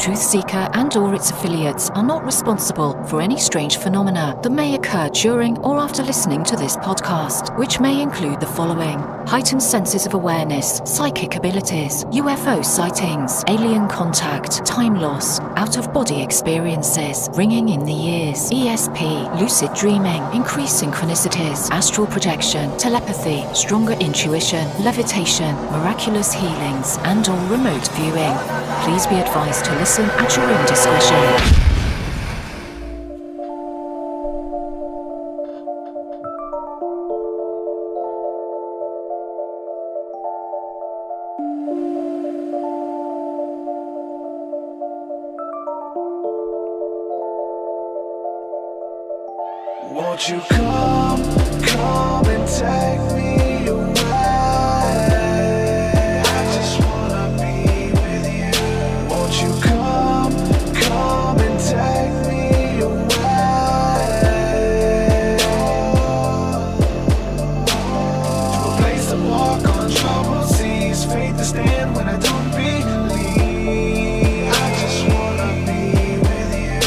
TruthSeekah and/or its affiliates are not responsible for any strange phenomena that may occur during or after listening to this podcast, which may include the following: heightened senses of awareness, psychic abilities, UFO sightings, alien contact, time loss, out-of-body experiences, ringing in the ears, ESP, lucid dreaming, increased synchronicities, astral projection, telepathy, stronger intuition, levitation, miraculous healings, and/or remote viewing. Please be advised to listen at your own discretion. Won't you come and take me away? I just wanna be with you. Won't you come and take me away? To a place to walk on troubled seas, faith to stand when I don't believe. I just wanna be with you.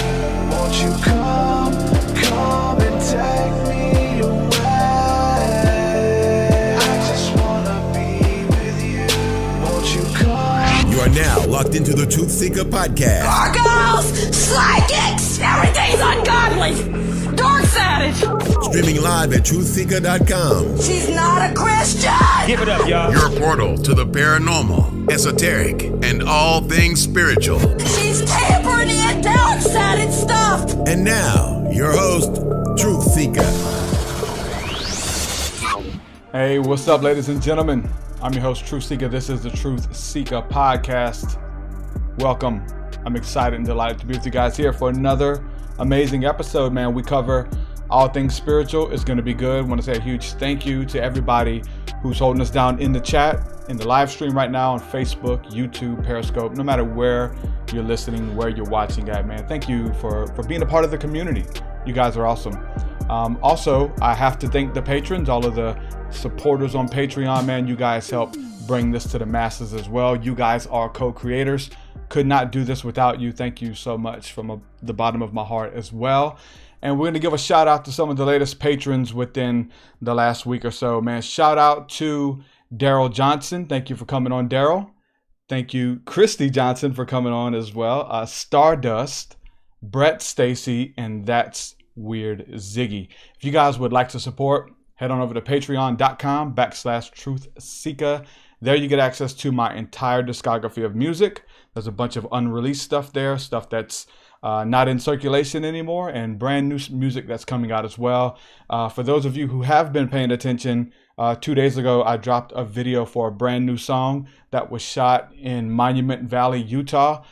Won't you come and take me away? I just wanna be with you. Won't you come? You are now locked into the TruthSeekah Podcast. Gargoyles! Psychics! Everything's ungodly! Dark's at it! Streaming live at TruthSeekah.com. She's not a Christian! Give it up, y'all. Your portal to the paranormal, esoteric, and all things spiritual. She's tampering in Dark's at it stuff! And now, your host, TruthSeekah. Hey, what's up, ladies and gentlemen? I'm your host, TruthSeekah. This is the TruthSeekah Podcast. Welcome. I'm excited and delighted to be with you guys here for another amazing episode, man. We cover all things spiritual. It's going to be good. I want to say a huge thank you to everybody who's holding us down in the chat, in the live stream right now on Facebook, YouTube, Periscope, no matter where you're listening, where you're watching at, man. Thank you for being a part of the community. You guys are awesome. Also, I have to thank the patrons, all of the supporters on Patreon, man. You guys help bring this to the masses as well. You guys are co-creators. Could not do this without you. Thank you so much from the bottom of my heart as well. And we're going to give a shout out to some of the latest patrons within the last week or so, man. Shout out to Daryl Johnson. Thank you for coming on, Daryl. Thank you, Christy Johnson, for coming on as well. Stardust, Brett Stacy, and That's Weird Ziggy. If you guys would like to support, head on over to patreon.com/TruthSeekah. There you get access to my entire discography of music. There's a bunch of unreleased stuff there, stuff that's not in circulation anymore, and brand new music that's coming out as well. For those of you who have been paying attention, 2 days ago, I dropped a video for a brand new song that was shot in Monument Valley, Utah,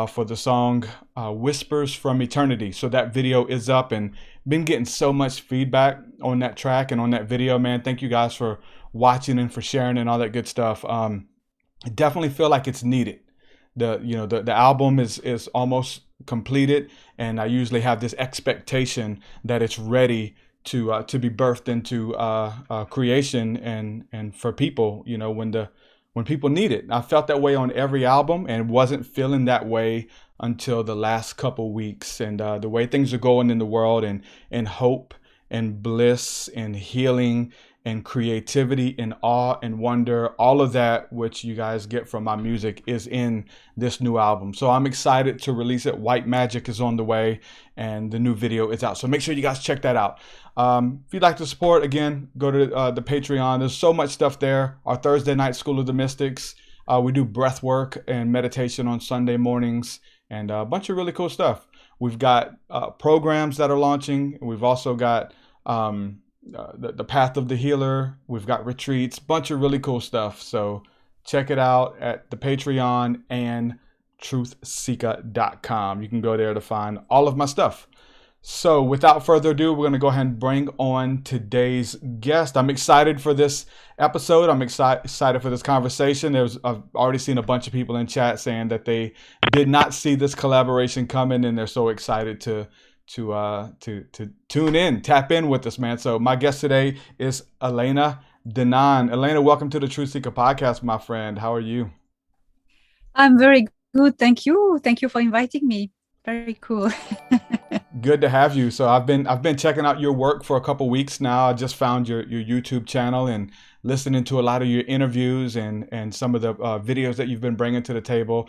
for the song Whispers from Eternity. So that video is up and been getting so much feedback on that track and on that video, man. Thank you guys for watching and for sharing and all that good stuff. I definitely feel like it's needed. The album is almost completed, and I usually have this expectation that it's ready to be birthed into creation and for people, when people need it. I felt that way on every album and wasn't feeling that way until the last couple weeks, and the way things are going in the world, and hope and bliss and healing and creativity and awe and wonder, all of that which you guys get from my music is in this new album. So I'm excited to release it. White Magic is on the way and the new video is out. So make sure you guys check that out. If you'd like to support, again, go to the Patreon. There's so much stuff there. Our Thursday night School of the Mystics. We do breath work and meditation on Sunday mornings and a bunch of really cool stuff. We've got programs that are launching. We've also got the Path of the Healer. We've got retreats, bunch of really cool stuff. So check it out at the Patreon and TruthSeekah.com. You can go there to find all of my stuff. So without further ado, we're going to go ahead and bring on today's guest. I'm excited for this episode. I'm excited for this conversation. I've already seen a bunch of people in chat saying that they did not see this collaboration coming, and they're so excited to tune in, tap in with us, man. So my guest today is Elena Danaan. Elena, welcome to the TruthSeekah Podcast, my friend. How are you? I'm very Good. Thank you. Thank you for inviting me. Very cool. Good to have you. So I've been checking out your work for a couple weeks now. I just found your YouTube channel and listening to a lot of your interviews and some of the videos that you've been bringing to the table.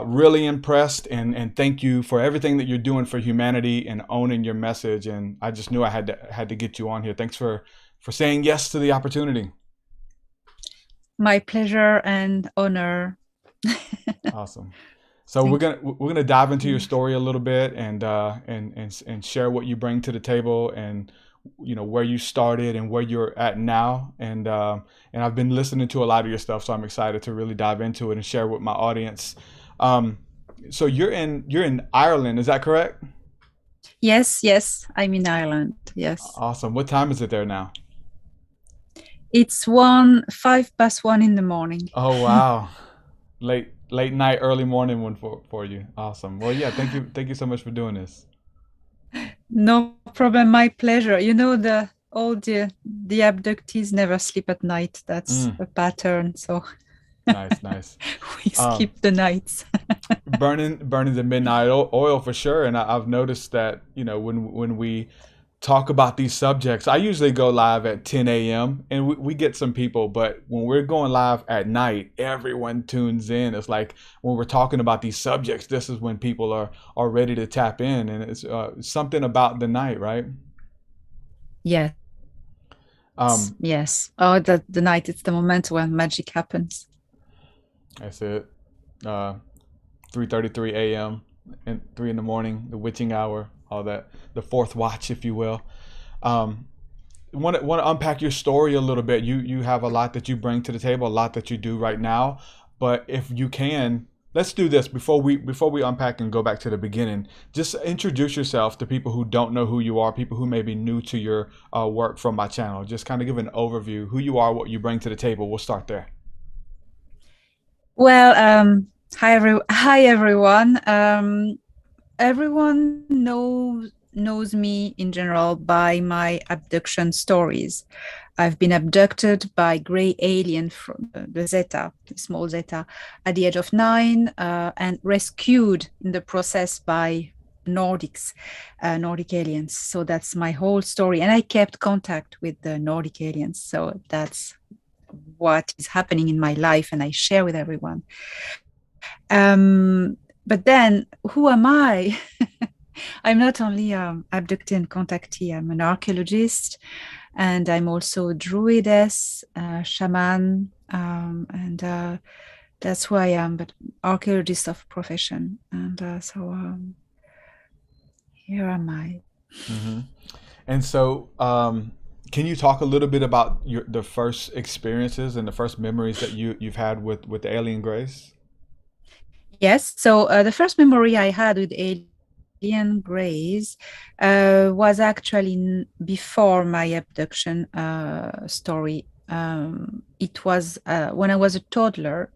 Really impressed, and thank you for everything that you're doing for humanity and owning your message. And I just knew I had to get you on here. Thanks for saying yes to the opportunity. My pleasure and honor. Awesome. So we're gonna dive into your story a little bit and share what you bring to the table, and where you started and where you're at now. And I've been listening to a lot of your stuff, so I'm excited to really dive into it and share with my audience. So you're in Ireland, is that correct? Yes, I'm in Ireland. Yes. Awesome. What time is it there now? It's 1:05 in the morning. Oh wow. Late night, early morning one for you. Awesome. Well, yeah, thank you so much for doing this. No problem. My pleasure. The abductees never sleep at night. That's a pattern. So nice. We skip the nights. burning the midnight oil for sure. And I've noticed that when we talk about these subjects, I usually go live at 10 a.m. and we get some people, but when we're going live at night, everyone tunes in. It's like when we're talking about these subjects, this is when people are ready to tap in, and it's something about the night, right? Yeah. Yes. Oh, the night, it's the moment when magic happens. That's it. 3:33 a.m. and 3 in the morning, the witching hour, all that, the fourth watch, if you will. Want to unpack your story a little bit. You have a lot that you bring to the table, a lot that you do right now. But if you can, let's do this before we unpack and go back to the beginning. Just introduce yourself to people who don't know who you are, people who may be new to your work from my channel. Just kind of give an overview, who you are, what you bring to the table. We'll start there. Well, hi everyone. Everyone knows me in general by my abduction stories. I've been abducted by gray alien from the Zeta, the small Zeta, at the age of 9, and rescued in the process by Nordic aliens. So that's my whole story. And I kept contact with the Nordic aliens. So that's what is happening in my life, and I share with everyone. But then, who am I? I'm not only abductee and contactee, I'm an archaeologist, and I'm also a druidess, shaman, and that's who I am, but archaeologist of profession. And so here am I. Mm-hmm. And so can you talk a little bit about the first experiences and the first memories that you've had with the alien grays? Yes. So the first memory I had with alien grays was actually before my abduction story. It was when I was a toddler.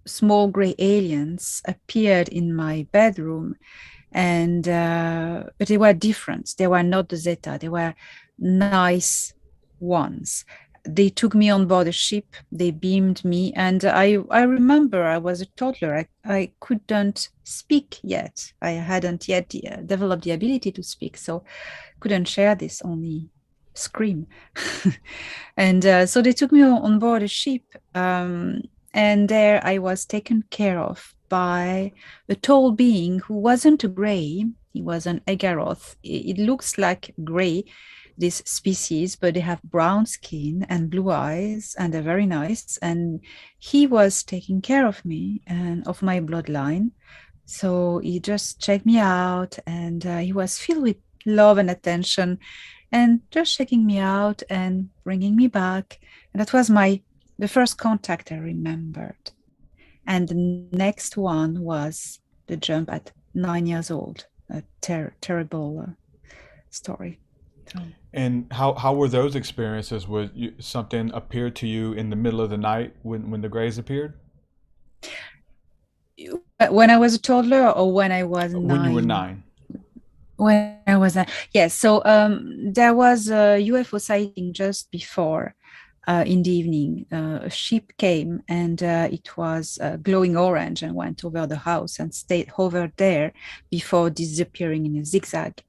Small gray aliens appeared in my bedroom, and but they were different. They were not the Zeta. They were nice ones. They took me on board a ship. They beamed me, and I remember I was a toddler. I couldn't speak yet. I hadn't yet developed the ability to speak, so couldn't share this, only scream. And so they took me on board a ship, and there I was taken care of by a tall being who wasn't a gray. He was an Agaroth. It looks like gray, this species, but they have brown skin and blue eyes, and they're very nice. And he was taking care of me and of my bloodline. So he just checked me out, and he was filled with love and attention, and just checking me out and bringing me back. And that was the first contact I remembered. And the next one was the jump at 9 years old. A terrible story. And how were those experiences? Was something appeared to you in the middle of the night when the grays appeared? When I was a toddler, or when I was 9? When you were 9. When I was 9, yes. So there was a UFO sighting just before in the evening, a ship came, and it was glowing orange and went over the house and stayed over there before disappearing in a zigzag.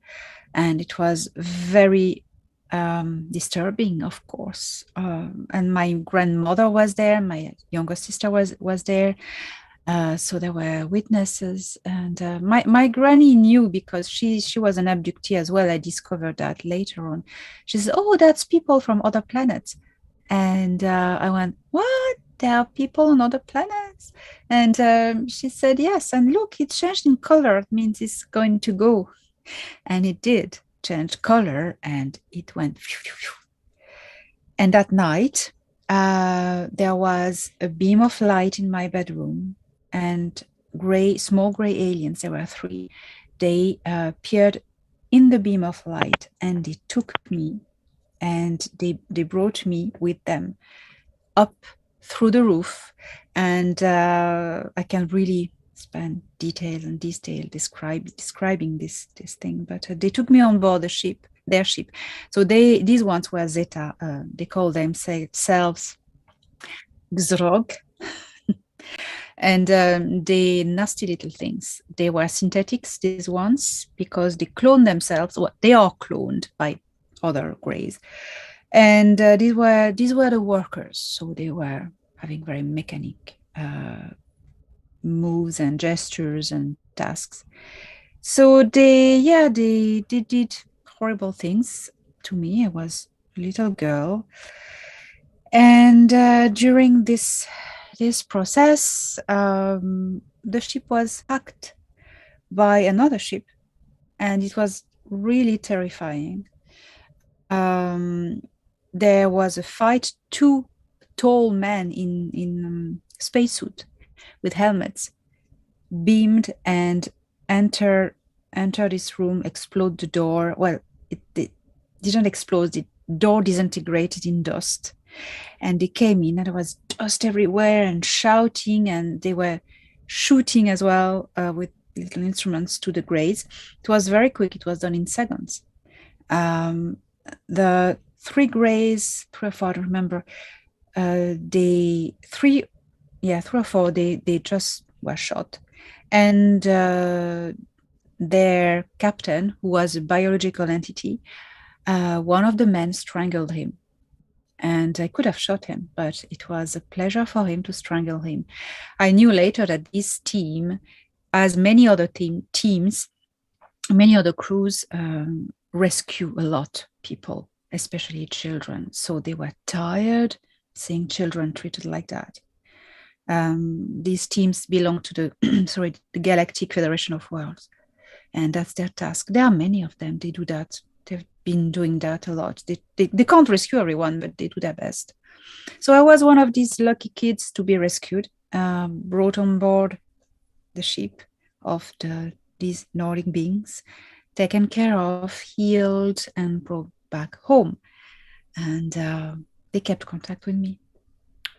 And it was very disturbing, of course. And my grandmother was there, my younger sister was there. So there were witnesses, and my granny knew because she was an abductee as well. I discovered that later on. She said, "Oh, that's people from other planets." And I went, "What? There are people on other planets?" And she said, "Yes. And look, it changed in color. It means it's going to go." And it did change color, and it went. And that night, there was a beam of light in my bedroom, and small gray aliens. There were 3. They appeared in the beam of light, and they took me. And they brought me with them up through the roof. And I can really spend detail describing this thing. But they took me on board their ship. So these ones were Zeta. They call themselves Xrog. And they nasty little things. They were synthetics, these ones, because they clone themselves. Well, they are cloned by other greys, and these were the workers, so they were having very mechanic moves and gestures and tasks. So they did horrible things to me. I was a little girl, and during this process, the ship was hacked by another ship, and it was really terrifying. There was a fight. 2 tall men in spacesuit with helmets beamed and enter this room, explode the door. Well, it didn't explode. The door disintegrated in dust, and they came in, and there was dust everywhere and shouting, and they were shooting as well with little instruments to the greys. It was very quick. It was done in seconds. The 3 greys, 3 or 4, I don't remember. 3 or 4, they just were shot, and their captain, who was a biological entity, one of the men strangled him, and I could have shot him, but it was a pleasure for him to strangle him. I knew later that this team, as many other teams, many other crews, rescue a lot people, especially children. So they were tired seeing children treated like that. These teams belong to the Galactic Federation of Worlds, and that's their task. There are many of them. They do that. They've been doing that a lot. They can't rescue everyone, but they do their best. So I was one of these lucky kids to be rescued, brought on board the ship of these Nordic beings, taken care of, healed, and brought back home. And they kept contact with me.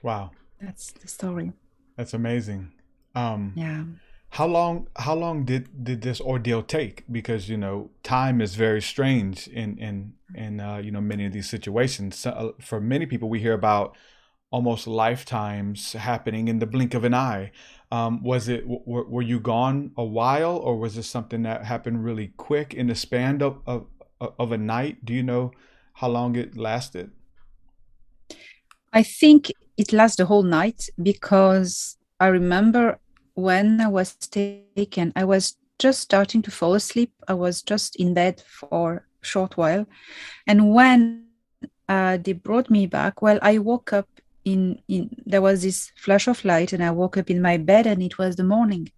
Wow. That's the story. That's amazing. Yeah. How long did this ordeal take? Because time is very strange in many of these situations. So, for many people, we hear about almost lifetimes happening in the blink of an eye. Were you gone a while, or was this something that happened really quick in the span of a night? Do you know how long it lasted? I think it lasted the whole night, because I remember when I was taken, I was just starting to fall asleep. I was just in bed for a short while. And when they brought me back, well, I woke up there was this flash of light, and I woke up in my bed, and it was the morning.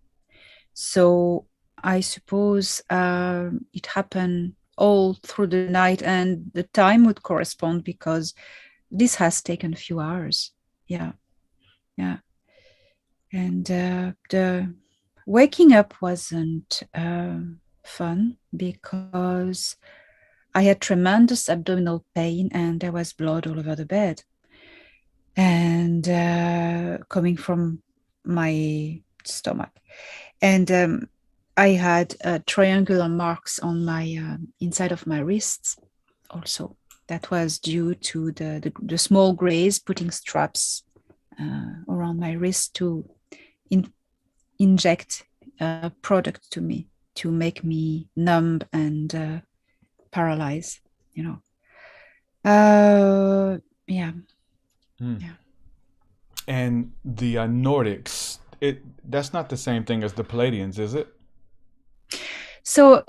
So I suppose it happened all through the night, and the time would correspond, because this has taken a few hours. Yeah. And the waking up wasn't fun, because I had tremendous abdominal pain, and there was blood all over the bed, and coming from my stomach. And I had triangular marks on my inside of my wrists also. that was due to the small grays putting straps around my wrist to inject a product to me to make me numb and paralyzed, you know. Yeah. Yeah. And the Nordics, that's not the same thing as the Pleiadians, is it? So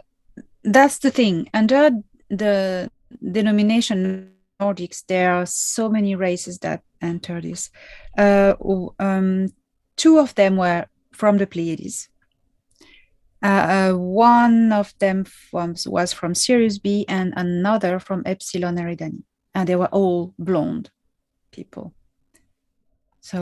that's the thing. Under the denomination Nordics, there are so many races that enter this. Two of them were from the Pleiades. One of them was from Sirius B and another from Epsilon Eridani. And they were all blonde people. So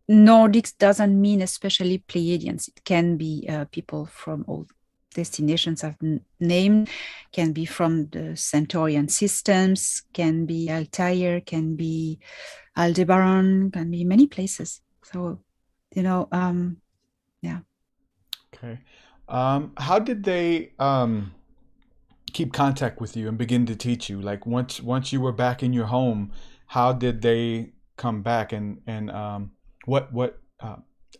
Nordics doesn't mean especially Pleiadians. It can be people from all destinations I've named, can be from the Centaurian systems, can be Altair, can be Aldebaran, can be many places. So, you know, yeah. Okay. How did they keep contact with you and begin to teach you? Like once you were back in your home, how did they come back, and what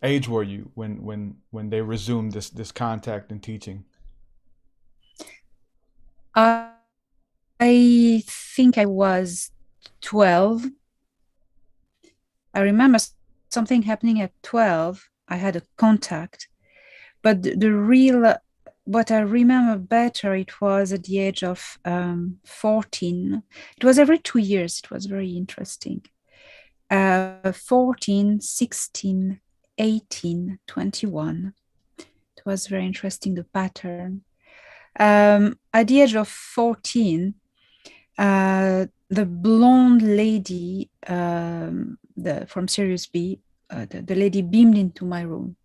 age were you when they resumed this contact and teaching? I think I was 12. I remember something happening at 12. I had a contact, but the real, what I remember better, it was at the age of 14. It was every 2 years. It was very interesting. 14, 16, 18, 21. It was very interesting, the pattern. At the age of 14, the blonde lady from Sirius B, the lady beamed into my room.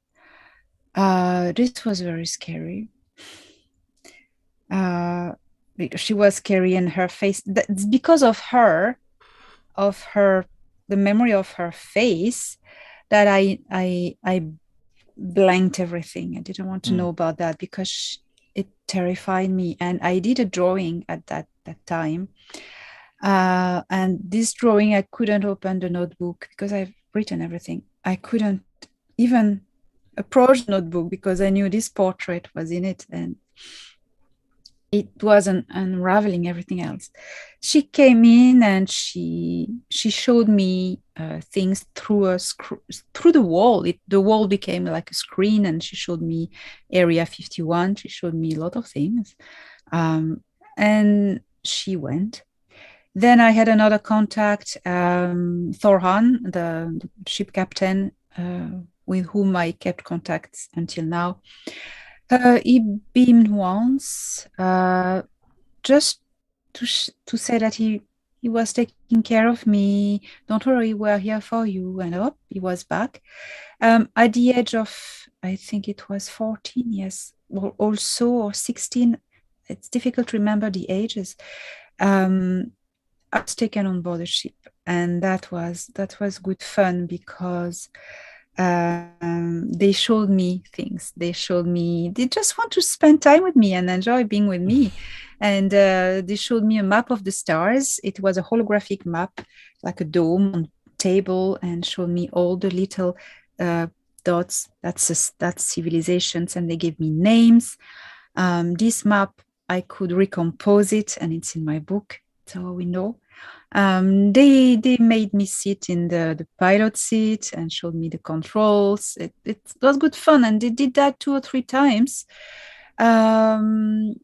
This was very scary. She was scary, and her face, that's because of her, the memory of her face, that I blanked everything. I didn't want to know about that because it terrified me. And I did a drawing at that time. And this drawing, I couldn't open the notebook because I've written everything. I couldn't even approach the notebook because I knew this portrait was in it, and it wasn't unraveling everything else. She came in and she showed me things through through the wall. The wall became like a screen, and she showed me Area 51. She showed me a lot of things, and she went. Then I had another contact, Thorhan, the ship captain, with whom I kept contact until now. He beamed once, just to say that he was taking care of me. Don't worry, we're here for you. And he was back. At the age of, I think it was 14, yes, also, or 16. It's difficult to remember the ages. I was taken on board the ship, and that was good fun because they showed me things. They just want to spend time with me and enjoy being with me. And they showed me a map of the stars. It was a holographic map, like a dome on table, and showed me all the little dots. That's civilizations, and they gave me names. This map, I could recompose it, and it's in my book, so we know. They made me sit in the pilot seat and showed me the controls. It was good fun, and they did that 2 or 3 times. Then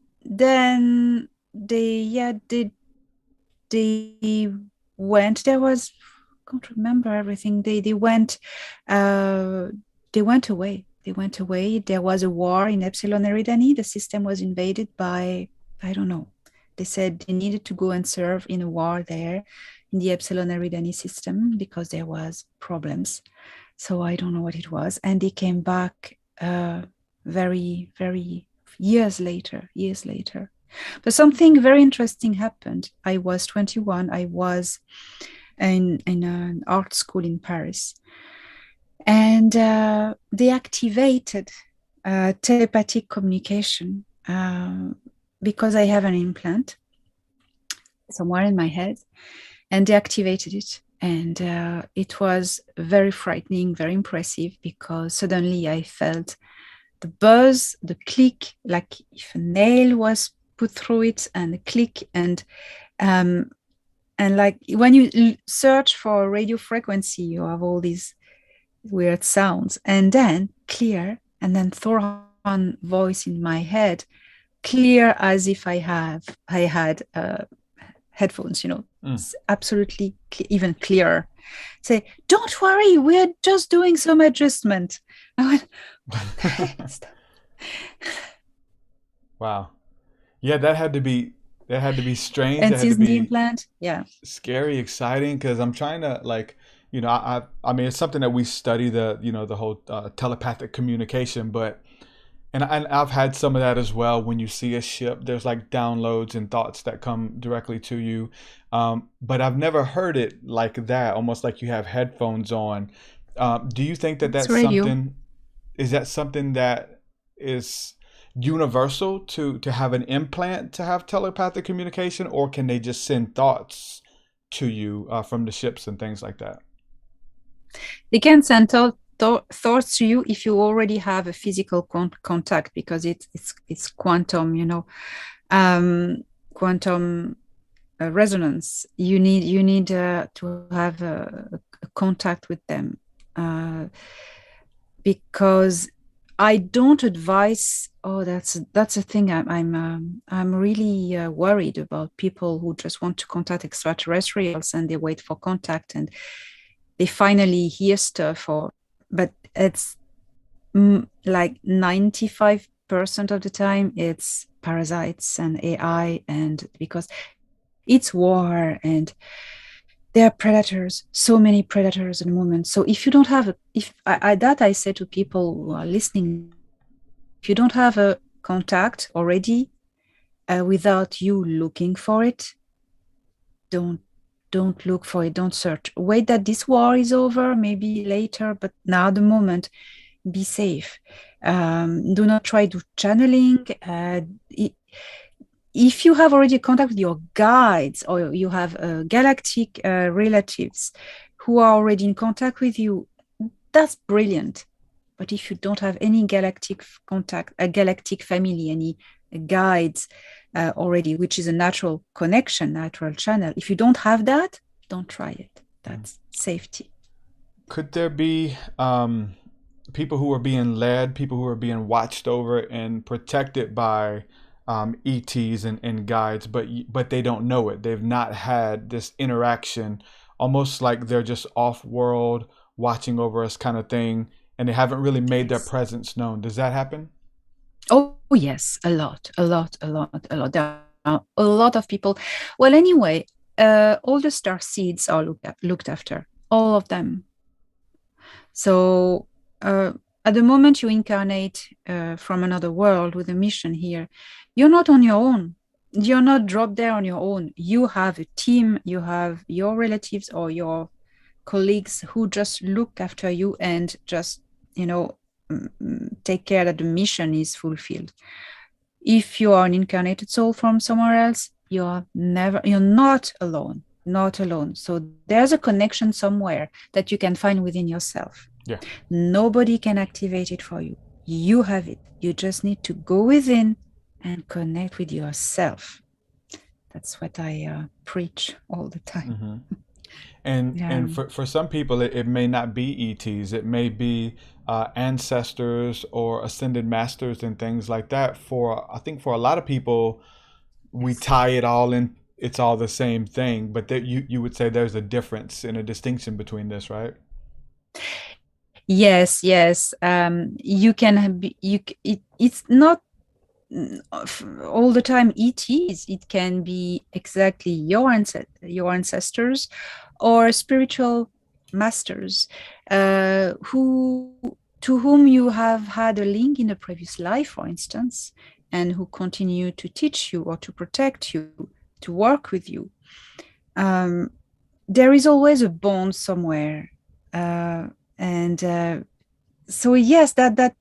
they went. There was, I can't remember everything. They went away. They went away. There was a war in Epsilon Eridani. The system was invaded by, I don't know. They said they needed to go and serve in a war there in the Epsilon Eridani system because there was problems. So I don't know what it was. And they came back very, very years later. But something very interesting happened. I was 21. I was in an art school in Paris. And they activated telepathic communication because I have an implant. somewhere in my head, and they activated it. And it was very frightening, very impressive, because suddenly I felt the buzz, the click, like if a nail was put through it, and a click, and like when you search for radio frequency, you have all these weird sounds, and then clear, and then Thoron voice in my head, clear as if I had headphones, absolutely even clearer. Say, don't worry, we're just doing some adjustment. I went, Wow. Yeah, that had to be strange. and That had since to be the implant, yeah, scary, exciting, because I'm trying to, like, I mean, it's something that we study, the whole telepathic communication, but and I've had some of that as well. When you see a ship, there's like downloads and thoughts that come directly to you, but I've never heard it like that, almost like you have headphones on. Do you think that that's radio. something? Is that something that is universal to have an implant to have telepathic communication, or can they just send thoughts to you from the ships and things like that? They can send thoughts to you if you already have a physical contact, because it's quantum, quantum resonance. You need to have a contact with them, because I don't advise. Oh, that's a thing. I'm really worried about people who just want to contact extraterrestrials, and they wait for contact, and they finally hear stuff. But it's like 95% of the time it's parasites and AI, and because it's war and there are predators, so many predators at the moment. So if you don't have I say to people who are listening, if you don't have a contact already, without you looking for it, don't look for it, don't search. Wait that this war is over, maybe later, but now the moment, be safe. Do not try to channeling. If you have already contact with your guides, or you have galactic relatives who are already in contact with you, that's brilliant. But if you don't have any galactic contact, a galactic family, any guides already, which is a natural connection, natural channel, if you don't have that, don't try it. That's safety. Could there be people who are being led, people who are being watched over and protected by ETs and guides, but they don't know it? They've not had this interaction, almost like they're just off-world, watching over us kind of thing, and they haven't really made their presence known. Does that happen? Oh, yes, a lot. There are a lot of people. Well, anyway, all the star seeds are looked after, all of them. So at the moment you incarnate from another world with a mission here, you're not on your own. You're not dropped there on your own. You have a team, you have your relatives or your colleagues who just look after you and just, take care that the mission is fulfilled. If you are an incarnated soul from somewhere else, you're not alone. So there's a connection somewhere that you can find within yourself. Yeah. Nobody can activate it for you. You have it. You just need to go within and connect with yourself. That's what I preach all the time. Mm-hmm. And for some people, it may not be ETs. It may be ancestors or ascended masters and things like that. I think for a lot of people, we tie it all in. It's all the same thing. But you would say there's a difference and a distinction between this, right? Yes. You can be. It's not all the time ETs. It can be exactly your ancestors or spiritual masters to whom you have had a link in a previous life, for instance, and who continue to teach you or to protect you, to work with you. There is always a bond somewhere, and so yes, that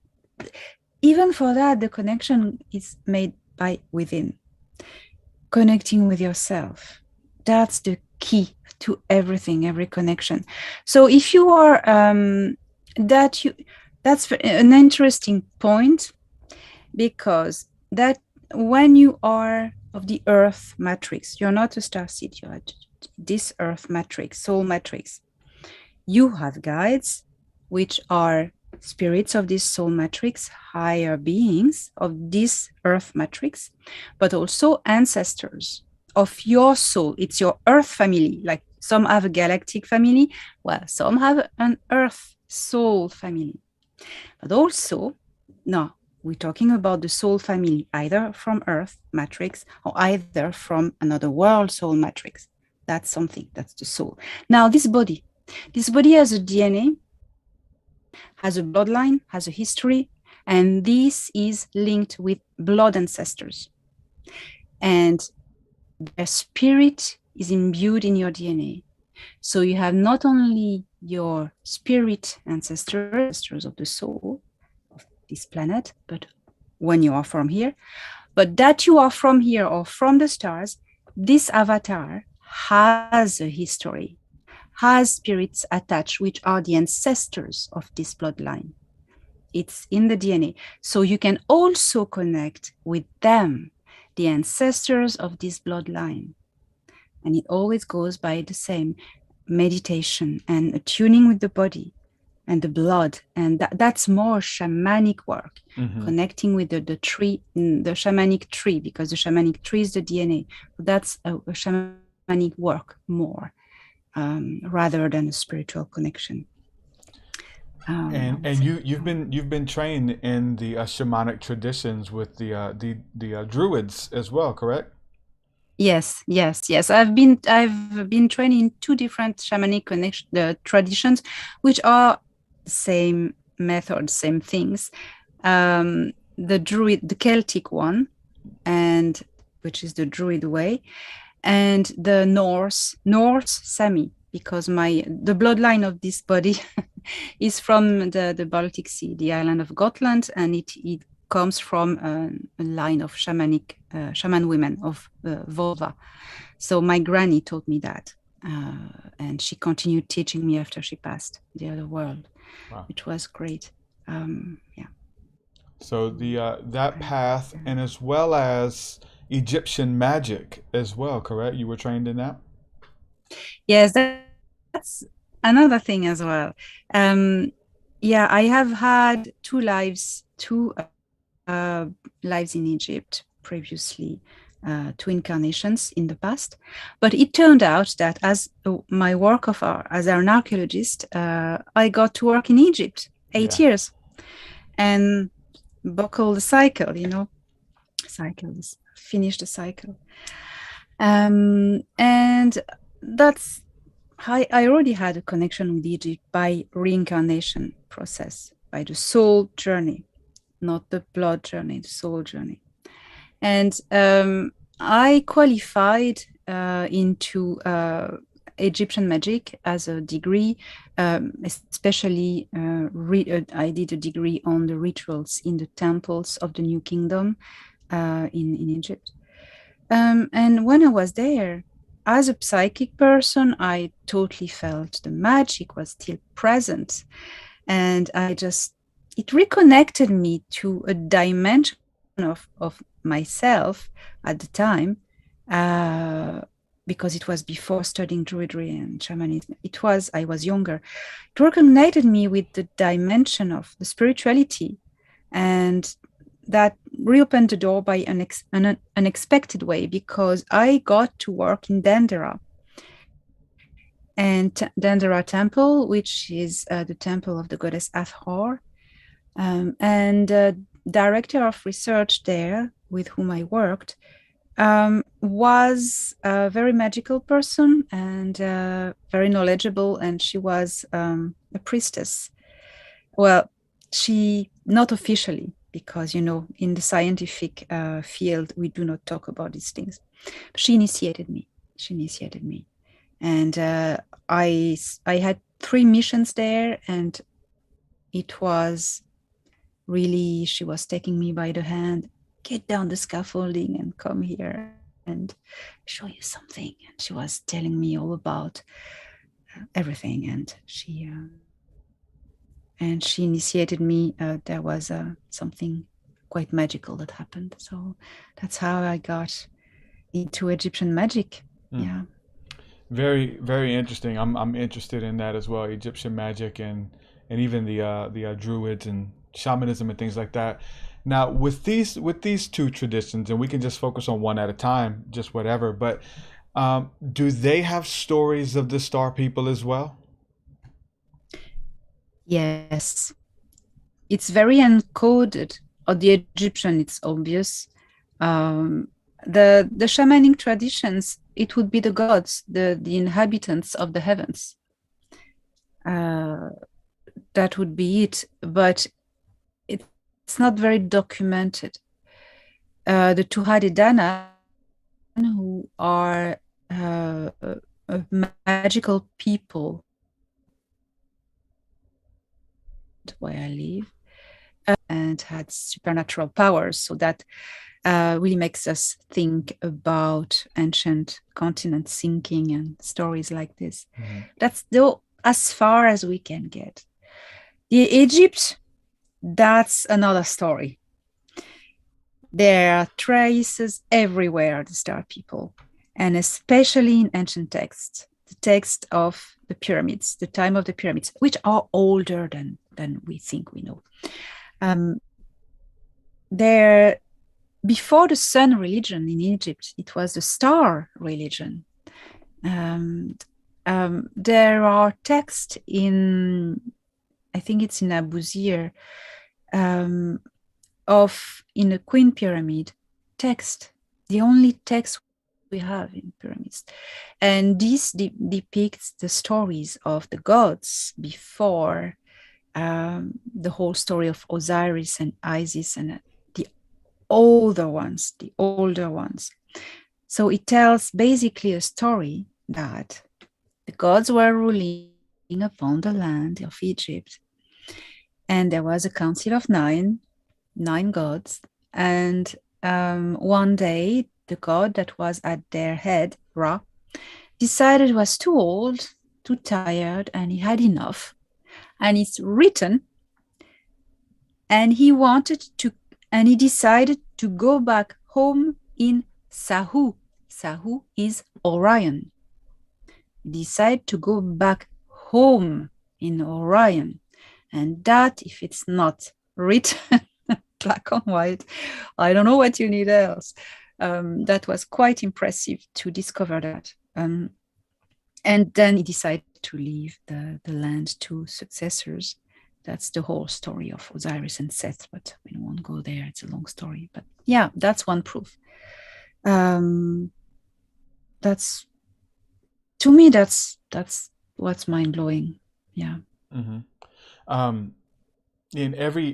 even for that, the connection is made by within, connecting with yourself. That's the key to everything, every connection. So if you are that's an interesting point, because that when you are of the earth matrix, you're not a starseed, you're this earth matrix, soul matrix. You have guides, which are spirits of this soul matrix, higher beings of this earth matrix, but also ancestors of your soul. It's your earth family. Like some have a galactic family, well, some have an earth soul family. But also, no, we're talking about the soul family, either from earth matrix or either from another world soul matrix. That's something, that's the soul. Now, this body has a DNA, has a bloodline, has a history, and this is linked with blood ancestors. And their spirit is imbued in your DNA. So you have not only your spirit ancestors of the soul of this planet, but when you are from here, but that you are from here or from the stars, this avatar has a history, has spirits attached, which are the ancestors of this bloodline. It's in the DNA. So you can also connect with them, the ancestors of this bloodline. And it always goes by the same meditation and attuning with the body and the blood. And that's more shamanic work, connecting with the tree, the shamanic tree, because the shamanic tree is the DNA. That's a shamanic work more, rather than a spiritual connection. And you've been trained in the shamanic traditions with the druids as well, correct? Yes. I've been trained in two different shamanic traditions, which are the same method, same things. The druid, the Celtic one, and which is the druid way, and the Norse Sami, because the bloodline of this body is from the Baltic Sea, the island of Gotland, and it comes from a line of shaman women of Volva. So my granny taught me that, and she continued teaching me after she passed the other world, which was great. So that path, and as well as Egyptian magic as well, correct? You were trained in that? Yes, that's another thing as well. I have had two lives in Egypt previously, two incarnations in the past. But it turned out that as my work as an archaeologist, I got to work in Egypt 8 years and buckle the cycle, finish the cycle. And that's, I already had a connection with Egypt by reincarnation process, by the soul journey, not the blood journey, the soul journey. And I qualified into Egyptian magic as a degree, especially I did a degree on the rituals in the temples of the New Kingdom in Egypt. And when I was there, as a psychic person, I totally felt the magic was still present. And it reconnected me to a dimension of myself at the time, because it was before studying Druidry and shamanism. I was younger. It reconnected me with the dimension of the spirituality, and that reopened the door by an unexpected way, because I got to work in Dendera. And Dendera Temple, which is the temple of the goddess Hathor. And the director of research there, with whom I worked, was a very magical person and very knowledgeable, and she was a priestess. Well, she, not officially, because, in the scientific field, we do not talk about these things. But she initiated me. And I had 3 missions there, and it was really, she was taking me by the hand, get down the scaffolding and come here. show you something. And she was telling me all about everything, and she initiated me. There was something quite magical that happened. So that's how I got into Egyptian magic. Yeah. Very, very interesting. I'm interested in that as well. Egyptian magic and even the druids and shamanism and things like that. Now with these two traditions, and we can just focus on one at a time, just whatever. But do they have stories of the star people as well? Yes, it's very encoded. Of the Egyptian, it's obvious. The shamanic traditions, it would be the gods, the inhabitants of the heavens. That would be it, but it's not very documented. The Elena Danaan, who are magical people where I live, and had supernatural powers, so that really makes us think about ancient continents sinking and stories like this. That's though as far as we can get. The Egypt, that's another story. There are traces everywhere of the star people, and especially in ancient texts, the text of the pyramids, the time of the pyramids, which are older than we think we know. There, before the sun religion in Egypt, it was the star religion. There are texts in, I think it's in Abu Zir, in the Queen Pyramid text, the only text we have in pyramids. And this depicts the stories of the gods before the whole story of Osiris and Isis and the older ones. So it tells basically a story that the gods were ruling upon the land of Egypt, and there was a council of nine gods, and one day the god that was at their head, Ra, decided he was too old, too tired, and he had enough. And it's written, and he decided to go back home in Sahu. Sahu is Orion. He decided to go back home in Orion. And that, if it's not written black on white, I don't know what you need else. That was quite impressive to discover that. And then he decided to leave the land to successors. That's the whole story of Osiris and Seth, but we won't go there. It's a long story. But yeah, that's one proof. That's, to me, that's what's mind-blowing. Yeah. In every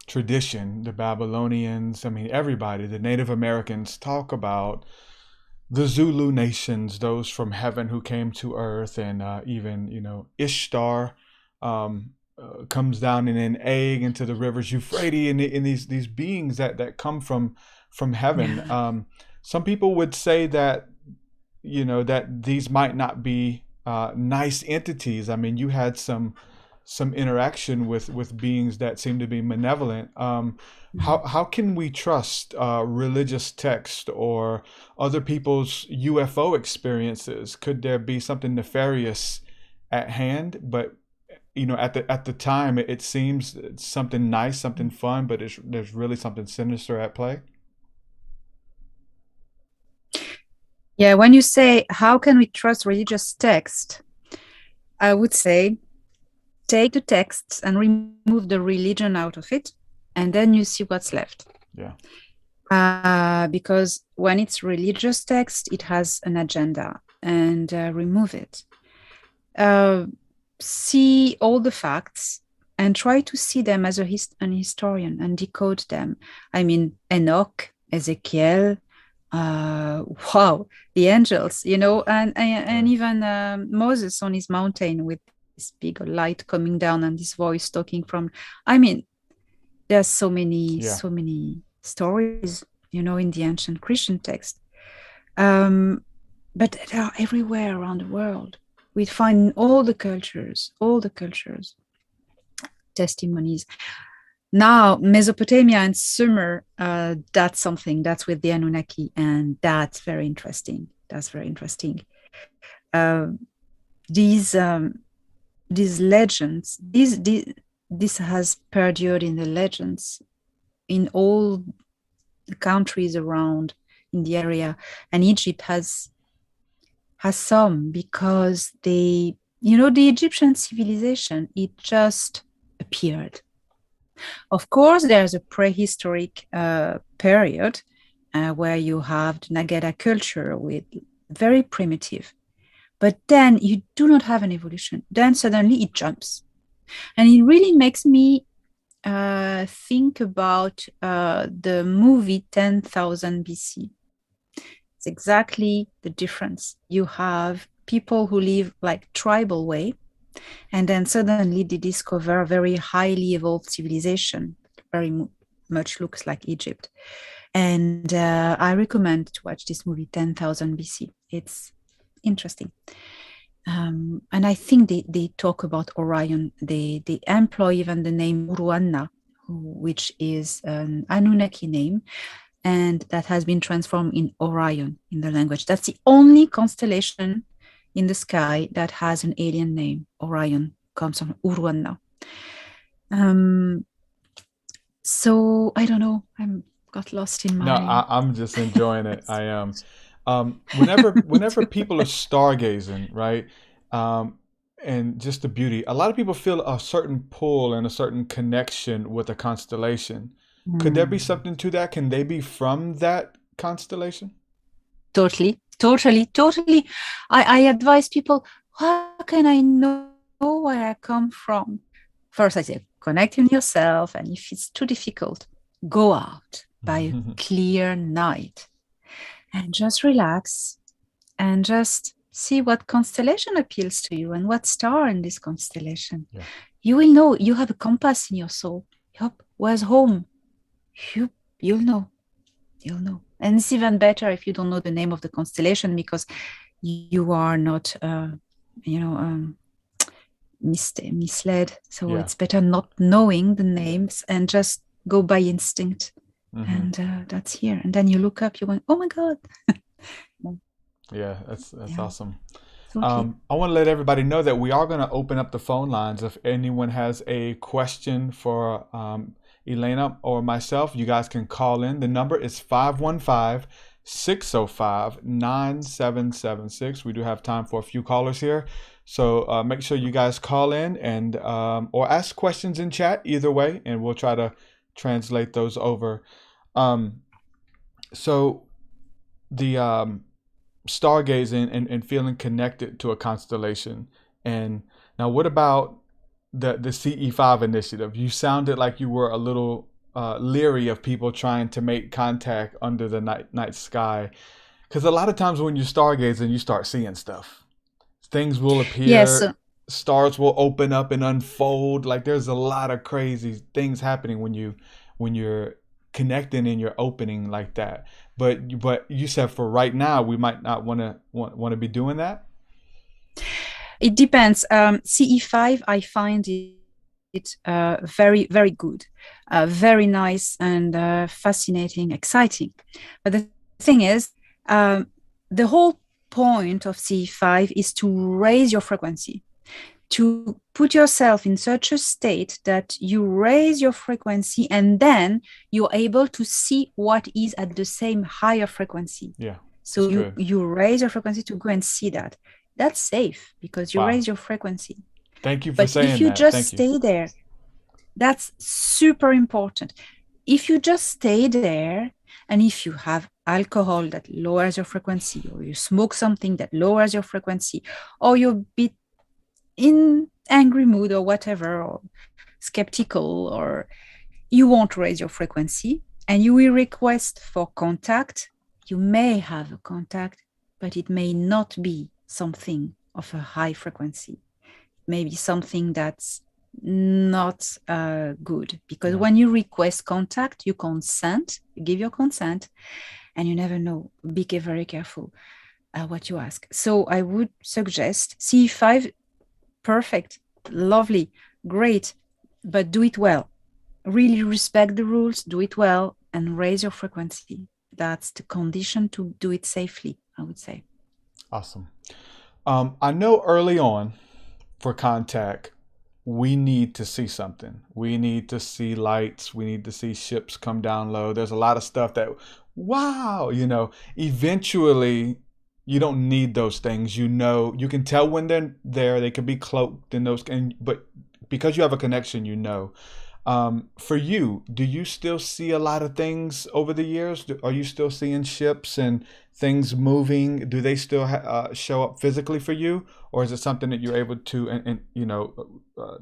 tradition, the Babylonians, everybody, the Native Americans talk about the Zulu nations, those from heaven who came to earth, and even, Ishtar comes down in an egg into the rivers Euphrates, and these beings that come from heaven. Yeah. Some people would say that, that these might not be nice entities. You had some interaction with beings that seem to be malevolent. How can we trust religious text or other people's UFO experiences? Could there be something nefarious at hand? But at the time, it seems something nice, something fun, but there's really something sinister at play. Yeah, when you say how can we trust religious text, I would say take the texts and remove the religion out of it, and then you see what's left. Yeah. Because when it's religious text, it has an agenda, and remove it. See all the facts and try to see them as an historian and decode them. Enoch, Ezekiel, wow, the angels, and even Moses on his mountain with this big light coming down and this voice talking from. There's so many stories, in the ancient Christian text. But they are everywhere around the world. We find in all the cultures, testimonies. Now, Mesopotamia and Sumer, that's something that's with the Anunnaki, and that's very interesting. These legends, this has perdured in the legends in all the countries around in the area, and Egypt has some, because the Egyptian civilization, it just appeared. Of course, there's a prehistoric period where you have the Nagada culture with very primitive, but then you do not have an evolution. Then suddenly it jumps, and it really makes me think about the movie 10,000 BC. It's exactly the difference. You have people who live like tribal way, and then suddenly they discover a very highly evolved civilization, very much looks like Egypt. And I recommend to watch this movie 10,000 BC. It's interesting. And I think they talk about Orion. They employ even the name Uruanna, which is an Anunnaki name, and that has been transformed in Orion in the language. That's the only constellation in the sky that has an alien name. Orion comes from Uruanna. So I don't know. I'm got lost in my. No, I'm just enjoying it. I am. Whenever people are stargazing, right, and just the beauty, a lot of people feel a certain pull and a certain connection with a constellation. Could there be something to that? Can they be from that constellation? Totally. I advise people, how can I know where I come from? First, I say, connect with yourself. And if it's too difficult, go out by a clear night and just relax and just see what constellation appeals to you and what star in this constellation. Yeah. You will know. You have a compass in your soul. Yep. Where's home? You'll know. And it's even better if you don't know the name of the constellation, because you are not, misled. So it's better not knowing the names and just go by instinct. And that's here. And then you look up, you're going, oh my God. Yeah, that's awesome. Okay. I want to let everybody know that we are going to open up the phone lines. If anyone has a question for Elena or myself, you guys can call in. The number is 515-605-9776. We do have time for a few callers here. So make sure you guys call in and or ask questions in chat, either way, and we'll try to translate those over. So the stargazing and feeling connected to a constellation. And now what about the CE5 initiative? You sounded like you were a little leery of people trying to make contact under the night sky, because a lot of times when you stargaze and you start seeing stuff, things will appear. Yes. Stars will open up and unfold. Like there's a lot of crazy things happening when you're connecting and you're opening like that. But you said for right now we might not want to be doing that. It depends. CE5, I find it very, very good, very nice and fascinating, exciting. But the thing is, the whole point of CE5 is to raise your frequency, to put yourself in such a state that you raise your frequency and then you're able to see what is at the same higher frequency. Yeah. So you raise your frequency to go and see that. That's safe because you raise your frequency. Thank you for saying that. But if you just stay there, that's super important. If you just stay there, and if you have alcohol that lowers your frequency, or you smoke something that lowers your frequency, or you're a bit in angry mood or whatever, or skeptical, or you won't raise your frequency, and you will request for contact, you may have a contact, but it may not be something of a high frequency. Maybe something that's not good, because when you request contact, you consent, you give your consent, and you never know. Be very careful what you ask. So I would suggest C5, perfect, lovely, great, but do it well. Really respect the rules, do it well, and raise your frequency. That's the condition to do it safely, I would say. Awesome. I know early on for contact, we need to see something. We need to see lights. We need to see ships come down low. There's a lot of stuff that, wow, eventually you don't need those things. You can tell when they're there. They can be cloaked in those, but because you have a connection, for you, do you still see a lot of things over the years? Are you still seeing ships and things moving? Do they still show up physically for you, or is it something that you're able to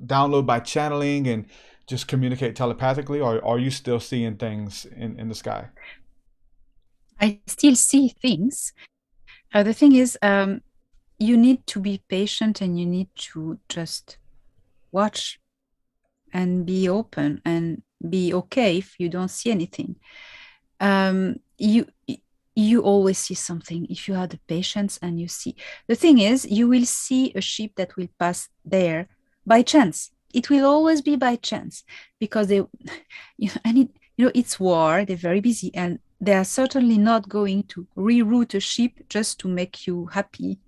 download by channeling and just communicate telepathically, or are you still seeing things in the sky? I still see things. The thing is, you need to be patient, and you need to just watch and be open and be okay if you don't see anything. You always see something if you have the patience and you see. The thing is, you will see a ship that will pass there by chance. It will always be by chance, because it's war. They're very busy, and they are certainly not going to reroute a ship just to make you happy.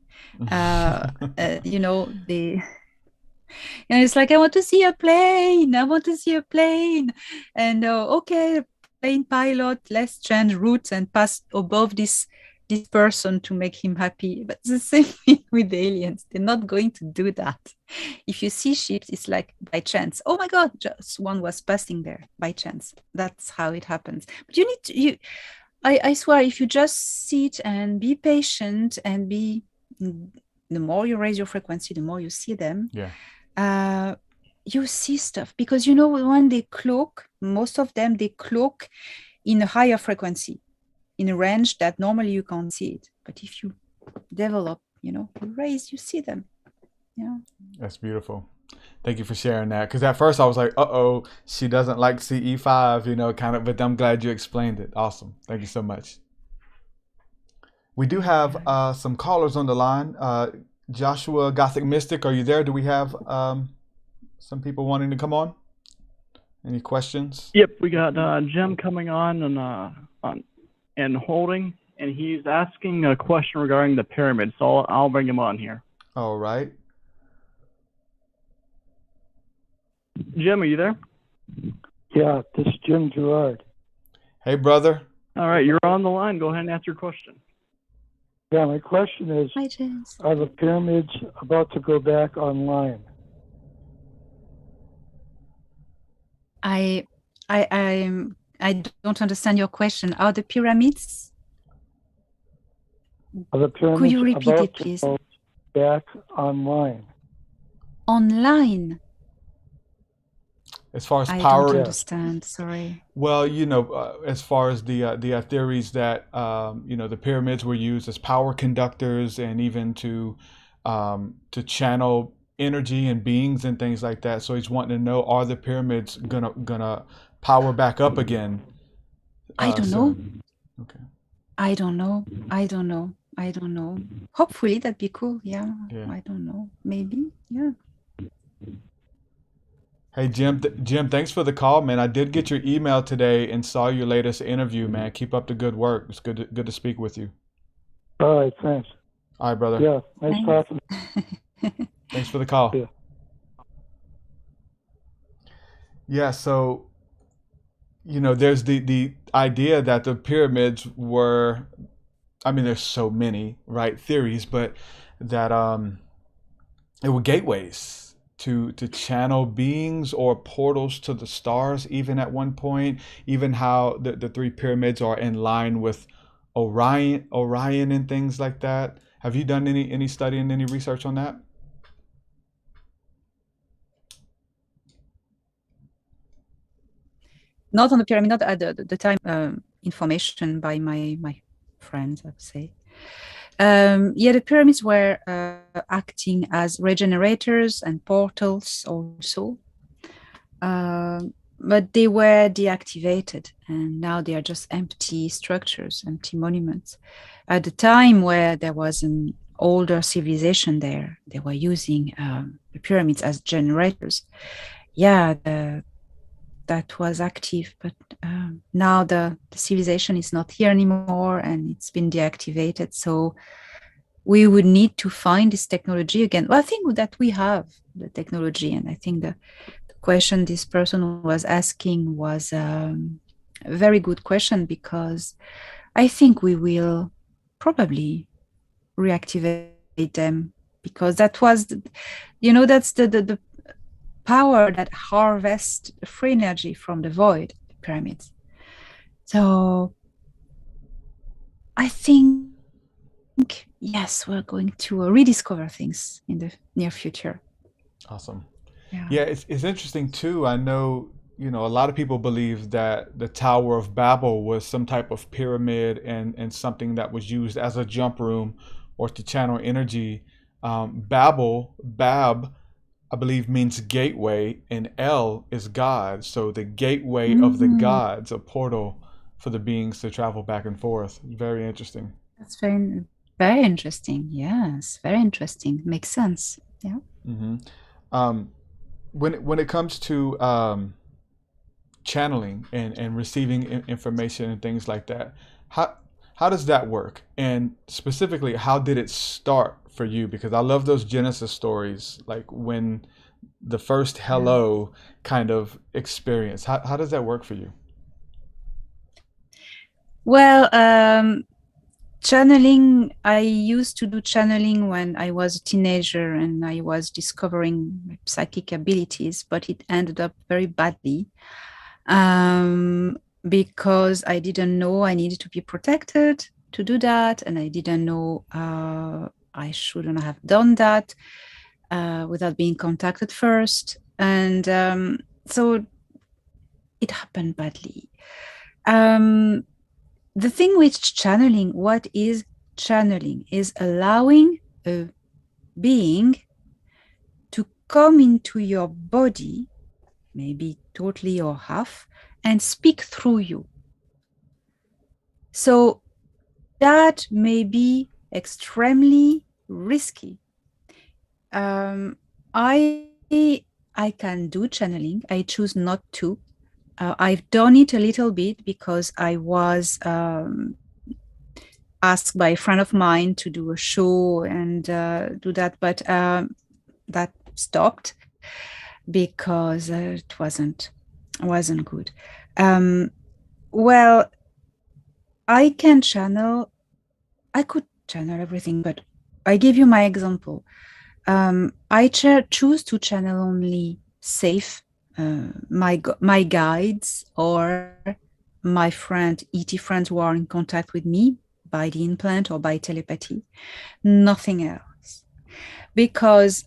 It's like, I want to see a plane. And okay, plane pilot, let's change routes and pass above this person to make him happy. But the same thing with the aliens. They're not going to do that. If you see ships, it's like by chance. Oh my God, just one was passing there by chance. That's how it happens. But I swear, if you just sit and be patient and the more you raise your frequency, the more you see them. Yeah. You see stuff, because when they cloak, most of them, they cloak in a higher frequency, in a range that normally you can't see it. But if you develop, you raise, you see them. Yeah. That's beautiful. Thank you for sharing that. Because at first I was like, uh-oh, she doesn't like CE5, kind of, but I'm glad you explained it. Awesome. Thank you so much. We do have some callers on the line. Joshua Gothic Mystic, are you there? Do we have some people wanting to come on? Any questions? Yep, we got Jim coming on and holding, and he's asking a question regarding the pyramid. So I'll bring him on here. All right. Jim, are you there? Yeah, this is Jim Gerard. Hey, brother. All right, you're on the line. Go ahead and ask your question. Yeah, my question is, Hi, James. are the pyramids about to go back online? I don't understand your question. Are the pyramids? Are the pyramids Could you repeat about it, please? to go back online? Online? As far as I power, don't understand. Sorry. well, as far as the theories that the pyramids were used as power conductors, and even to channel energy and beings and things like that. So he's wanting to know, are the pyramids gonna power back up again? I don't know. Okay. I don't know. Hopefully that'd be cool. Yeah. Yeah. I don't know. Maybe. Yeah. Hey, Jim, thanks for the call, man. I did get your email today and saw your latest interview, man. Keep up the good work. It's good to speak with you. All right, thanks. All right, brother. Yeah, nice talking. Thanks for the call. Yeah. Yeah, so, there's the idea that the pyramids were, there's so many, right, theories, but that it were gateways to channel beings or portals to the stars, even at one point, even how the three pyramids are in line with Orion and things like that. Have you done any study and any research on that? Not on the pyramid, not at the time information by my friends, I would say. The pyramids were acting as regenerators and portals also. but they were deactivated, and now they are just empty structures, empty monuments. At the time where there was an older civilization there, they were using the pyramids as generators. Yeah, that was active, but now the civilization is not here anymore, and it's been deactivated. So we would need to find this technology again. Well, I think that we have the technology, and I think the question this person was asking was a very good question, because I think we will probably reactivate them, because that was, that's the power that harvests free energy from the void, the pyramids. So I think, yes, we're going to rediscover things in the near future. Awesome. Yeah. Yeah, it's interesting too. I know, a lot of people believe that the Tower of Babel was some type of pyramid and something that was used as a jump room or to channel energy. Bab, I believe, means gateway, and El is God. So the gateway of the gods, a portal for the beings to travel back and forth. Very interesting. That's very, very interesting. Yes, very interesting. Makes sense. Yeah. Mm-hmm. When it comes to channeling and receiving information and things like that, how does that work? And specifically, how did it start for you? Because I love those Genesis stories, like when the first hello kind of experience. How does that work for you? Well, channeling, I used to do channeling when I was a teenager and I was discovering my psychic abilities, but it ended up very badly because I didn't know I needed to be protected to do that, and I didn't know I shouldn't have done that without being contacted first, and so it happened badly. The thing with channeling, what is channeling, is allowing a being to come into your body, maybe totally or half, and speak through you. So that may be extremely risky. I can do channeling. I choose not to. I've done it a little bit because I was asked by a friend of mine to do a show and do that, but that stopped because it wasn't good. Well, I could channel everything, but I give you my example. I choose to channel only safe, my guides or my ET friends who are in contact with me by the implant or by telepathy, nothing else. Because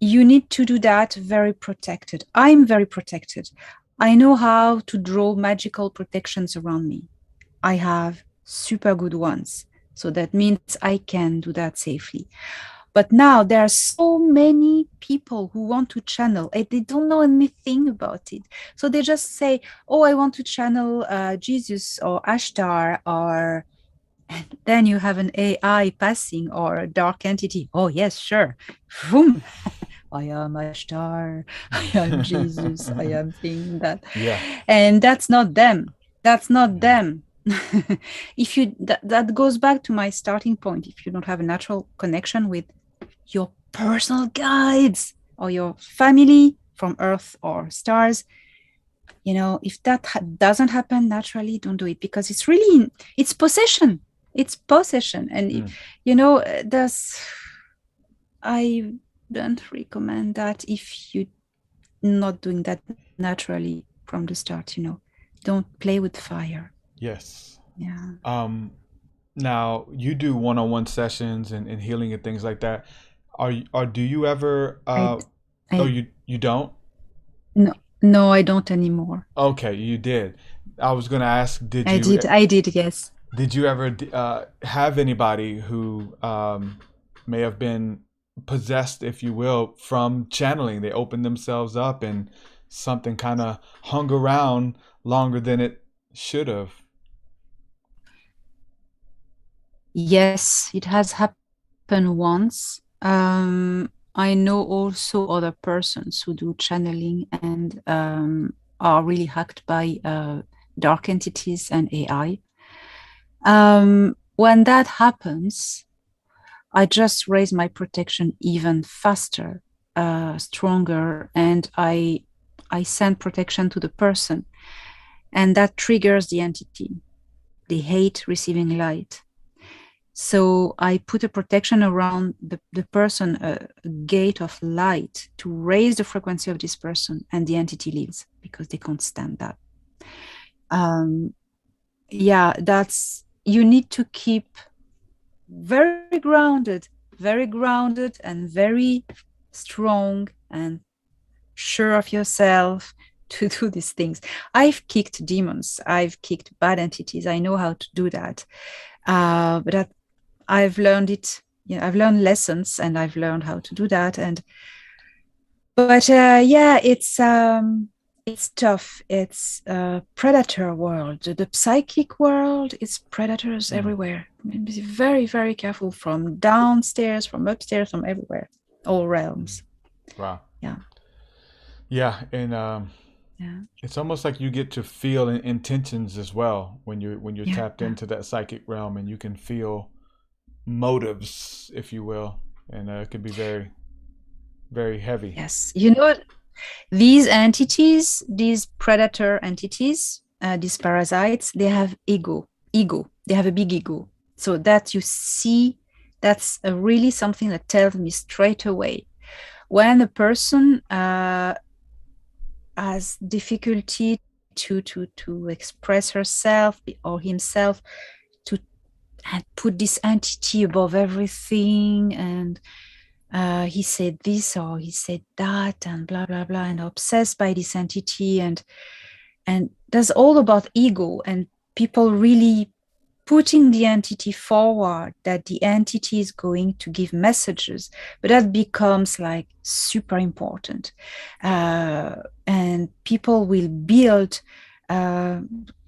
you need to do that very protected. I'm very protected. I know how to draw magical protections around me. I have super good ones. So that means I can do that safely. But now there are so many people who want to channel and they don't know anything about it. So they just say, oh, I want to channel Jesus or Ashtar, and then you have an AI passing or a dark entity. Oh, yes, sure. Boom. I am Ashtar. I am Jesus. I am thinking that. Yeah. And that's not them. That's not them. If you that goes back to my starting point. If you don't have a natural connection with your personal guides or your family from Earth or stars, if that doesn't happen naturally, don't do it, because it's possession. It's possession. And I don't recommend that if you're not doing that naturally from the start. Don't play with fire. Yes. Yeah. Now you do one-on-one sessions and healing and things like that. Do you ever? You don't? No, I don't anymore. Okay, you did. I was going to ask, I did, yes. Did you ever have anybody who may have been possessed, if you will, from channeling? They opened themselves up and something kind of hung around longer than it should have. Yes, it has happened once. I know also other persons who do channeling and are really hacked by dark entities and AI. When that happens, I just raise my protection even faster, stronger, and I send protection to the person, and that triggers the entity. They hate receiving light. So I put a protection around the person, a gate of light to raise the frequency of this person, and the entity leaves because they can't stand that. You need to keep very grounded and very strong and sure of yourself to do these things. I've kicked demons, I've kicked bad entities. I know how to do that. But I've learned it. I've learned lessons, and I've learned how to do that. It's tough. It's a predator world. The psychic world, it's predators everywhere. Be very, very careful from downstairs, from upstairs, from everywhere, all realms. Wow. Yeah. And it's almost like you get to feel intentions as well when you're tapped into that psychic realm, and you can feel motives, if you will, and it could be very, very heavy. Yes, these entities, these predator entities, these parasites, they have ego. They have a big ego. So that you see, that's really something that tells me straight away when a person has difficulty to express herself or himself, and put this entity above everything, and he said this or he said that, and blah blah blah, and obsessed by this entity, and that's all about ego, and people really putting the entity forward, that the entity is going to give messages, but that becomes like super important, and people will build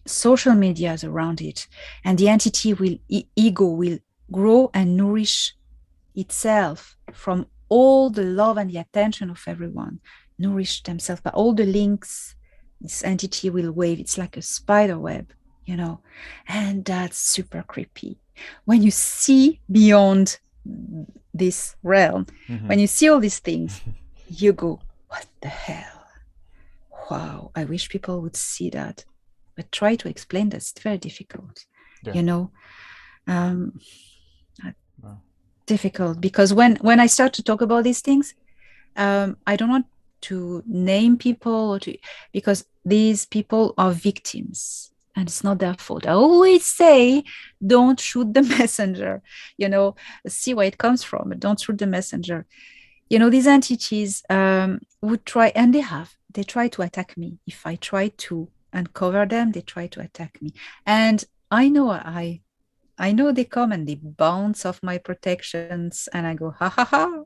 social medias around it, and the entity ego will grow and nourish itself from all the love and the attention of everyone, nourish themselves by all the links this entity will wave. It's like a spider web, and that's super creepy. When you see beyond this realm, when you see all these things, you go, what the hell? Wow, I wish people would see that. But try to explain that. It's very difficult, difficult, because when I start to talk about these things, I don't want to name people because these people are victims, and it's not their fault. I always say, don't shoot the messenger, see where it comes from, but don't shoot the messenger. These entities would try, and they try to attack me. If I try to uncover them, they try to attack me, and I know they come and they bounce off my protections, and I go, ha ha ha.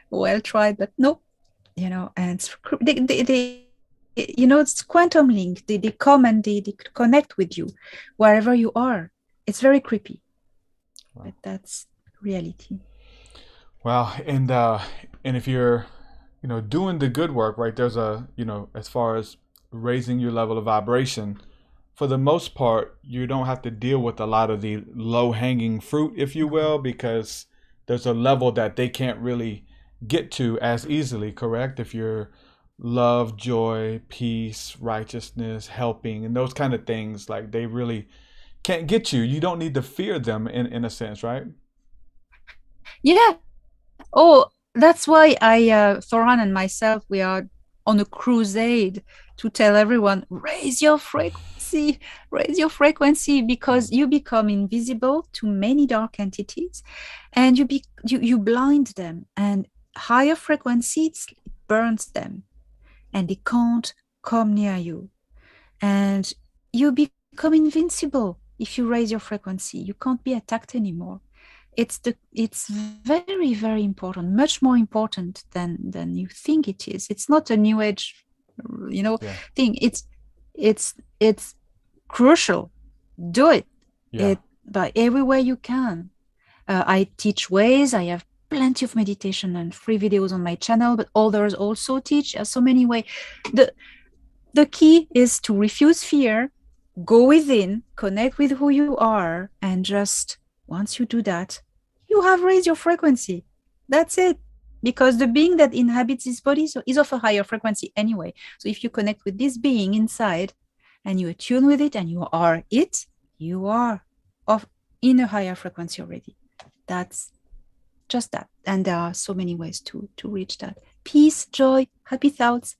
Well tried, but no, and it's quantum link. They come and they connect with you wherever you are. It's very creepy. Wow. But that's reality. Wow. And if you're doing the good work, right, there's as far as raising your level of vibration, for the most part, you don't have to deal with a lot of the low-hanging fruit, if you will, because there's a level that they can't really get to as easily, correct? If you're love, joy, peace, righteousness, helping, and those kind of things, like, they really can't get you. You don't need to fear them in a sense, right? Yeah. Oh, that's why Thoran and myself, we are on a crusade to tell everyone, raise your frequency, because you become invisible to many dark entities, and you blind them, and higher frequencies burns them, and they can't come near you, and you become invincible. If you raise your frequency, you can't be attacked anymore. it's very, very important, much more important than you think it is. It's not a new age, thing. It's crucial. Do it. Yeah. By every way you can. I teach ways. I have plenty of meditation and free videos on my channel, but others also teach. So many ways. The key is to refuse fear, go within, connect with who you are, and just once you do that, you have raised your frequency. That's it. Because the being that inhabits this body is of a higher frequency anyway. So if you connect with this being inside and you attune with it and you are it, you are in a higher frequency already. That's just that. And there are so many ways to reach that. Peace, joy, happy thoughts.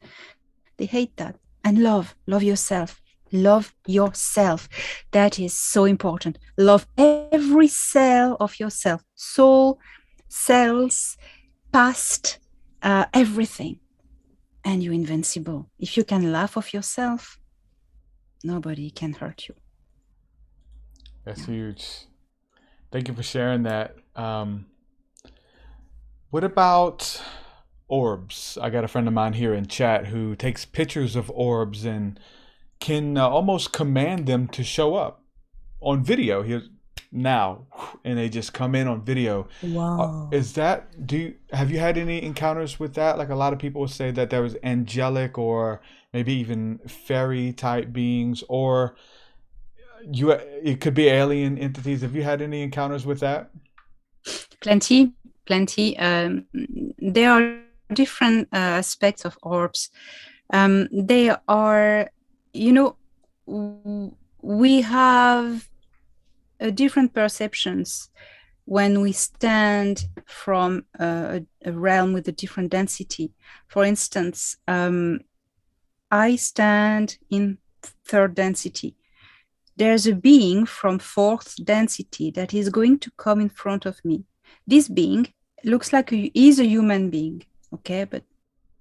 They hate that. And love yourself. Love yourself. That is so important. Love every cell of yourself. Soul, cells, past, everything. And you're invincible. If you can laugh off yourself, nobody can hurt you. That's huge. Thank you for sharing that. What about orbs? I got a friend of mine here in chat who takes pictures of orbs and can almost command them to show up on video here now, and they just come in on video. Wow. Have you had any encounters with that? Like a lot of people say that there was angelic or maybe even fairy type beings, or it could be alien entities. Have you had any encounters with that? Plenty. There are different aspects of orbs. They are, we have different perceptions when we stand from a realm with a different density. For instance, I stand in third density. There's a being from fourth density that is going to come in front of me. This being looks like he's a human being, okay, but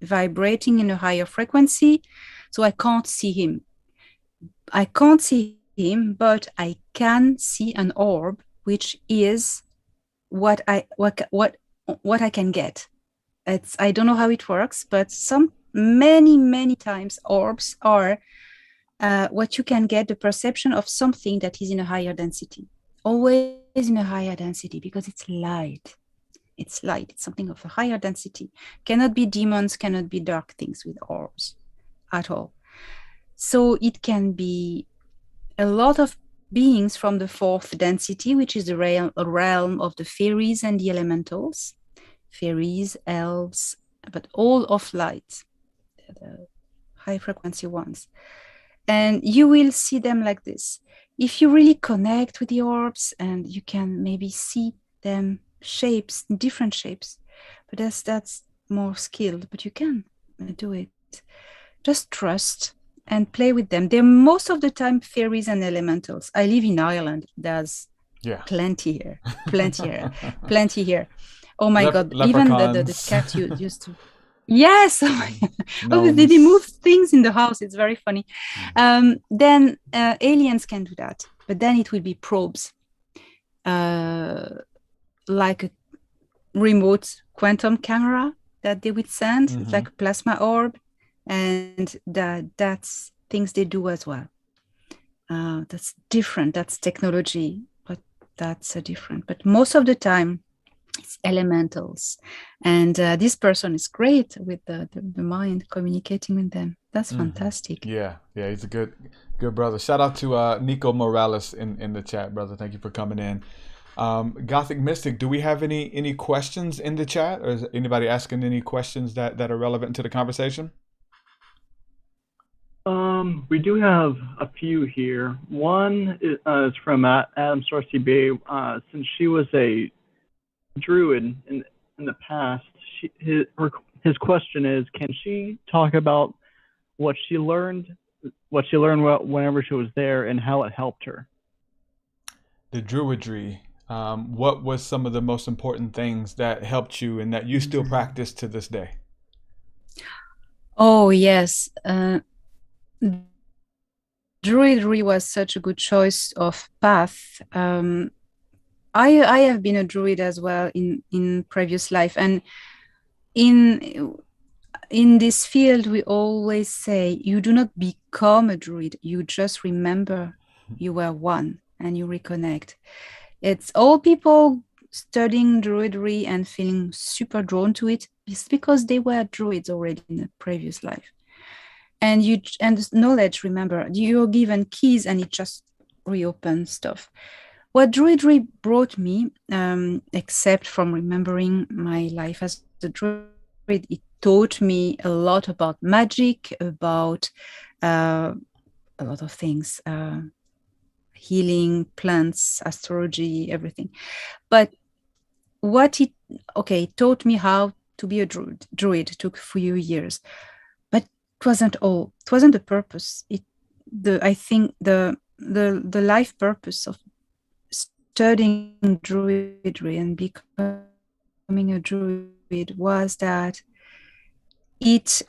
vibrating in a higher frequency, so I can't see him. But I can see an orb, which is what I can get. I don't know how it works, but many times orbs are what you can get, the perception of something that is in a higher density. Always in a higher density, because it's light. It's light. It's something of a higher density. Cannot be demons, cannot be dark things with orbs at all. So it can be a lot of beings from the fourth density, which is the realm of the fairies and the elementals. Fairies, elves, but all of light, the high frequency ones. And you will see them like this. If you really connect with the orbs, and you can maybe see them different shapes, but that's more skilled, but you can do it. Just trust and play with them. They're most of the time fairies and elementals. I live in Ireland. There's plenty here. Oh my God. Even the cat you used to. Yes. Oh my God. They move things in the house. It's very funny. Then aliens can do that, but then it will be probes, like a remote quantum camera that they would send. Mm-hmm. It's like a plasma orb, and that's things they do as well. That's different. That's technology, but that's different. But most of the time, it's elementals, and this person is great with the mind, communicating with them. That's fantastic. Yeah, he's a good brother. Shout out to Nico Morales in the chat, brother. Thank you for coming in. Gothic Mystic, do we have any questions in the chat, or is anybody asking any questions that are relevant to the conversation? We do have a few here. One is from Adam Sorsey Bay. Since she was a druid in the past, his question is, can she talk about what she learned whenever she was there and how it helped her? The Druidry. What was some of the most important things that helped you and that you still practice to this day? Oh yes, Druidry was such a good choice of path. I have been a druid as well in previous life, and in this field we always say you do not become a druid, you just remember you were one and you reconnect. It's all people studying druidry and feeling super drawn to it is because they were druids already in a previous life. And knowledge, remember, you're given keys and it just reopens stuff. What druidry brought me, except from remembering my life as a druid, it taught me a lot about magic, about a lot of things, healing, plants, astrology, everything. But what it taught me how to be a druid. It took a few years, but it wasn't all. It wasn't the purpose. I think the life purpose of studying druidry and becoming a druid was that it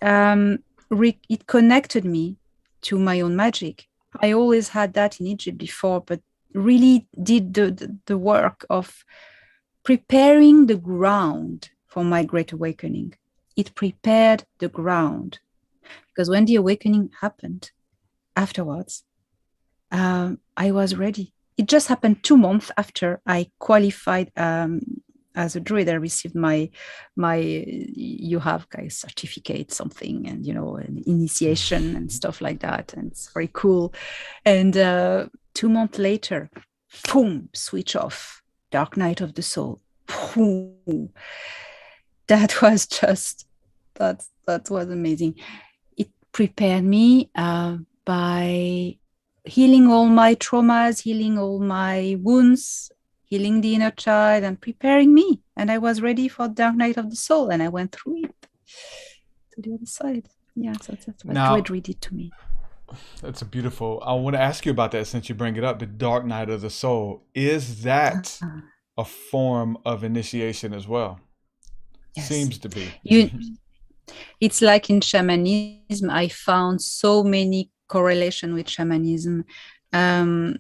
connected me to my own magic. I always had that in Egypt before, but really did the work of preparing the ground for my great awakening. It prepared the ground, because when the awakening happened afterwards, I was ready. It just happened 2 months after I qualified as a druid. I received my you have guys certificate something, and an initiation and stuff like that, and it's very cool. And 2 months later, boom, switch off, dark night of the soul. Boom. That was just that was amazing. It prepared me by healing all my traumas, healing all my wounds, healing the inner child, and preparing me. And I was ready for dark night of the soul, and I went through it to the other side. Yeah, so that's what druidry did to me. That's a beautiful. I want to ask you about that since you bring it up. The dark night of the soul, is that a form of initiation as well? Yes. Seems to be. It's like in shamanism. I found so many correlation with shamanism. During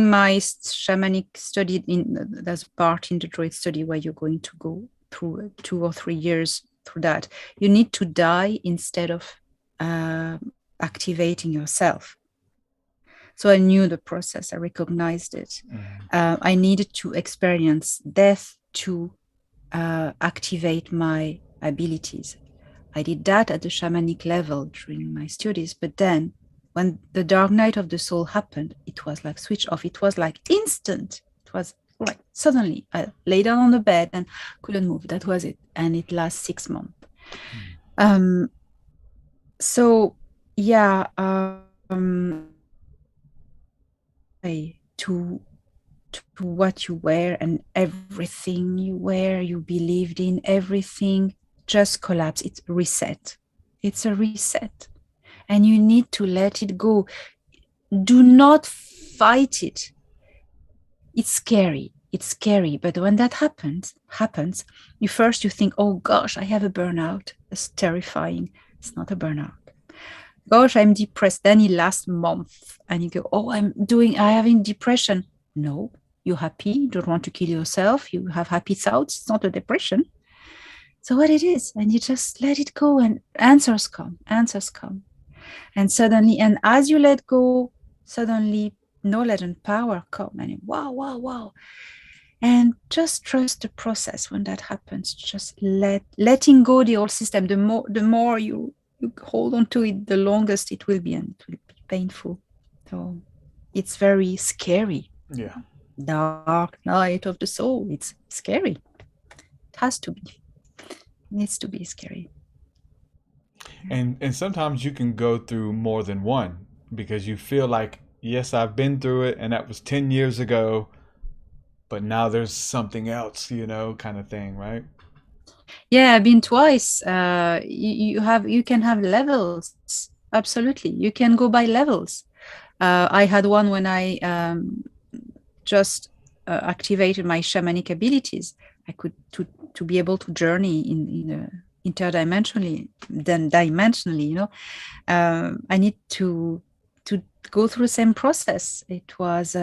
my shamanic study, there's a part in the druid study where you're going to go through 2 or 3 years through that. You need to die instead of activating yourself. So I knew the process. I recognized it. I needed to experience death to activate my abilities. I did that at the shamanic level during my studies, but then when the dark night of the soul happened, it was like switch off. It was like instant. It was like suddenly I lay down on the bed and couldn't move. That was it. And it lasts 6 months. So yeah, to what you wear and everything you wear, you believed in, everything just collapsed. It's reset. It's a reset. And you need to let it go. Do not fight it. It's scary. It's scary. But when that happens, you think, oh gosh, I have a burnout. It's terrifying. It's not a burnout. Gosh, I'm depressed. Then it lasts a month. And you go, oh, I'm having depression. No, you're happy. You don't want to kill yourself. You have happy thoughts. It's not a depression. So what it is, and you just let it go, and answers come. And suddenly, and as you let go, suddenly knowledge and power come, and wow. And just trust the process when that happens. Just letting go the old system. The more you hold on to it, the longest it will be, and it will be painful. So it's very scary. Yeah. Dark night of the soul. It's scary. It has to be. It needs to be scary. And sometimes you can go through more than one because you feel like, yes, I've been through it, and that was 10 years ago, but now there's something else, kind of thing, right? Yeah, I've been twice. You can have levels. Absolutely, you can go by levels. I had one when I just activated my shamanic abilities. I could to be able to journey in interdimensionally, then dimensionally. I need to go through the same process. It was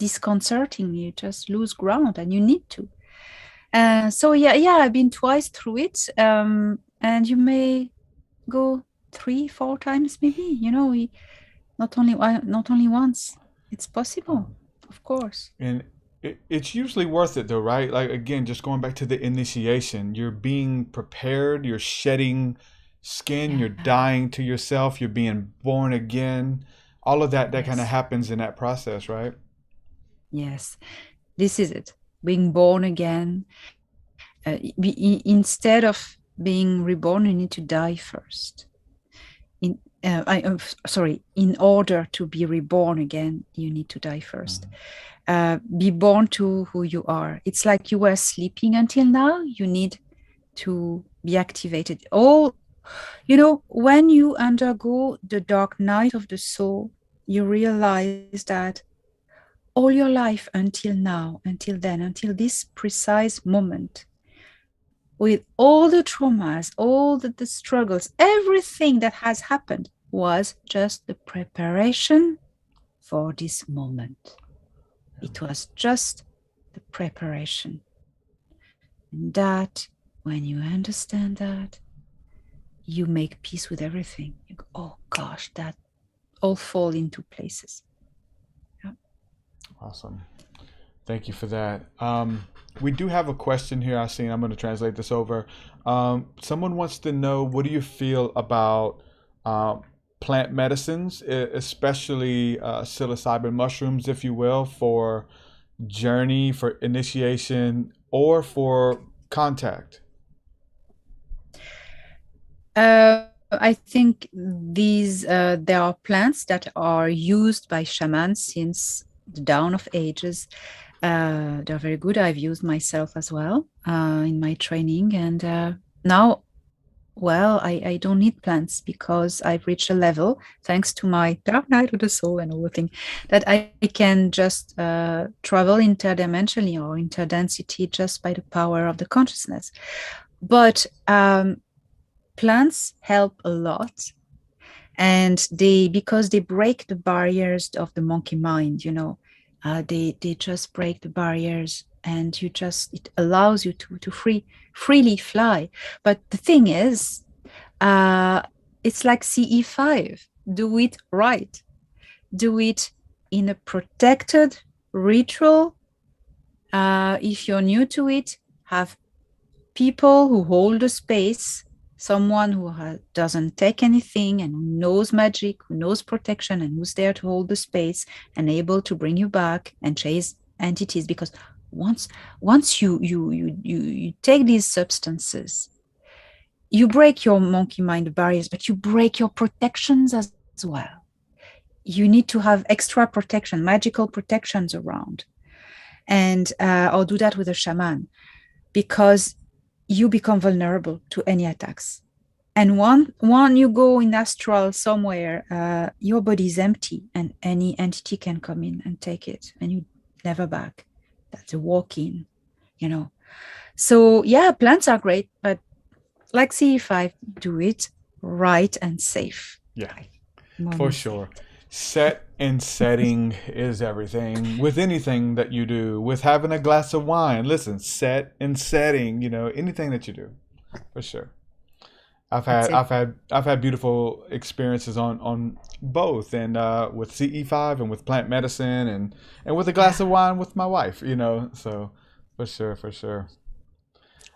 disconcerting. You just lose ground, and you need to. So I've been twice through it, and you may go 3-4 times, maybe. Not only once. It's possible, of course. And it's usually worth it though, right? Like again, just going back to the initiation, you're being prepared, you're shedding skin, you're dying to yourself, you're being born again. All of that kind of happens in that process, right? Yes, this is it. Being born again. Instead of being reborn, you need to die first. In order to be reborn again, you need to die first. Be born to who you are. It's like you were sleeping until now. You need to be activated. When you undergo the dark night of the soul, you realize that all your life until now, until then, until this precise moment, with all the traumas, all the struggles, everything that has happened was just the preparation for this moment. It was just the preparation. And that, when you understand that, you make peace with everything. You go, oh gosh, that all fall into places. Yeah. Awesome. Thank you for that. We do have a question here. I'm going to translate this over. Someone wants to know, what do you feel about plant medicines, especially psilocybin mushrooms, if you will, for journey, for initiation, or for contact? I think there are plants that are used by shamans since the dawn of ages. They're very good. I've used myself as well in my training, and now, I don't need plants because I've reached a level, thanks to my dark night of the soul and all the thing, that I can just travel interdimensionally or interdensity just by the power of the consciousness. But plants help a lot, and because they break the barriers of the monkey mind, they just break the barriers, and it allows you to freely fly. But the thing is, it's like CE5. Do it right. Do it in a protected ritual. If you're new to it, have people who hold the space, someone who doesn't take anything and who knows magic, who knows protection, and who's there to hold the space and able to bring you back and chase entities. Because once you take these substances, you break your monkey mind barriers, but you break your protections as well. You need to have extra protection, magical protections around, and or do that with a shaman, because you become vulnerable to any attacks. And one you go in astral somewhere, your body is empty, and any entity can come in and take it, and you never back. That's a walk-in, So plants are great, but like CE5, do it right and safe. Yeah, for sure. Set and setting is everything. With anything that you do, with having a glass of wine, listen, set and setting, anything that you do, for sure. I've had beautiful experiences on both, and with CE5 and with plant medicine, and with a glass of wine with my wife, so for sure.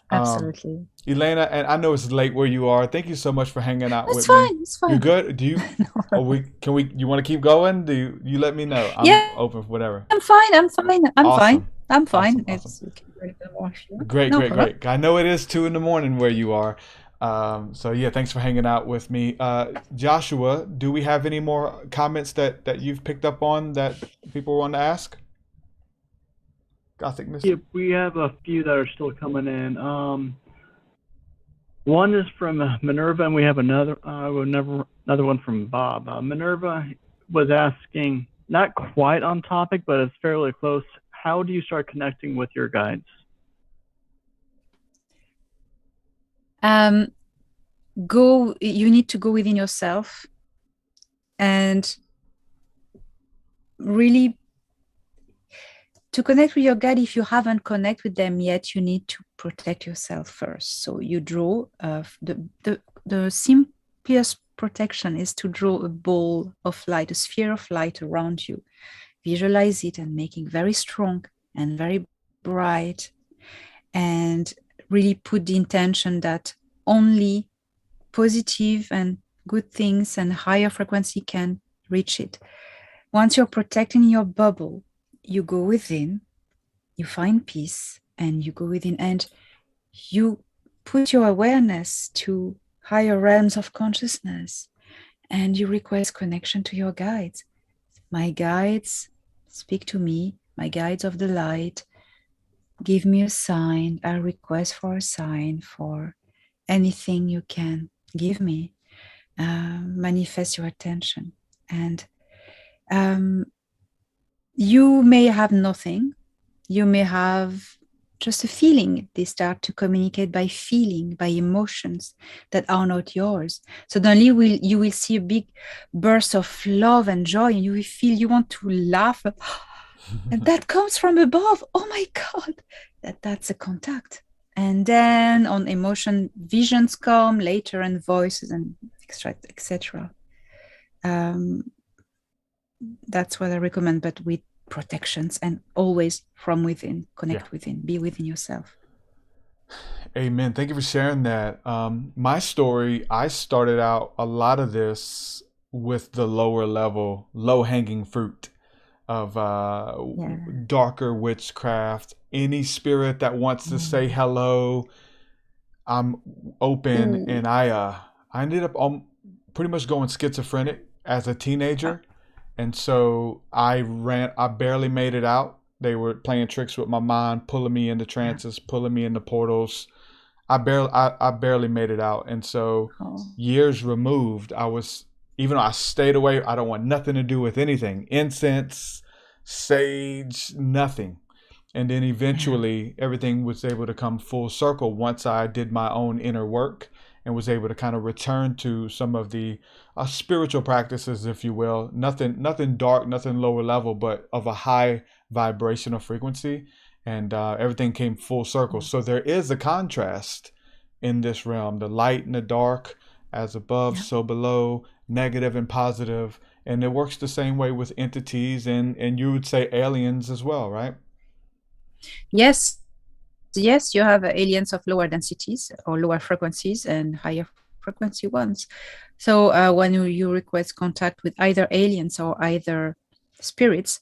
Absolutely. Elena, and I know it's late where you are. Thank you so much for hanging out with me. It's fine. You good? Do you? You want to keep going? Do you let me know? I'm open for whatever. I'm fine. Awesome. I'm fine. Awesome. Great. I know it is 2 a.m. where you are. Thanks for hanging out with me. Joshua, do we have any more comments that you've picked up on that people want to ask? Gothicness? Yeah, we have a few that are still coming in. One is from Minerva, and we have another one from Bob. Minerva was asking, not quite on topic, but it's fairly close. How do you start connecting with your guides? You need to go within yourself and really, to connect with your guide, if you haven't connected with them yet, you need to protect yourself first. So you draw the simplest protection is to draw a ball of light, a sphere of light around you. Visualize it and making very strong and very bright, and really put the intention that only positive and good things and higher frequency can reach it. Once you're protecting your bubble, you go within, you find peace, and you go within, and you put your awareness to higher realms of consciousness, and you request connection to your guides. My guides, speak to me, my guides of the light, give me a sign. I request for a sign for anything you can give me. Manifest your attention. And you may have nothing. You may have just a feeling. They start to communicate by feeling, by emotions that are not yours. Suddenly you will see a big burst of love and joy, and you will feel you want to laugh. And that comes from above. Oh my God, that's a contact. And then on emotion, visions come later, and voices and etc. That's what I recommend, but with protections and always from within. Connect within, be within yourself. Amen. Thank you for sharing that. My story, I started out a lot of this with the lower level, low-hanging fruit of darker witchcraft. Any spirit that wants to say hello, I'm open. And I ended up pretty much going schizophrenic as a teenager. And so I barely made it out. They were playing tricks with my mind, pulling me into trances, pulling me into portals. I barely made it out. And so years removed, even though I stayed away, I don't want nothing to do with anything. Incense, sage, nothing. And then eventually everything was able to come full circle once I did my own inner work and was able to kind of return to some of the spiritual practices, if you will. Nothing dark, nothing lower level, but of a high vibrational frequency. And everything came full circle. So there is a contrast in this realm, the light and the dark, as above, so below, negative and positive. And it works the same way with entities and you would say aliens as well, right? Yes, you have aliens of lower densities or lower frequencies and higher frequency ones. So when you request contact with either aliens or either spirits,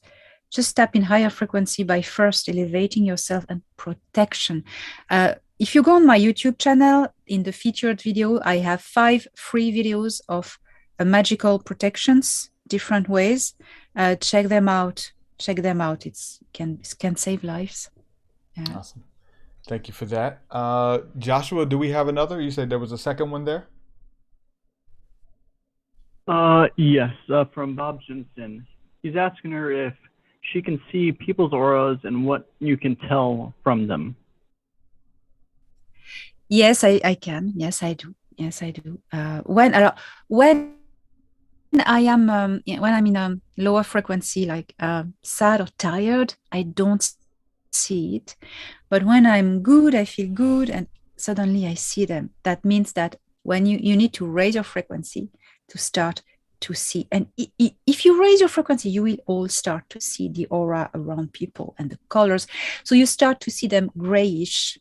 just tap in higher frequency by first elevating yourself and protection. If you go on my YouTube channel, in the featured video, I have 5 free videos of magical protections, different ways. Check them out. It can save lives. Awesome. Thank you for that. Joshua, do we have another? You said there was a second one there? Yes, from Bob Jensen. He's asking her if she can see people's auras and what you can tell from them. Yes, I can. Yes, I do. When I'm in a lower frequency, like sad or tired, I don't see it. But when I'm good, I feel good, and suddenly I see them. That means that when you need to raise your frequency to start to see. And if you raise your frequency, you will all start to see the aura around people and the colors. So you start to see them grayish,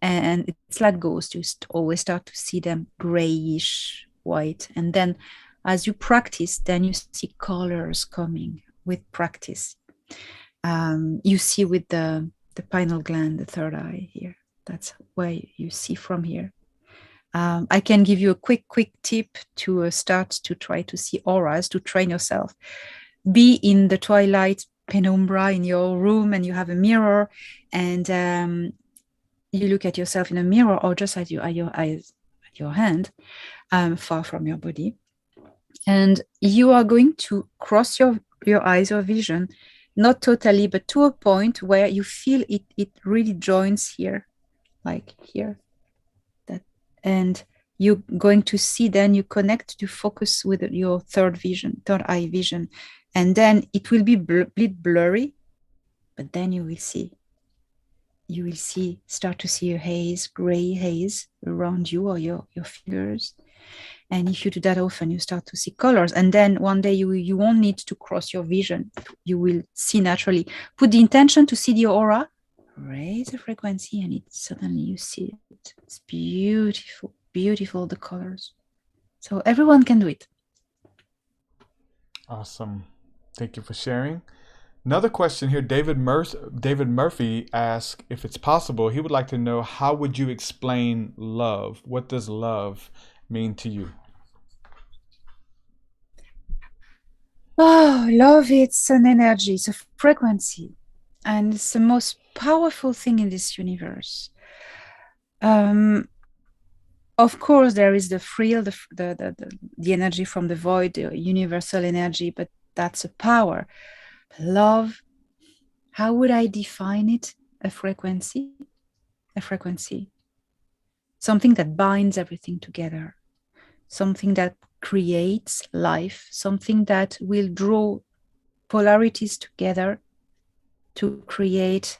and it's like ghosts. You always start to see them grayish, white. And then as you practice, then you see colors coming with practice. You see with the pineal gland, the third eye here. That's where you see from here. I can give you a quick tip to start to try to see auras, to train yourself. Be in the twilight penumbra in your room, and you have a mirror, and you look at yourself in a mirror, or just at your eyes, at your hand, far from your body, and you are going to cross your eyes, your vision, not totally, but to a point where you feel it really joins here, like here. And you're going to see, then you connect to focus with your third eye vision. And then it will be blurry. but then you will start to see a haze, gray haze around you or your fingers. And if you do that often, you start to see colors. And then one day you won't need to cross your vision. You will see naturally. Put the intention to see the aura, raise the frequency, and suddenly you see it. It's beautiful, beautiful, the colors. So everyone can do it. Awesome. Thank you for sharing. Another question here, David Murphy asks if it's possible. He would like to know, how would you explain love? What does love mean to you? Oh, love, it's an energy, it's a frequency, and it's the most powerful thing in this universe. Of course, there is the frill, the energy from the void, the universal energy, but that's a power. Love, how would I define it? A frequency. Something that binds everything together. Something that creates life. Something that will draw polarities together to create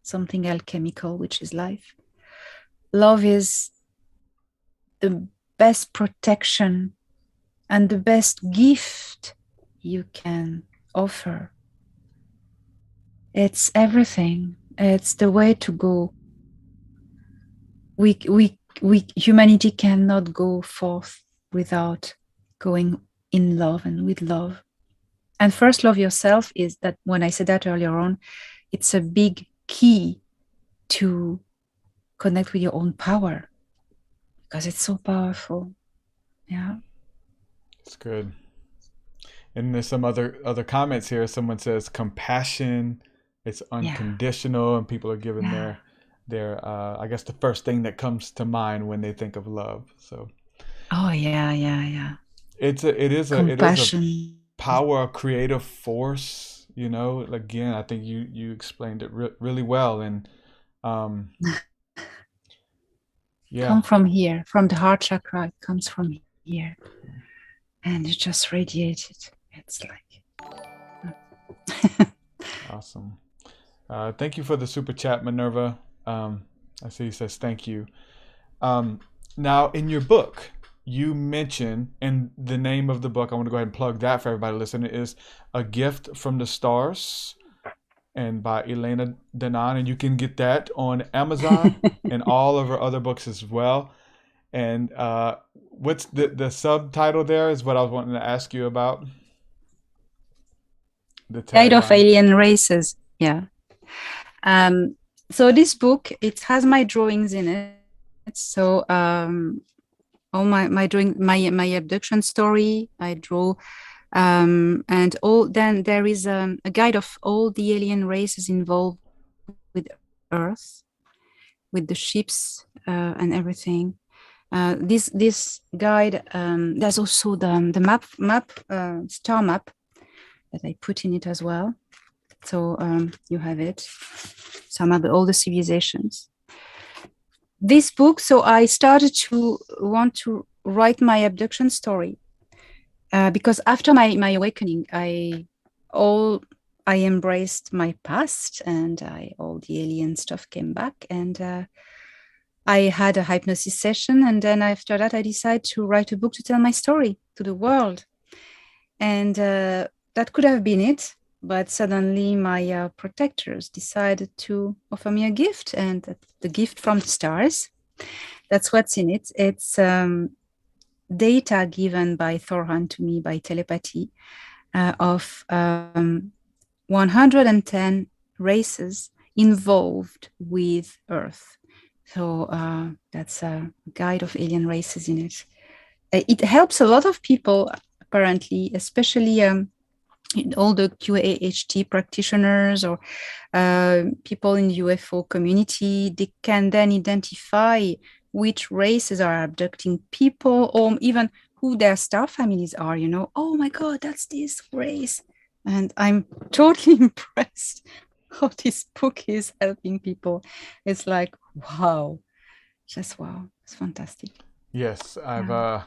something alchemical, which is life. Love is the best protection and the best gift you can offer. It's everything. It's the way to go. Humanity cannot go forth without going in love and with love. And first, love yourself. Is that, when I said that earlier on, it's a big key to connect with your own power, because it's so powerful. Yeah. It's good. And there's some other comments here. Someone says compassion, it's unconditional, and people are giving their I guess the first thing that comes to mind when they think of love. So it is a power, a creative force, you know. Again, I think you explained it really well. And come from here, from the heart chakra. It comes from here, and it just radiated. It's like awesome. Thank you for the super chat, Minerva. I see he says thank you. Now, in your book, you mention, and the name of the book, I want to go ahead and plug that for everybody listening, is A Gift from the Stars, and by Elena Danaan, and you can get that on Amazon and all of her other books as well. And what's the subtitle there is what I was wanting to ask you about. The Guide of Alien Races. Yeah. So this book, it has my drawings in it. So all my drawing, my abduction story, I draw, and all. Then there is a guide of all the alien races involved with Earth, with the ships and everything. This guide, there's also the star map that I put in it as well. So you have it. Some of all the civilizations. This book, so I started to want to write my abduction story because after my awakening, I embraced my past, and all the alien stuff came back, and I had a hypnosis session, and then after that, I decided to write a book to tell my story to the world, and that could have been it. But suddenly my protectors decided to offer me a gift, and the gift from the stars. That's what's in it. It's data given by Thorhan to me by telepathy of 110 races involved with Earth. So that's a guide of alien races in it. It helps a lot of people, apparently, especially all the QAHT practitioners or people in the UFO community. They can then identify which races are abducting people, or even who their star families are, you know. Oh my God, that's this race. And I'm totally impressed how this book is helping people. It's like, wow, just wow. It's fantastic. Yes, I've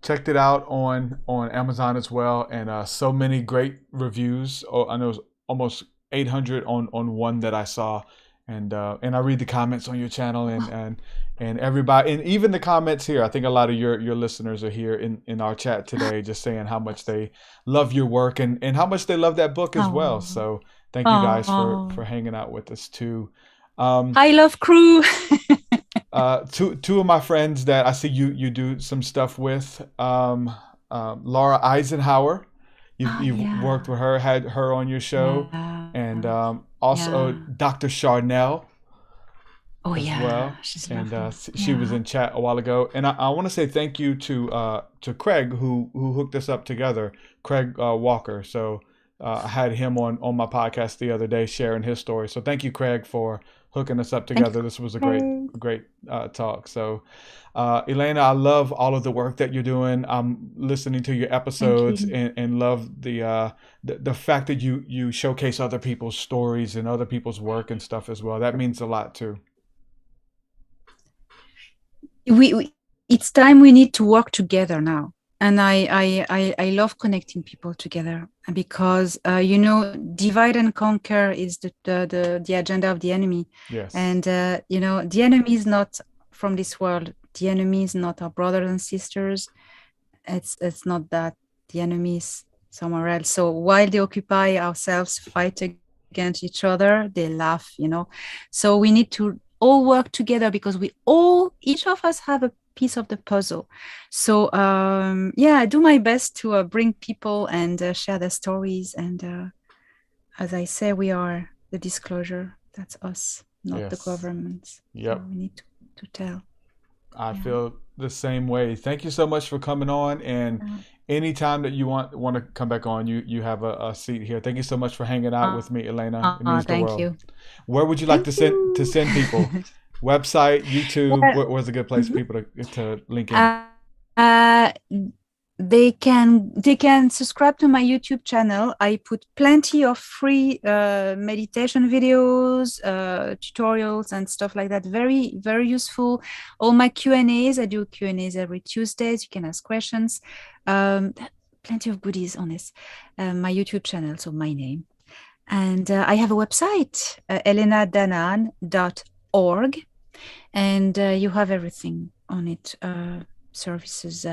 checked it out on Amazon as well, and so many great reviews. I know it's almost 800 on one that I saw, and I read the comments on your channel, and everybody, and even the comments here. I think a lot of your listeners are here in our chat today, just saying how much they love your work and how much they love that book as well. So thank you guys for hanging out with us too. I love crew. Two of my friends that I see you do some stuff with, Laura Eisenhower. You've worked with her, had her on your show, and also Dr. Charnel. Oh as yeah, well. she's And lovely. she was in chat a while ago, and I want to say thank you to Craig who hooked us up together, Craig Walker. So I had him on my podcast the other day sharing his story. So thank you, Craig, for hooking us up together. This was a great talk. So Elena, I love all of the work that you're doing. I'm listening to your episodes and love the fact that you showcase other people's stories and other people's work and stuff as well. That means a lot too. It's time we need to work together now, and I love connecting people together, because divide and conquer is the agenda of the enemy. Yes. And the enemy is not from this world. The enemy is not our brothers and sisters. It's not that. The enemy is somewhere else. So while they occupy ourselves, fight against each other, they laugh. So we need to all work together, because each of us have a piece of the puzzle. So I do my best to bring people and share their stories. And as I say, we are the disclosure. That's us, not the government. Yep. So we need to tell. I feel the same way. Thank you so much for coming on, and anytime that you want to come back on, you have a seat here. Thank you so much for hanging out with me, Elena. It means the world. Thank you. Where would you like to send people? Website, YouTube. Where's a good place for people to link in? They can subscribe to my YouTube channel. I put plenty of free meditation videos, tutorials and stuff like that. Very, very useful. All my Q&As. I do Q&As every Tuesdays. You can ask questions. Plenty of goodies on this. My YouTube channel, so my name. And I have a website, elenadanaan.org. And you have everything on it, services,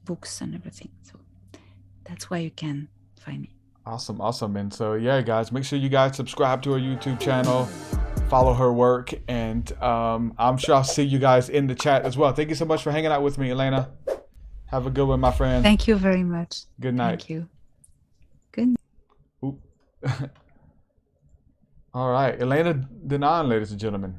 books and everything. So that's why you can find me. Awesome. And so guys, make sure you guys subscribe to her YouTube channel, follow her work, and I'm sure I'll see you guys in the chat as well. Thank you so much for hanging out with me, Elena. Have a good one, my friend. Thank you very much. Good night. Thank you. Good night. All right, Elena Danaan, ladies and gentlemen.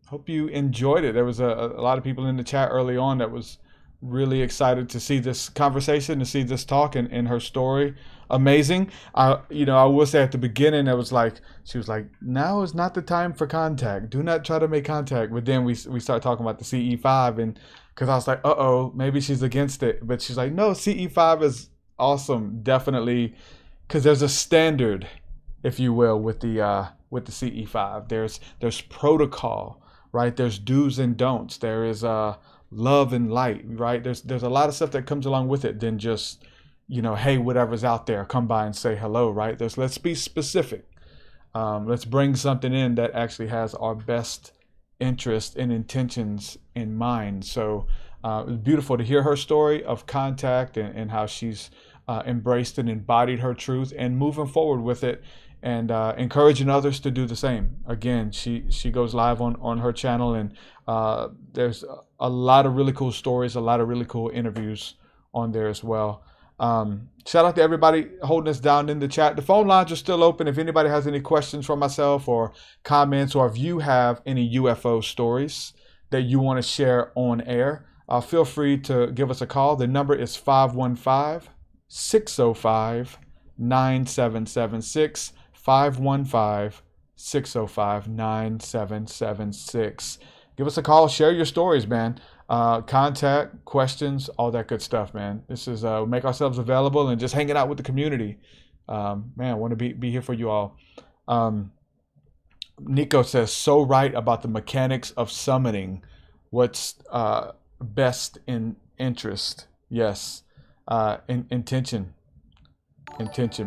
Hope you enjoyed it. There was a lot of people in the chat early on that was really excited to see this conversation, to see this talk and her story. Amazing. I will say at the beginning, she was like, now is not the time for contact. Do not try to make contact. But then we start talking about the CE5, and because I was like, maybe she's against it. But she's like, no, CE5 is awesome, definitely, because there's a standard, if you will, with the CE5. There's protocol, right? There's do's and don'ts. There is love and light, right? There's a lot of stuff that comes along with it than just, hey, whatever's out there, come by and say hello, right? Let's be specific. Let's bring something in that actually has our best interest and intentions in mind. So it was beautiful to hear her story of contact and how she's embraced and embodied her truth and moving forward with it, and encouraging others to do the same. Again, she goes live on her channel, and there's a lot of really cool stories, a lot of really cool interviews on there as well. Shout out to everybody holding us down in the chat. The phone lines are still open. If anybody has any questions for myself or comments, or if you have any UFO stories that you want to share on air, feel free to give us a call. The number is 515-605-9776. 515-605-9776. Give us a call. Share your stories, man. Contact, questions, all that good stuff, man. This is make ourselves available and just hanging out with the community. Man, I want to be here for you all. Nico says, so right about the mechanics of summoning. What's best in interest? Yes. Intention,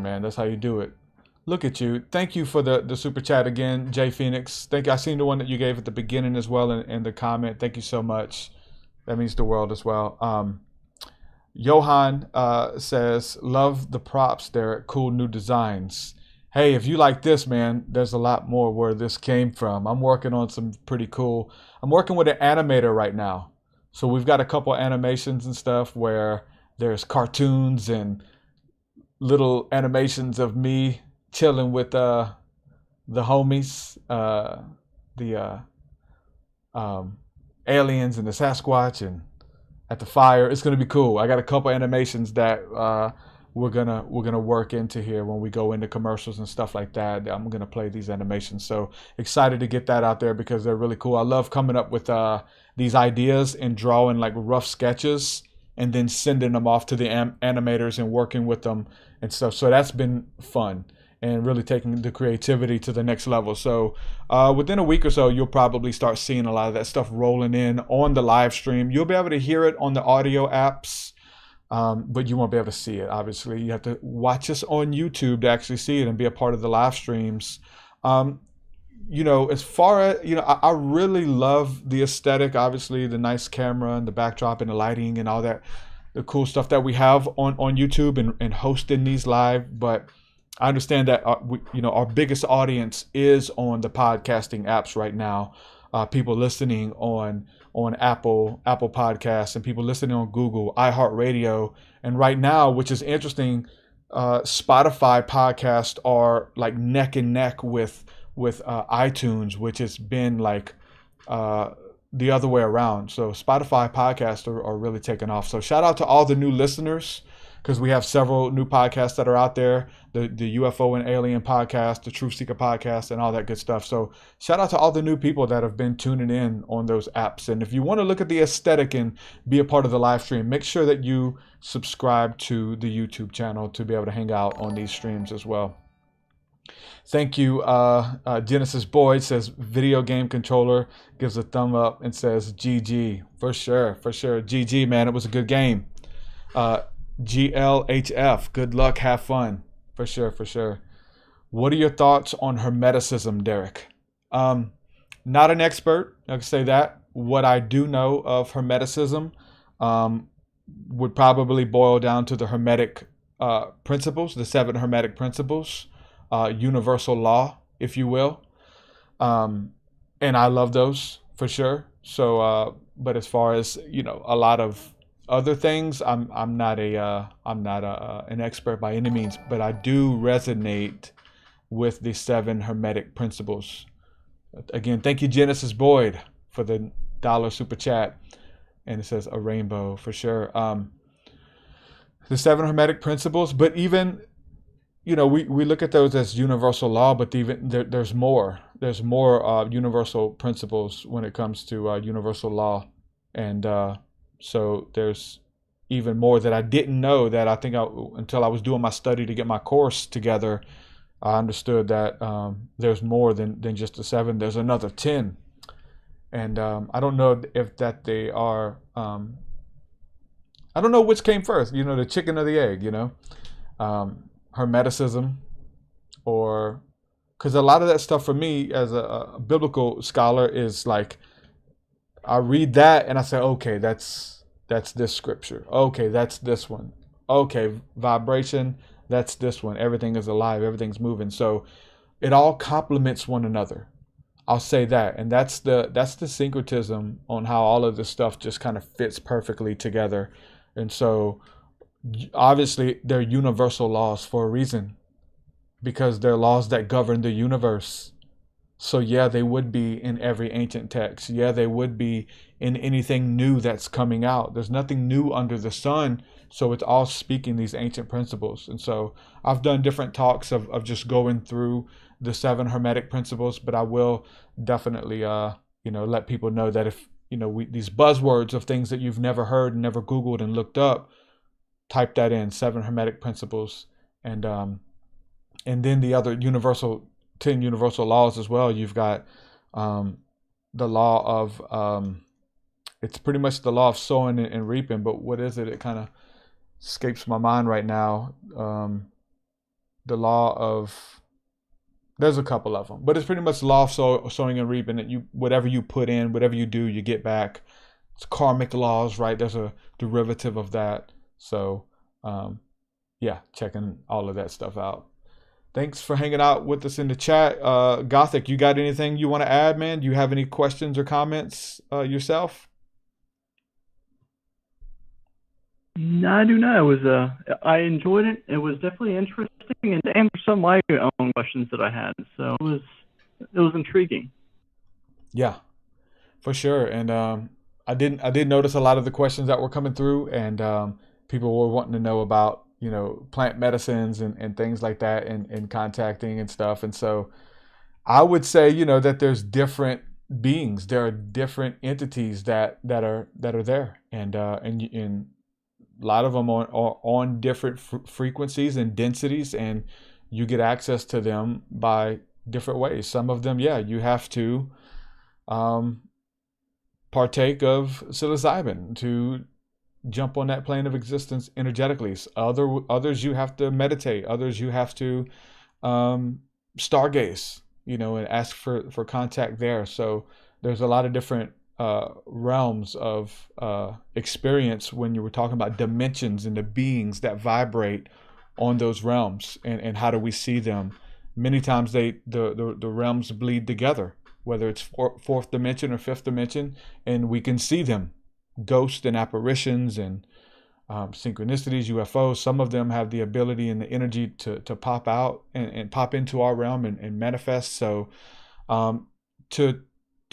man. That's how you do it. Look at you. Thank you for the super chat again, Jay Phoenix. I seen the one that you gave at the beginning as well in the comment. Thank you so much. That means the world as well. Johan says, love the props. They're cool new designs. Hey, if you like this, man, there's a lot more where this came from. I'm working on some pretty cool. I'm working with an animator right now. So we've got a couple animations and stuff where there's cartoons and little animations of me chilling with the homies, the aliens and the Sasquatch and at the fire. It's gonna be cool. I got a couple animations that we're gonna work into here when we go into commercials and stuff like that. I'm gonna play these animations. So excited to get that out there because they're really cool. I love coming up with these ideas and drawing like rough sketches and then sending them off to the animators and working with them and stuff. So that's been fun and really taking the creativity to the next level. So within a week or so, you'll probably start seeing a lot of that stuff rolling in on the live stream. You'll be able to hear it on the audio apps, but you won't be able to see it. Obviously, you have to watch us on YouTube to actually see it and be a part of the live streams. As far as, I really love the aesthetic, obviously the nice camera and the backdrop and the lighting and all that, the cool stuff that we have on YouTube and hosting these live. But I understand that our biggest audience is on the podcasting apps right now. People listening on Apple Podcasts and people listening on Google, iHeartRadio, and right now, which is interesting, Spotify podcasts are like neck and neck with iTunes, which has been like the other way around. So Spotify podcasts are really taking off. So shout out to all the new listeners, because we have several new podcasts that are out there, the UFO and Alien podcast, the TruthSeekah podcast, and all that good stuff. So shout out to all the new people that have been tuning in on those apps. And if you want to look at the aesthetic and be a part of the live stream, make sure that you subscribe to the YouTube channel to be able to hang out on these streams as well. Thank you. Genesis Boyd says video game controller, gives a thumb up and says GG. For sure. GG, man. It was a good game. GLHF. Good luck. Have fun. For sure. What are your thoughts on Hermeticism, Derek? Not an expert. I can say that. What I do know of Hermeticism would probably boil down to the Hermetic principles, the 7 Hermetic principles. Universal law, if you will, and I love those for sure. So, but as far as a lot of other things, I'm not an expert by any means, but I do resonate with the 7 Hermetic principles. Again, thank you, Genesis Boyd, for the $1 super chat, and it says a rainbow for sure. The 7 Hermetic principles, but even. We look at those as universal law, but even there's more. There's more universal principles when it comes to universal law, and so there's even more that I didn't know. That I think until I was doing my study to get my course together, I understood that there's more than just the 7. There's another 10, and I don't know if that they are. I don't know which came first. The chicken or the egg. Hermeticism, or because a lot of that stuff for me as a biblical scholar is like I read that and I say, okay, that's this scripture, okay, that's this one, okay, vibration, that's this one, everything is alive, everything's moving, so it all complements one another. I'll say that, and that's the syncretism on how all of this stuff just kind of fits perfectly together. And so obviously they're universal laws for a reason, because they're laws that govern the universe. So yeah, they would be in every ancient text. Yeah, they would be in anything new that's coming out. There's nothing new under the sun, so it's all speaking these ancient principles. And so I've done different talks of just going through the 7 Hermetic principles, but I will definitely let people know that if these buzzwords of things that you've never heard and never Googled and looked up, type that in, 7 Hermetic principles, and then the other 10 universal laws as well. You've got the law of it's pretty much the law of sowing and reaping, but what is it? It kind of escapes my mind right now. The law of There's a couple of them, but it's pretty much law of sowing and reaping. That whatever you put in, whatever you do, you get back. It's karmic laws, right? There's a derivative of that. So, yeah, checking all of that stuff out. Thanks for hanging out with us in the chat. Gothic, you got anything you want to add, man? Do you have any questions or comments yourself? No, I do not. It was I enjoyed it. It was definitely interesting and to answer some of my own questions that I had. So it was intriguing. Yeah, for sure. And I did notice a lot of the questions that were coming through, and people were wanting to know about, you know, plant medicines and things like that, and contacting and stuff. And so I would say, you know, that there's different beings, there are different entities that are there, and a lot of them are on different frequencies and densities, and you get access to them by different ways. Some of them, yeah, you have to partake of psilocybin to jump on that plane of existence energetically. Others you have to meditate. Others you have to stargaze, you know, and ask for contact there. So there's a lot of different realms of experience when you were talking about dimensions and the beings that vibrate on those realms, and how do we see them. Many times the realms bleed together, whether it's fourth dimension or fifth dimension, and we can see them, ghosts and apparitions and synchronicities, UFOs. Some of them have the ability and the energy to pop out and pop into our realm and manifest. So to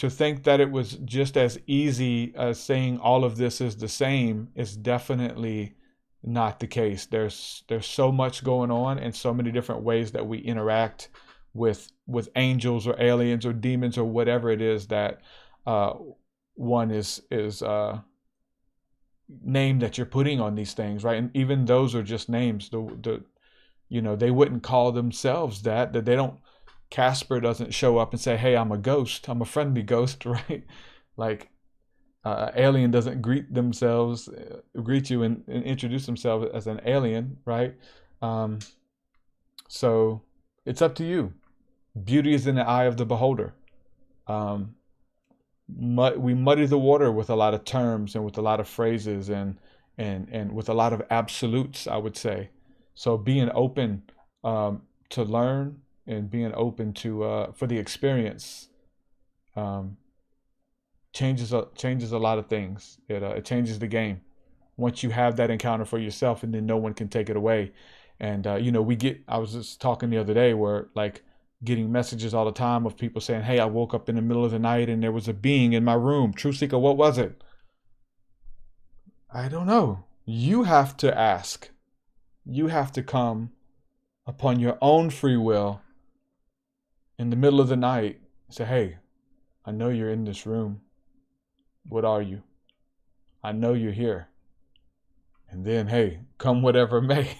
think that it was just as easy as saying all of this is the same is definitely not the case. There's so much going on, and so many different ways that we interact with angels or aliens or demons or whatever it is that one is name that you're putting on these things, right? And even those are just names. You know, they wouldn't call themselves that they don't. Casper doesn't show up and say, hey, I'm a ghost, I'm a friendly ghost, right? Like alien doesn't greet you and introduce themselves as an alien, right? So it's up to you. Beauty is in the eye of the beholder. We muddy the water with a lot of terms and with a lot of phrases and with a lot of absolutes, I would say. So being open to learn and being open to for the experience changes a lot of things. It changes the game once you have that encounter for yourself, and then no one can take it away. And you know, I was just talking the other day where, like, getting messages all the time of people saying, hey, I woke up in the middle of the night and there was a being in my room. TruthSeekah, what was it? I don't know. You have to ask. You have to come upon your own free will in the middle of the night, say, hey, I know you're in this room. What are you? I know you're here. And then, hey, come whatever may.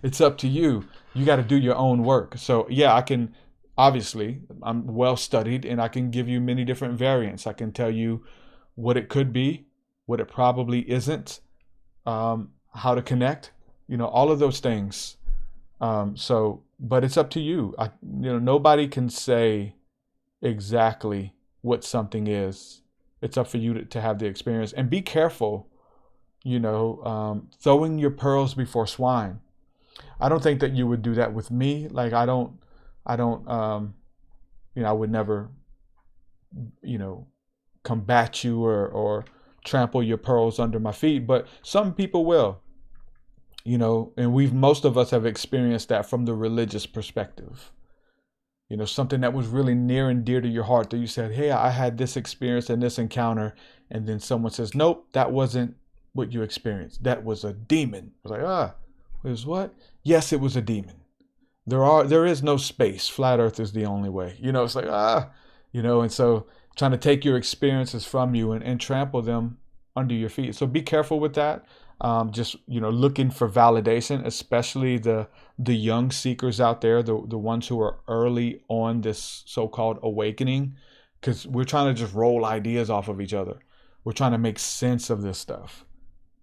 It's up to you. You got to do your own work. So yeah, I'm well studied, and I can give you many different variants. I can tell you what it could be, what it probably isn't, how to connect, you know, all of those things. But it's up to you. Nobody can say exactly what something is. It's up for you to have the experience, and be careful, you know, throwing your pearls before swine. I don't think that you would do that with me. Like, I don't, you know, I would never, you know, combat you or trample your pearls under my feet, but some people will, you know, and most of us have experienced that from the religious perspective. You know, something that was really near and dear to your heart that you said, hey, I had this experience and this encounter. And then someone says, nope, that wasn't what you experienced. That was a demon. I was like, it was what? Yes, it was a demon. There is no space. Flat Earth is the only way. You know, it's like, you know, and so trying to take your experiences from you and trample them under your feet. So be careful with that. Just, you know, looking for validation, especially the young seekers out there, the ones who are early on this so-called awakening, because we're trying to just roll ideas off of each other. We're trying to make sense of this stuff.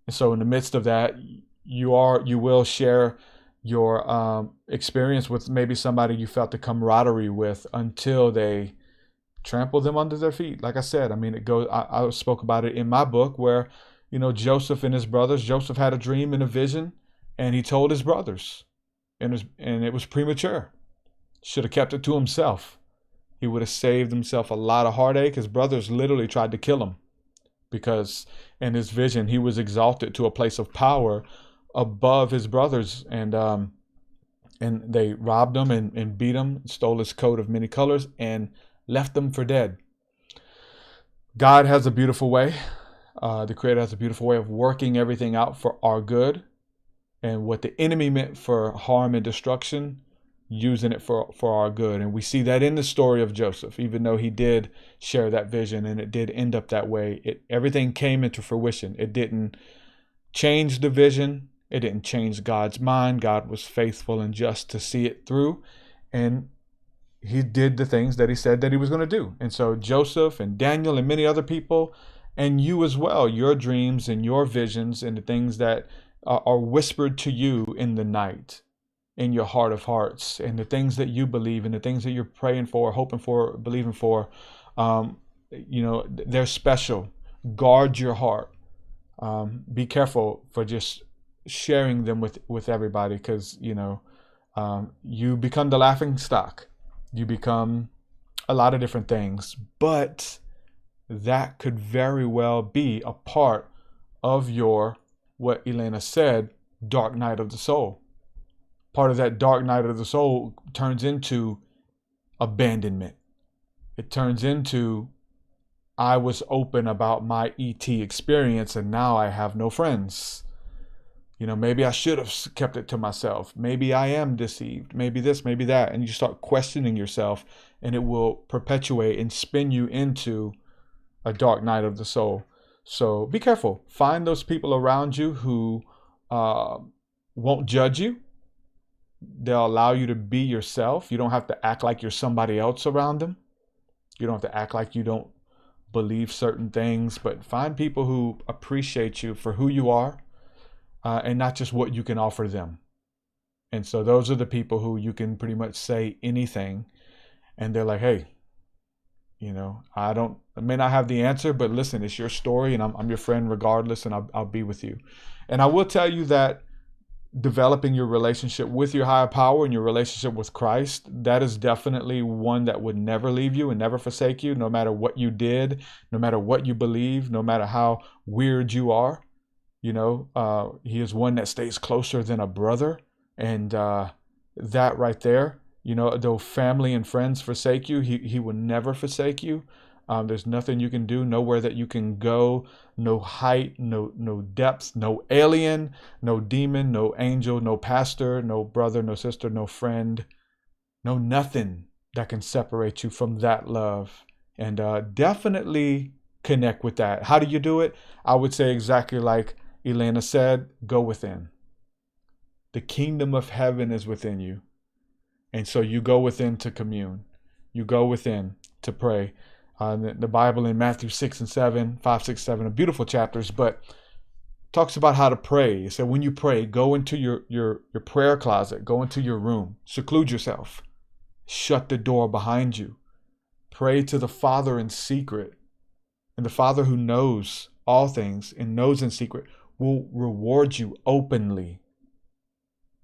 And so in the midst of that, you will share your experience with maybe somebody you felt the camaraderie with until they trample them under their feet. Like I said, I mean, it goes. I spoke about it in my book where, Joseph and his brothers. Joseph had a dream and a vision, and he told his brothers, and it was premature. Should have kept it to himself. He would have saved himself a lot of heartache. His brothers literally tried to kill him because in his vision he was exalted to a place of power above his brothers, and they robbed him and beat him, stole his coat of many colors, and left them for dead. God has a beautiful way. The Creator has a beautiful way of working everything out for our good, and what the enemy meant for harm and destruction, using it for our good. And we see that in the story of Joseph. Even though he did share that vision and it did end up that way, everything came into fruition. It didn't change the vision. It didn't change God's mind. God was faithful and just to see it through, and he did the things that he said that he was going to do. And so Joseph and Daniel and many other people, and you as well, your dreams and your visions and the things that are whispered to you in the night, in your heart of hearts, and the things that you believe and the things that you're praying for, hoping for, believing for, they're special. Guard your heart. Be careful for just sharing them with everybody, because you become the laughing stock. You become a lot of different things, but that could very well be a part of your, what Elena said, dark night of the soul. Part of that dark night of the soul turns into abandonment. It turns into, I was open about my ET experience and now I have no friends. Maybe I should have kept it to myself. Maybe I am deceived. Maybe this, maybe that. And you start questioning yourself, and it will perpetuate and spin you into a dark night of the soul. So be careful. Find those people around you who won't judge you. They'll allow you to be yourself. You don't have to act like you're somebody else around them. You don't have to act like you don't believe certain things, but find people who appreciate you for who you are. And not just what you can offer them. And so those are the people who you can pretty much say anything, and they're like, hey, I may not have the answer, but listen, it's your story, and I'm your friend regardless, and I'll be with you. And I will tell you that developing your relationship with your higher power and your relationship with Christ, that is definitely one that would never leave you and never forsake you, no matter what you did, no matter what you believe, no matter how weird you are. He is one that stays closer than a brother. And that right there, though family and friends forsake you, he will never forsake you. There's nothing you can do, nowhere that you can go, no height, no depth, no alien, no demon, no angel, no pastor, no brother, no sister, no friend, no nothing that can separate you from that love. And definitely connect with that. How do you do it? I would say exactly like Elena said, go within. The kingdom of heaven is within you. And so you go within to commune. You go within to pray. The Bible in Matthew 6 and 7, 5, 6, 7 are beautiful chapters, but talks about how to pray. So when you pray, go into your prayer closet, go into your room, seclude yourself, shut the door behind you. Pray to the Father in secret. And the Father who knows all things and knows in secret will reward you openly.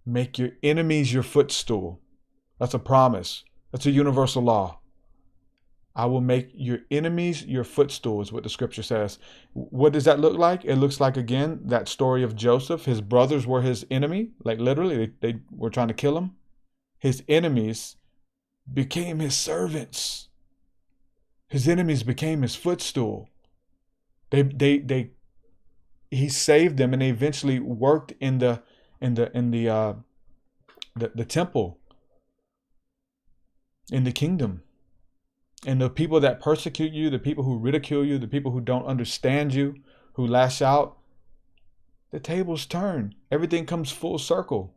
Make your enemies your footstool. That's a promise. That's a universal law. I will make your enemies your footstool, is what the scripture says. What does that look like? It looks like, again, that story of Joseph. His brothers were his enemy. Like literally, they were trying to kill him. His enemies became his servants. His enemies became his footstool. He saved them, and they eventually worked in the temple, in the kingdom. And the people that persecute you, the people who ridicule you, the people who don't understand you, who lash out, the tables turn. Everything comes full circle.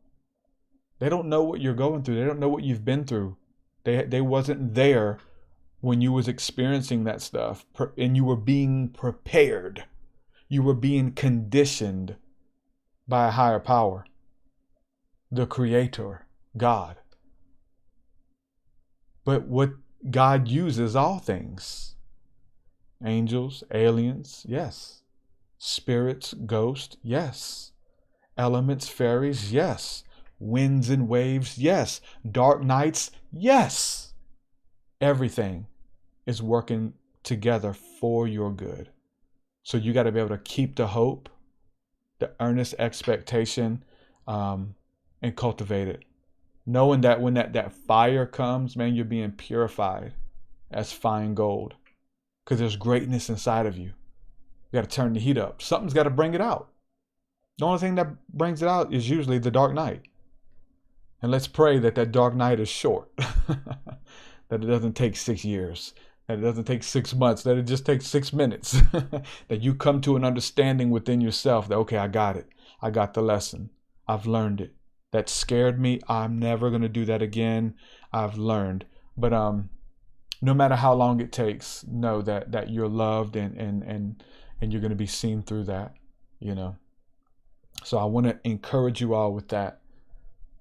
They don't know what you're going through. They don't know what you've been through. They wasn't there when you was experiencing that stuff, and you were being prepared. You were being conditioned by a higher power. the creator, God. But what God uses all things. Angels, aliens, yes. Spirits, ghosts, yes. Elements, fairies, yes. Winds and waves, yes. Dark nights, yes. Everything is working together for your good. So you got to be able to keep the hope, the earnest expectation, and cultivate it. Knowing that when that fire comes, man, you're being purified as fine gold. Because there's greatness inside of you. You got to turn the heat up. Something's got to bring it out. The only thing that brings it out is usually the dark night. And let's pray that that dark night is short. That it doesn't take 6 years. That it doesn't take 6 months. That it just takes 6 minutes. That you come to an understanding within yourself that, okay, I got it. I got the lesson. I've learned it. That scared me. I'm never going to do that again. I've learned. But no matter how long it takes, know that you're loved and you're going to be seen through that, you know. So I want to encourage you all with that.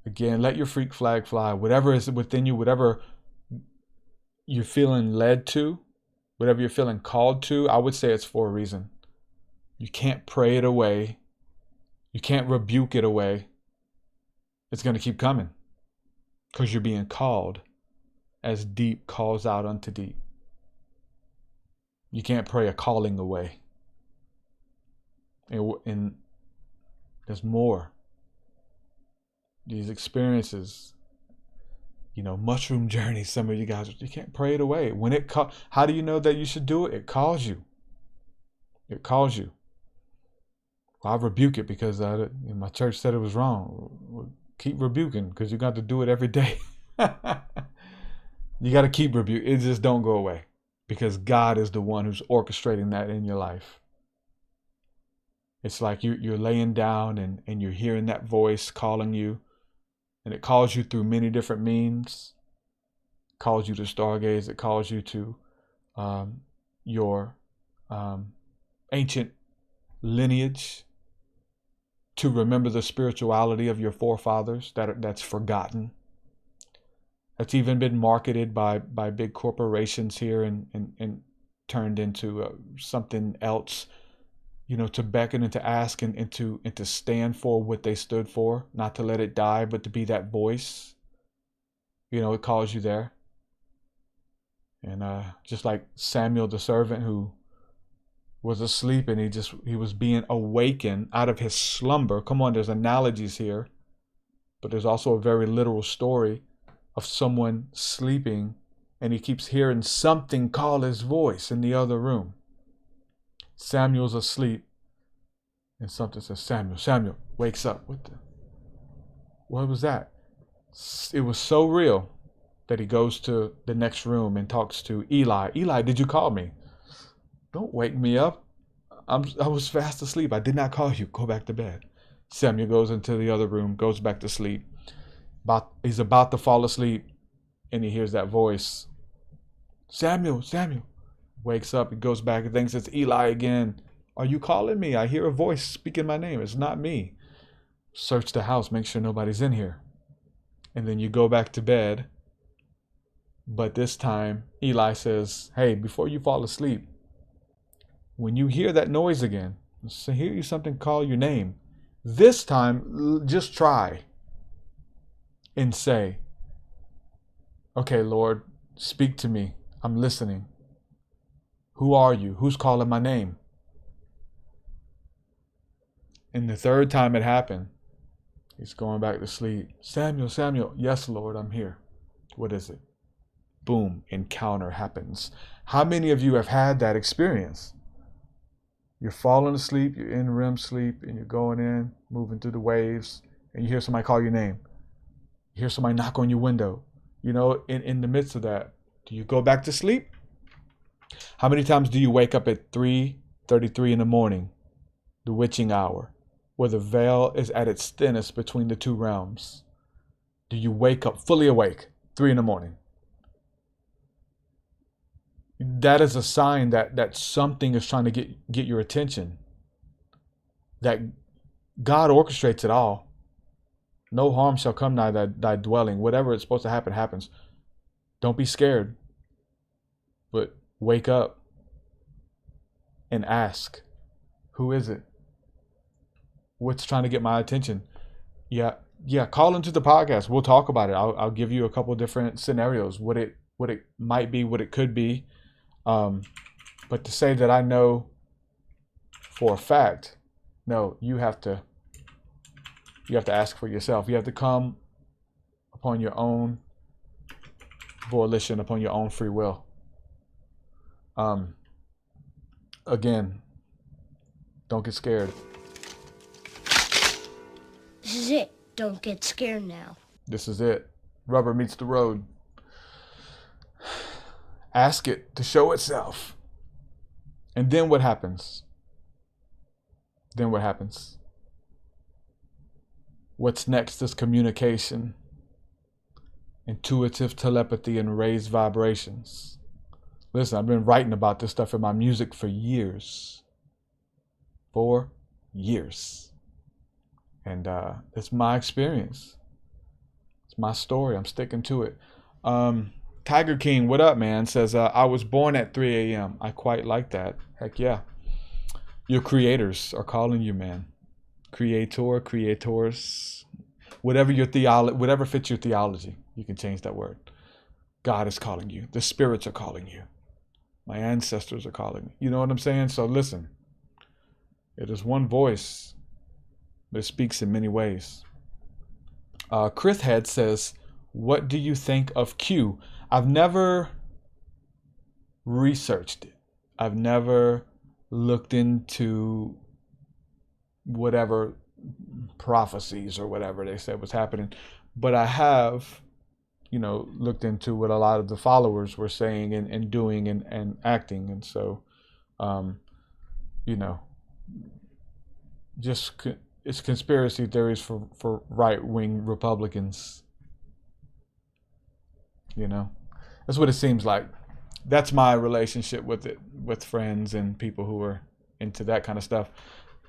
Again, let your freak flag fly. Whatever is within you, whatever you're feeling led to, whatever you're feeling called to, I would say it's for a reason. You can't pray it away. You can't rebuke it away. It's going to keep coming because you're being called as deep calls out unto deep. You can't pray a calling away. And there's more. These experiences, you know, mushroom journeys, some of you guys, you can't pray it away. When it how do you know that you should do it? It calls you. It calls you. Well, I rebuke it because my church said it was wrong. Well, keep rebuking because you got to do it every day. You got to keep rebuking. It just don't go away because God is the one who's orchestrating that in your life. It's like you're laying down and you're hearing that voice calling you. And it calls you through many different means. It calls you to stargaze. It calls you to your ancient lineage, to remember the spirituality of your forefathers that's forgotten. That's even been marketed by big corporations here and turned into something else. You know, to beckon and to ask and to stand for what they stood for, not to let it die, but to be that voice. You know, it calls you there. And just like Samuel the servant who was asleep and he was being awakened out of his slumber. Come on, there's analogies here, but there's also a very literal story of someone sleeping and he keeps hearing something call his voice in the other room. Samuel's asleep, and something says, Samuel. Samuel wakes up. What was that? It was so real that he goes to the next room and talks to Eli. Eli, did you call me? Don't wake me up. I was fast asleep. I did not call you. Go back to bed. Samuel goes into the other room, goes back to sleep. He's about to fall asleep, and he hears that voice. Samuel, Samuel. Wakes up, he goes back and thinks it's Eli again. Are you calling me? I hear a voice speaking my name. It's not me. Search the house, make sure nobody's in here. And then you go back to bed. But this time, Eli says, hey, before you fall asleep, when you hear that noise again, so hear you something call your name. This time, just try and say, okay, Lord, speak to me. I'm listening. Who are you? Who's calling my name? And the third time it happened, he's going back to sleep. Samuel, Samuel. Yes, Lord, I'm here. What is it? Boom, encounter happens. How many of you have had that experience? You're falling asleep, you're in REM sleep, and you're going in, moving through the waves, and you hear somebody call your name. You hear somebody knock on your window. You know, in the midst of that, do you go back to sleep? How many times do you wake up at 3:33 in the morning, the witching hour, where the veil is at its thinnest between the two realms? Do you wake up fully awake, 3 in the morning? That is a sign that something is trying to get your attention. That God orchestrates it all. No harm shall come nigh thy dwelling. Whatever is supposed to happen, happens. Don't be scared, but wake up and ask, who is it? What's trying to get my attention? Yeah, call into the podcast. We'll talk about it. I'll give you a couple of different scenarios, what it might be, what it could be. But to say that I know for a fact, no, you have to ask for yourself. You have to come upon your own volition, upon your own free will. Again, don't get scared. This is it. Don't get scared now. This is it. Rubber meets the road. Ask it to show itself. And then what happens? What's next is communication, intuitive telepathy, and raised vibrations. Listen, I've been writing about this stuff in my music for years. 4 years. And it's my experience. It's my story. I'm sticking to it. Tiger King, what up, man? Says, I was born at 3 a.m. I quite like that. Heck yeah. Your creators are calling you, man. Creators, whatever your whatever fits your theology, you can change that word. God is calling you. The spirits are calling you. My ancestors are calling me. You know what I'm saying? So listen, it is one voice, but it speaks in many ways. Chris Head says, what do you think of Q? I've never researched it. I've never looked into whatever prophecies or whatever they said was happening, but I have, looked into what a lot of the followers were saying and doing and acting. And so, it's conspiracy theories for right-wing Republicans. That's what it seems like. That's my relationship with it, with friends and people who are into that kind of stuff.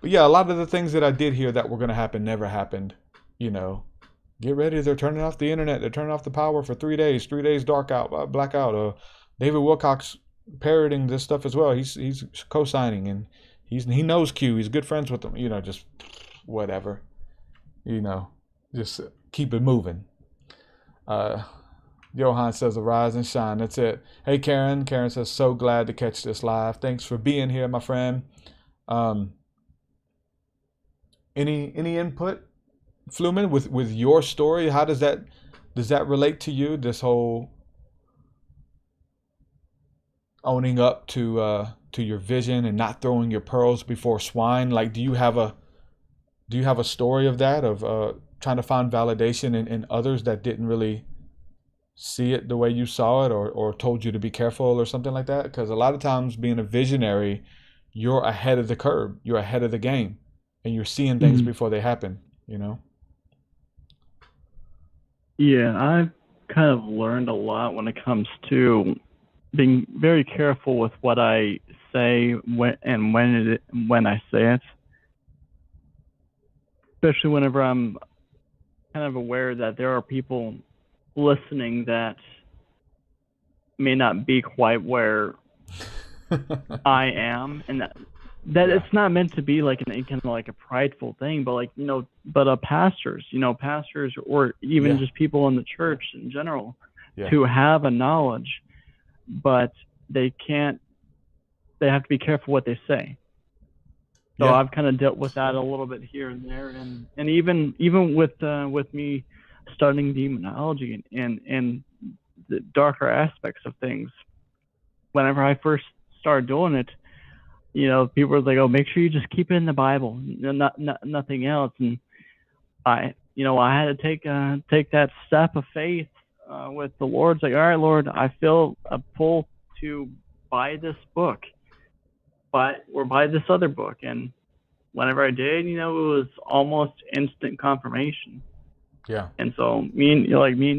But yeah, a lot of the things that I did hear that were going to happen never happened. Get ready. They're turning off the internet. They're turning off the power for 3 days. 3 days blackout. David Wilcox parroting this stuff as well. He's co-signing, and he knows Q. He's good friends with them. Just whatever. Just keep it moving. Johan says, arise and shine. That's it. Hey, Karen. Karen says, so glad to catch this live. Thanks for being here, my friend. Any input, Flumen, with your story? How does that relate to you? This whole owning up to your vision and not throwing your pearls before swine. Like, do you have a story of that, of trying to find validation in others that didn't really see it the way you saw it, or told you to be careful or something like that? Because a lot of times, being a visionary, you're ahead of the curve, you're ahead of the game, and you're seeing things before they happen. Yeah, I've kind of learned a lot when it comes to being very careful with what I say when I say it, especially whenever I'm kind of aware that there are people listening that may not be quite where I am, and that it's not meant to be like kind of like a prideful thing, but pastors, or even just people in the church in general, who have a knowledge, but they have to be careful what they say. So I've kind of dealt with that a little bit here and there, and even with me studying demonology and the darker aspects of things. Whenever I first started doing it, people were like, "Oh, make sure you just keep it in the Bible, nothing else." And I had to take that step of faith with the Lord. It's like, all right, Lord, I feel a pull to buy this book, or buy this other book. And whenever I did, it was almost instant confirmation. Yeah. And so me and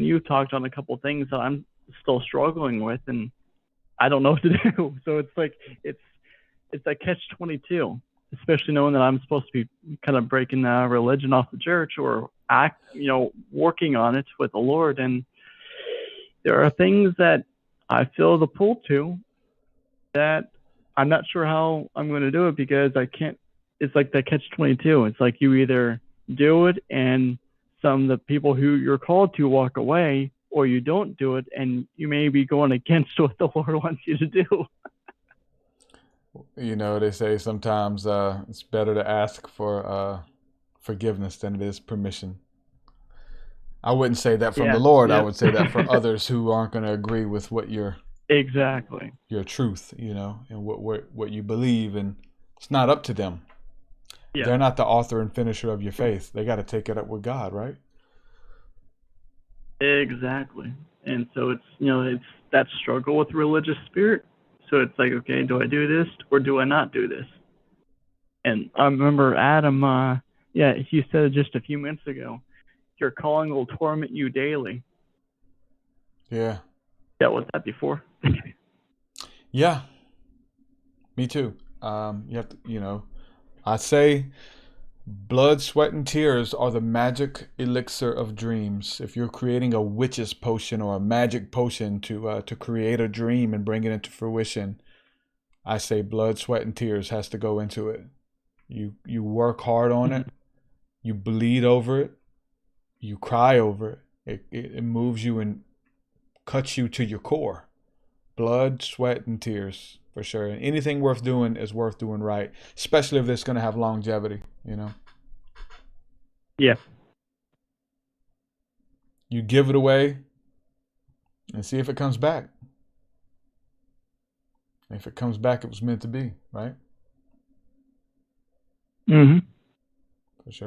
you talked on a couple of things that I'm still struggling with, and I don't know what to do. So it's like it's a catch-22, especially knowing that I'm supposed to be kind of breaking religion off the church, or working on it with the Lord. And there are things that I feel the pull to that I'm not sure how I'm going to do it, because I can't. It's like the catch-22. It's like you either do it and some of the people who you're called to walk away, or you don't do it and you may be going against what the Lord wants you to do. They say sometimes it's better to ask for forgiveness than it is permission. I wouldn't say that from the Lord. Yeah. I would say that for others who aren't going to agree with what your truth, and what you believe, and it's not up to them. Yeah. They're not the author and finisher of your faith. They got to take it up with God, right? Exactly. And so it's that struggle with religious spirit. So it's like, okay, do I do this or do I not do this? And I remember Adam, he said it just a few minutes ago, your calling will torment you daily. Yeah. Dealt with that before. Yeah. Me too. You have to, I say blood, sweat, and tears are the magic elixir of dreams. If you're creating a witch's potion or a magic potion to create a dream and bring it into fruition, I say blood, sweat, and tears has to go into it. You work hard on it. You bleed over it. You cry over it. It moves you and cuts you to your core. Blood, sweat, and tears, for sure. And anything worth doing is worth doing right, especially if it's going to have longevity, Yeah. You give it away and see if it comes back. If it comes back, it was meant to be, right? Mm-hmm.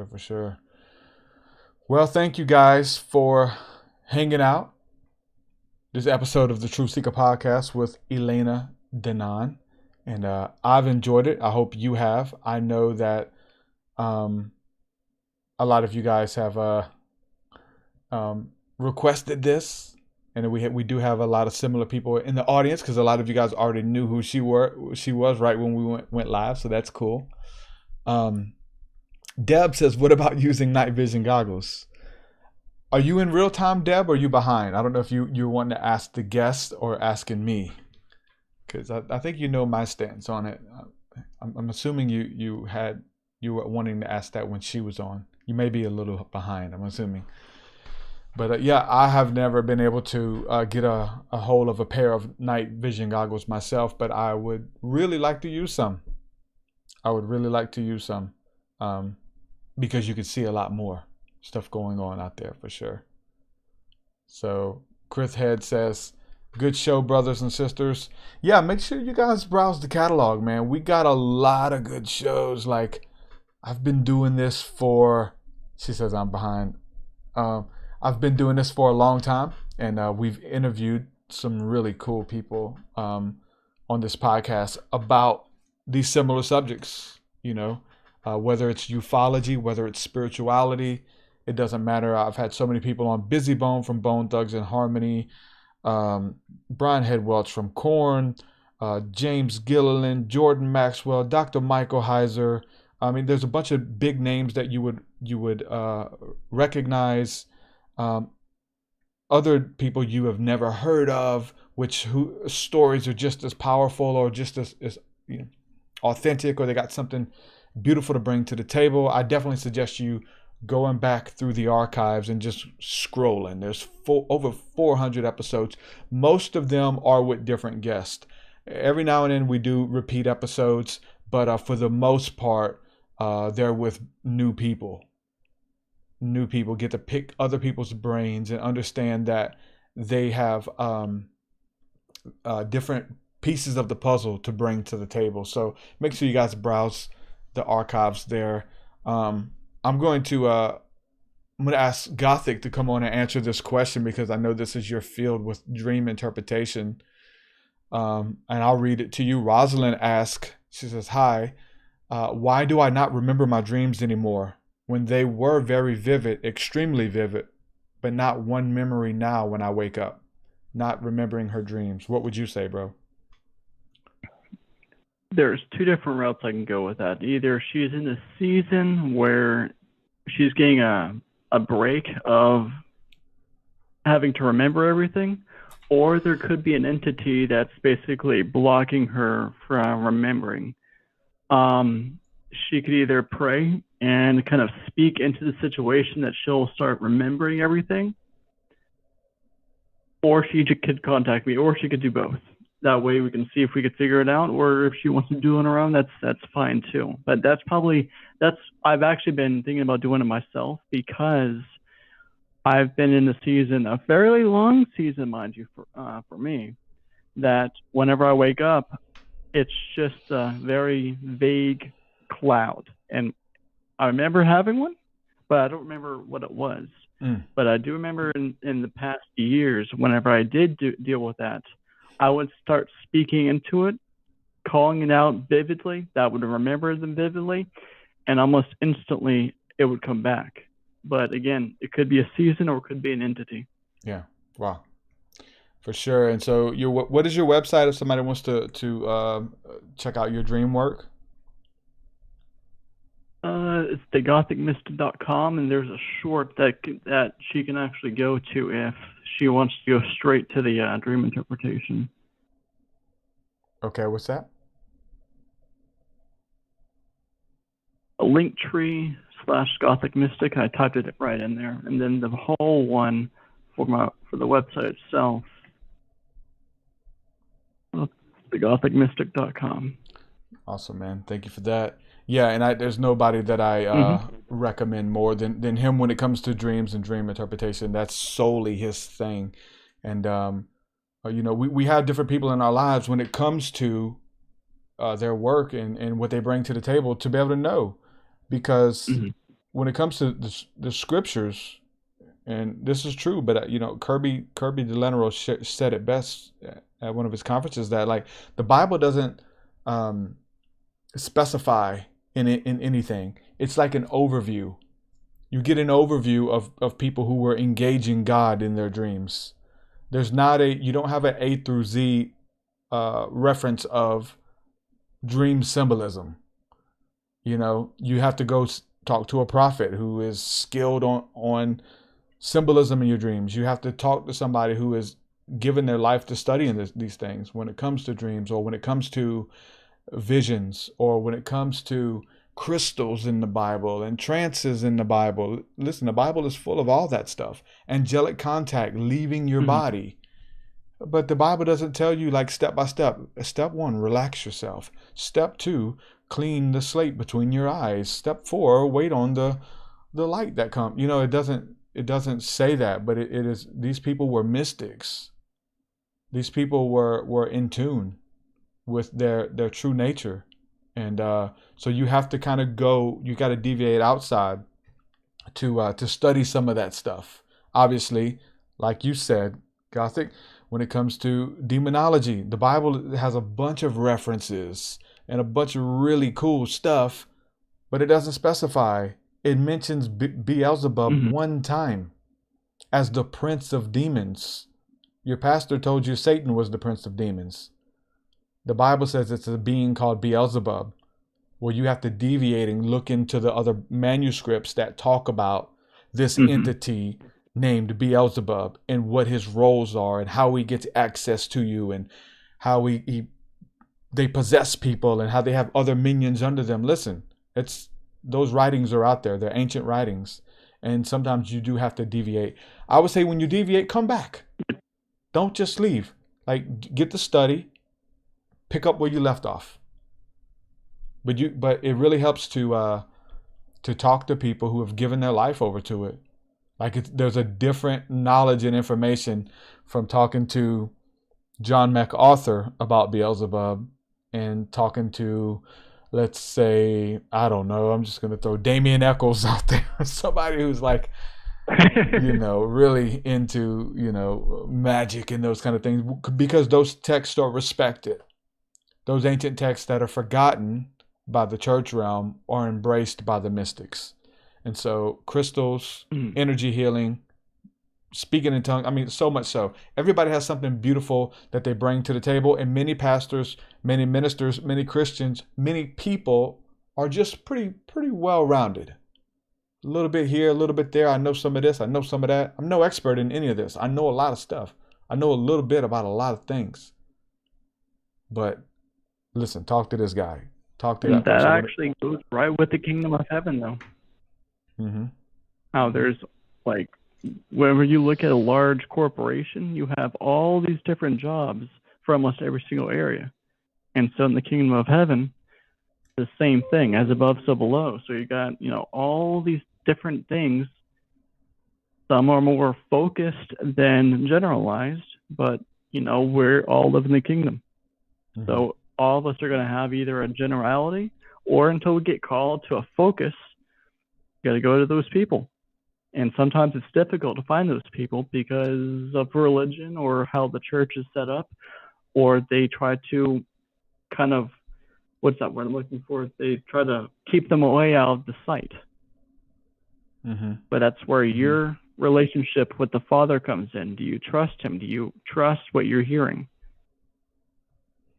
For sure. Well, thank you guys for hanging out. This episode of the TruthSeekah Podcast with Elena Danaan. And I've enjoyed it. I hope you have. I know that a lot of you guys have requested this. And we do have a lot of similar people in the audience, because a lot of you guys already knew who she was right when we went live. So that's cool. Deb says, what about using night vision goggles? Are you in real time, Deb, or are you behind? I don't know if you're wanting to ask the guest or asking me, because I think you know my stance on it. I'm assuming you were wanting to ask that when she was on. You may be a little behind, I'm assuming. But I have never been able to get a hold of a pair of night vision goggles myself, but I would really like to use some. Because you can see a lot more stuff going on out there, for sure. So Chris Head says, good show, brothers and sisters. Yeah, make sure you guys browse the catalog, man. We got a lot of good shows. Like, I've been doing this for, she says I'm behind. I've been doing this for a long time, and we've interviewed some really cool people on this podcast about these similar subjects, whether it's ufology, whether it's spirituality, it doesn't matter. I've had so many people on. Busy Bone from Bone Thugs and Harmony, Brian Head Welch from Korn, James Gilliland, Jordan Maxwell, Dr. Michael Heiser. I mean, there's a bunch of big names that you would recognize. Other people you have never heard of, who stories are just as powerful or just as authentic, or they got something beautiful to bring to the table. I definitely suggest you going back through the archives and just scrolling. There's over 400 episodes. Most of them are with different guests. Every now and then we do repeat episodes, but for the most part, they're with new people. New people get to pick other people's brains and understand that they have different pieces of the puzzle to bring to the table. So make sure you guys browse the archives there. I'm going to ask Gothic to come on and answer this question, because I know this is your field with dream interpretation. And I'll read it to you. Rosalind asks, she says, hi, why do I not remember my dreams anymore when they were very vivid, extremely vivid, but not one memory now when I wake up? Not remembering her dreams. What would you say, bro? There's two different routes I can go with that. Either she's in a season where she's getting a a break of having to remember everything, or there could be an entity that's basically blocking her from remembering. She could either pray and kind of speak into the situation that she'll start remembering everything, or she could contact me, or she could do both. That way we can see if we could figure it out, or if she wants to do it on her own, that's fine too. But I've actually been thinking about doing it myself, because I've been in the season, a fairly long season, mind you, for me, that whenever I wake up, it's just a very vague cloud. And I remember having one, but I don't remember what it was. But I do remember in the past years, whenever I did deal with that, I would start speaking into it, calling it out vividly. That would remember them vividly, and almost instantly it would come back. But again, it could be a season or it could be an entity. Yeah. Wow. For sure. And so, what is your website if somebody wants to check out your dream work? It's thegothicmystic.com, and there's a short that she can actually go to if she wants to go straight to the dream interpretation. Okay, what's that? A Linktree/Gothic Mystic. I typed it right in there, and then the whole one for the website itself, thegothicmystic.com. Awesome, man. Thank you for that. Yeah, and there's nobody that I recommend more than him when it comes to dreams and dream interpretation. That's solely his thing. And we have different people in our lives when it comes to their work and what they bring to the table to be able to know. Because when it comes to the scriptures, and this is true, but Kirby DeLeneroe said it best at one of his conferences, that like the Bible doesn't specify in anything. It's like an overview. You get an overview of people who were engaging God in their dreams. You don't have an A through Z reference of dream symbolism. You have to go talk to a prophet who is skilled on symbolism in your dreams. You have to talk to somebody who is given their life to studying these things when it comes to dreams, or when it comes to visions, or when it comes to crystals in the Bible and trances in the Bible. Listen, the Bible is full of all that stuff. Angelic contact leaving your body. But the Bible doesn't tell you like step by step. Step 1, relax yourself. Step 2, clean the slate between your eyes. Step 4, wait on the light that comes. It doesn't say that, but it is. These people were mystics. These people were in tune with their true nature. And so you have to kind of you got to deviate outside to study some of that stuff. Obviously, like you said, Gothic, when it comes to demonology, the Bible has a bunch of references and a bunch of really cool stuff, but it doesn't specify. It mentions Beelzebub one time as the prince of demons. Your pastor told you Satan was the prince of demons. The Bible says it's a being called Beelzebub. Well, you have to deviate and look into the other manuscripts that talk about this entity named Beelzebub and what his roles are and how he gets access to you and how they possess people and how they have other minions under them. Listen, those writings are out there. They're ancient writings. And sometimes you do have to deviate. I would say when you deviate, come back. Don't just leave. Like, get the study. Pick up where you left off. But it really helps to talk to people who have given their life over to it. Like there's a different knowledge and information from talking to John MacArthur about Beelzebub and talking to, let's say, I don't know, I'm just going to throw Damien Eccles out there. Somebody who's like, really into, magic and those kind of things, because those texts are respected. Those ancient texts that are forgotten by the church realm are embraced by the mystics. And so crystals, energy healing, speaking in tongues, I mean, so much so. Everybody has something beautiful that they bring to the table. And many pastors, many ministers, many Christians, many people are just pretty well-rounded. A little bit here, a little bit there. I know some of this. I know some of that. I'm no expert in any of this. I know a lot of stuff. I know a little bit about a lot of things. But listen, talk to this guy. Talk to that person. That actually goes right with the kingdom of heaven, though. Mm-hmm. How there's, like, whenever you look at a large corporation, you have all these different jobs for almost every single area. And so in the kingdom of heaven, the same thing, as above, so below. So you got, all these different things. Some are more focused than generalized, but, we're all live in the kingdom. Mm-hmm. So all of us are going to have either a generality, or until we get called to a focus, you got to go to those people. And sometimes it's difficult to find those people because of religion or how the church is set up, or they try to kind of, what's that word I'm looking for? They try to keep them away out of the sight. Mm-hmm. But that's where your relationship with the Father comes in. Do you trust him? Do you trust what you're hearing?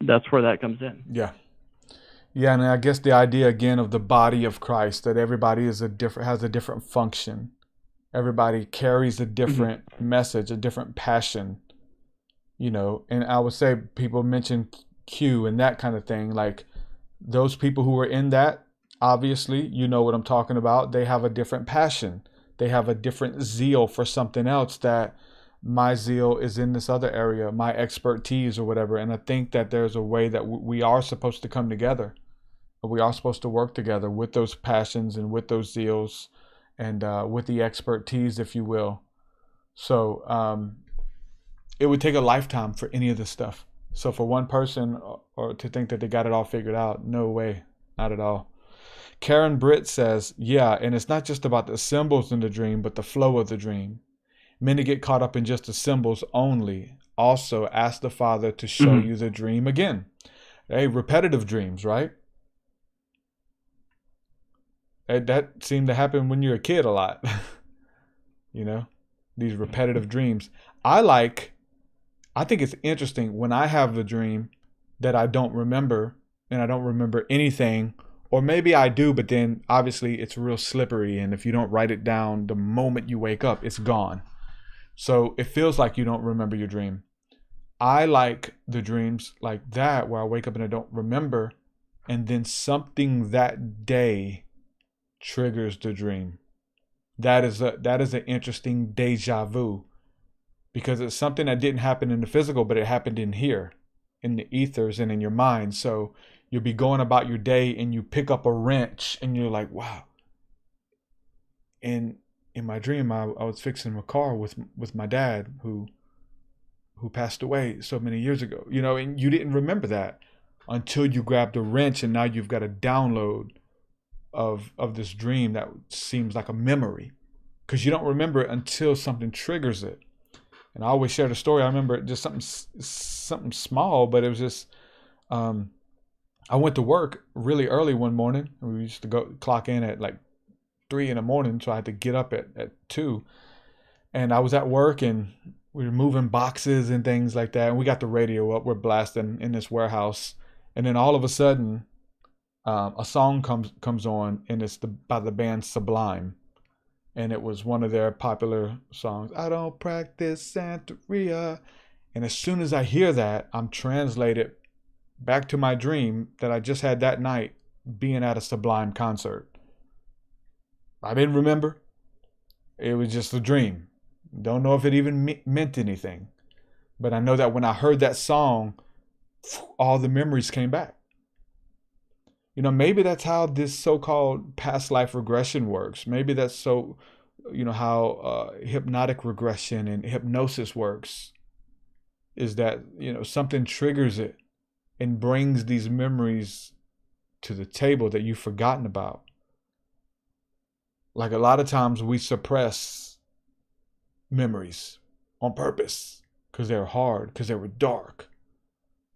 That's where that comes in. Yeah. Yeah, and I guess the idea again of the body of Christ, that everybody has a different function. Everybody carries a different message, a different passion, and I would say people mention Q and that kind of thing. Like those people who are in that, obviously, you know what I'm talking about. They have a different passion. They have a different zeal for something else, that my zeal is in this other area, my expertise or whatever. And I think that there's a way that we are supposed to come together. We are supposed to work together with those passions and with those zeals and with the expertise, if you will. So it would take a lifetime for any of this stuff. So for one person or to think that they got it all figured out, no way, not at all. Karen Britt says, yeah, and it's not just about the symbols in the dream, but the flow of the dream. Many get caught up in just the symbols only. Also, ask the Father to show you the dream again. Hey, repetitive dreams, right? That seemed to happen when you're a kid a lot. These repetitive dreams. I think it's interesting when I have a dream that I don't remember, and I don't remember anything, or maybe I do, but then obviously it's real slippery, and if you don't write it down the moment you wake up, it's gone. So it feels like you don't remember your dream. I like the dreams like that, where I wake up and I don't remember, and then something that day triggers the dream. That is an interesting deja vu, because it's something that didn't happen in the physical, but it happened in here, in the ethers and in your mind. So you'll be going about your day and you pick up a wrench and you're like, wow. And in my dream, I was fixing a car with my dad who passed away so many years ago, and you didn't remember that until you grabbed a wrench, and now you've got a download of this dream that seems like a memory, because you don't remember it until something triggers it. And I always share the story. I remember just something small, but it was just, I went to work really early one morning. We used to go clock in at like 3 a.m, so I had to get up at 2. And I was at work and we were moving boxes and things like that. And we got the radio up, we're blasting in this warehouse. And then all of a sudden, a song comes on, and it's by the band Sublime. And it was one of their popular songs, I Don't Practice Santeria. And as soon as I hear that, I'm translated back to my dream that I just had that night, being at a Sublime concert. I didn't remember. It was just a dream. Don't know if it even meant anything. But I know that when I heard that song, all the memories came back. Maybe that's how this so-called past life regression works. Maybe that's how hypnotic regression and hypnosis works. Is that, something triggers it and brings these memories to the table that you've forgotten about. Like a lot of times we suppress memories on purpose because they're hard, because they were dark.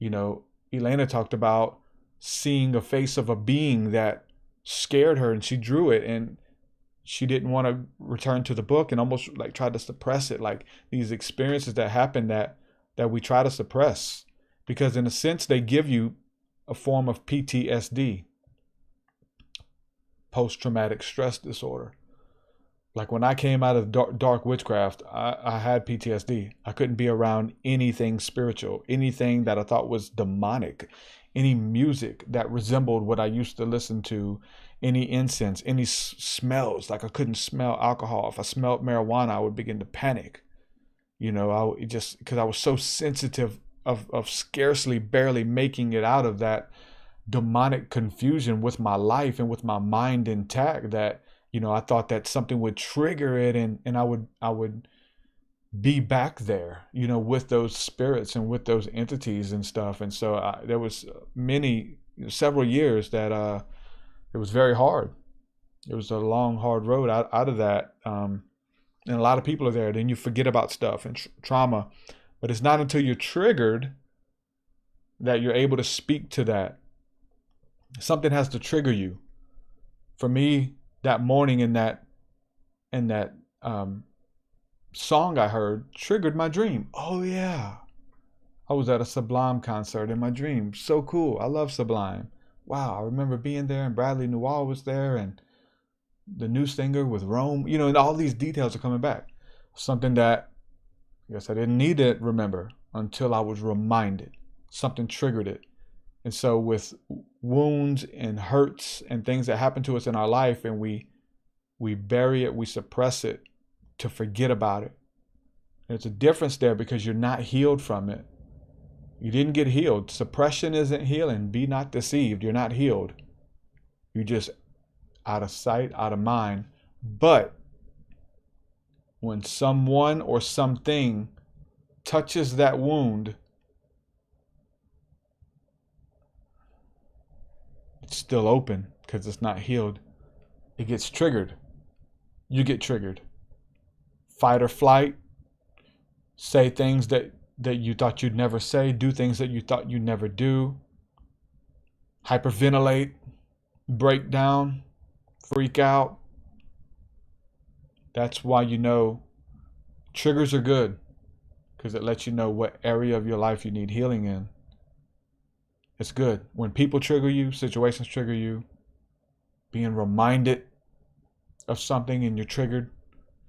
Elena talked about seeing a face of a being that scared her, and she drew it, and she didn't want to return to the book, and almost like tried to suppress it. Like these experiences that happen that we try to suppress, because in a sense they give you a form of PTSD, post-traumatic stress disorder. Like when I came out of dark witchcraft, I had PTSD. I couldn't be around anything spiritual, anything that I thought was demonic, any music that resembled what I used to listen to, any incense, any smells. Like I couldn't smell alcohol. If I smelled marijuana, I would begin to panic. You know, because I was so sensitive of scarcely barely making it out of that demonic confusion with my life and with my mind intact, that, you know, I thought that something would trigger it, and I would be back there, you know, with those spirits and with those entities and stuff. And so there was several years that it was very hard. It was a long, hard road out of that. And a lot of people are there. Then you forget about stuff and trauma. But it's not until you're triggered that you're able to speak to that. Something has to trigger you. For me, that morning in that song I heard triggered my dream. Oh yeah. I was at a Sublime concert in my dream. So cool. I love Sublime. Wow. I remember being there, and Bradley Newell was there, and the new singer with Rome, you know, and all these details are coming back. Something that I guess I didn't need to remember until I was reminded. Something triggered it. And so with wounds and hurts and things that happen to us in our life, and we bury it, we suppress it to forget about it. There's a difference there because you're not healed from it. You didn't get healed. Suppression isn't healing. Be not deceived. You're not healed. You just out of sight, out of mind. But when someone or something touches that wound, it's still open because it's not healed. It gets triggered. You get triggered. Fight or flight. Say things that you thought you'd never say. Do things that you thought you'd never do. Hyperventilate. Break down. Freak out. That's why, you know, triggers are good, because it lets you know what area of your life you need healing in. It's good. When people trigger you, situations trigger you, being reminded of something and you're triggered,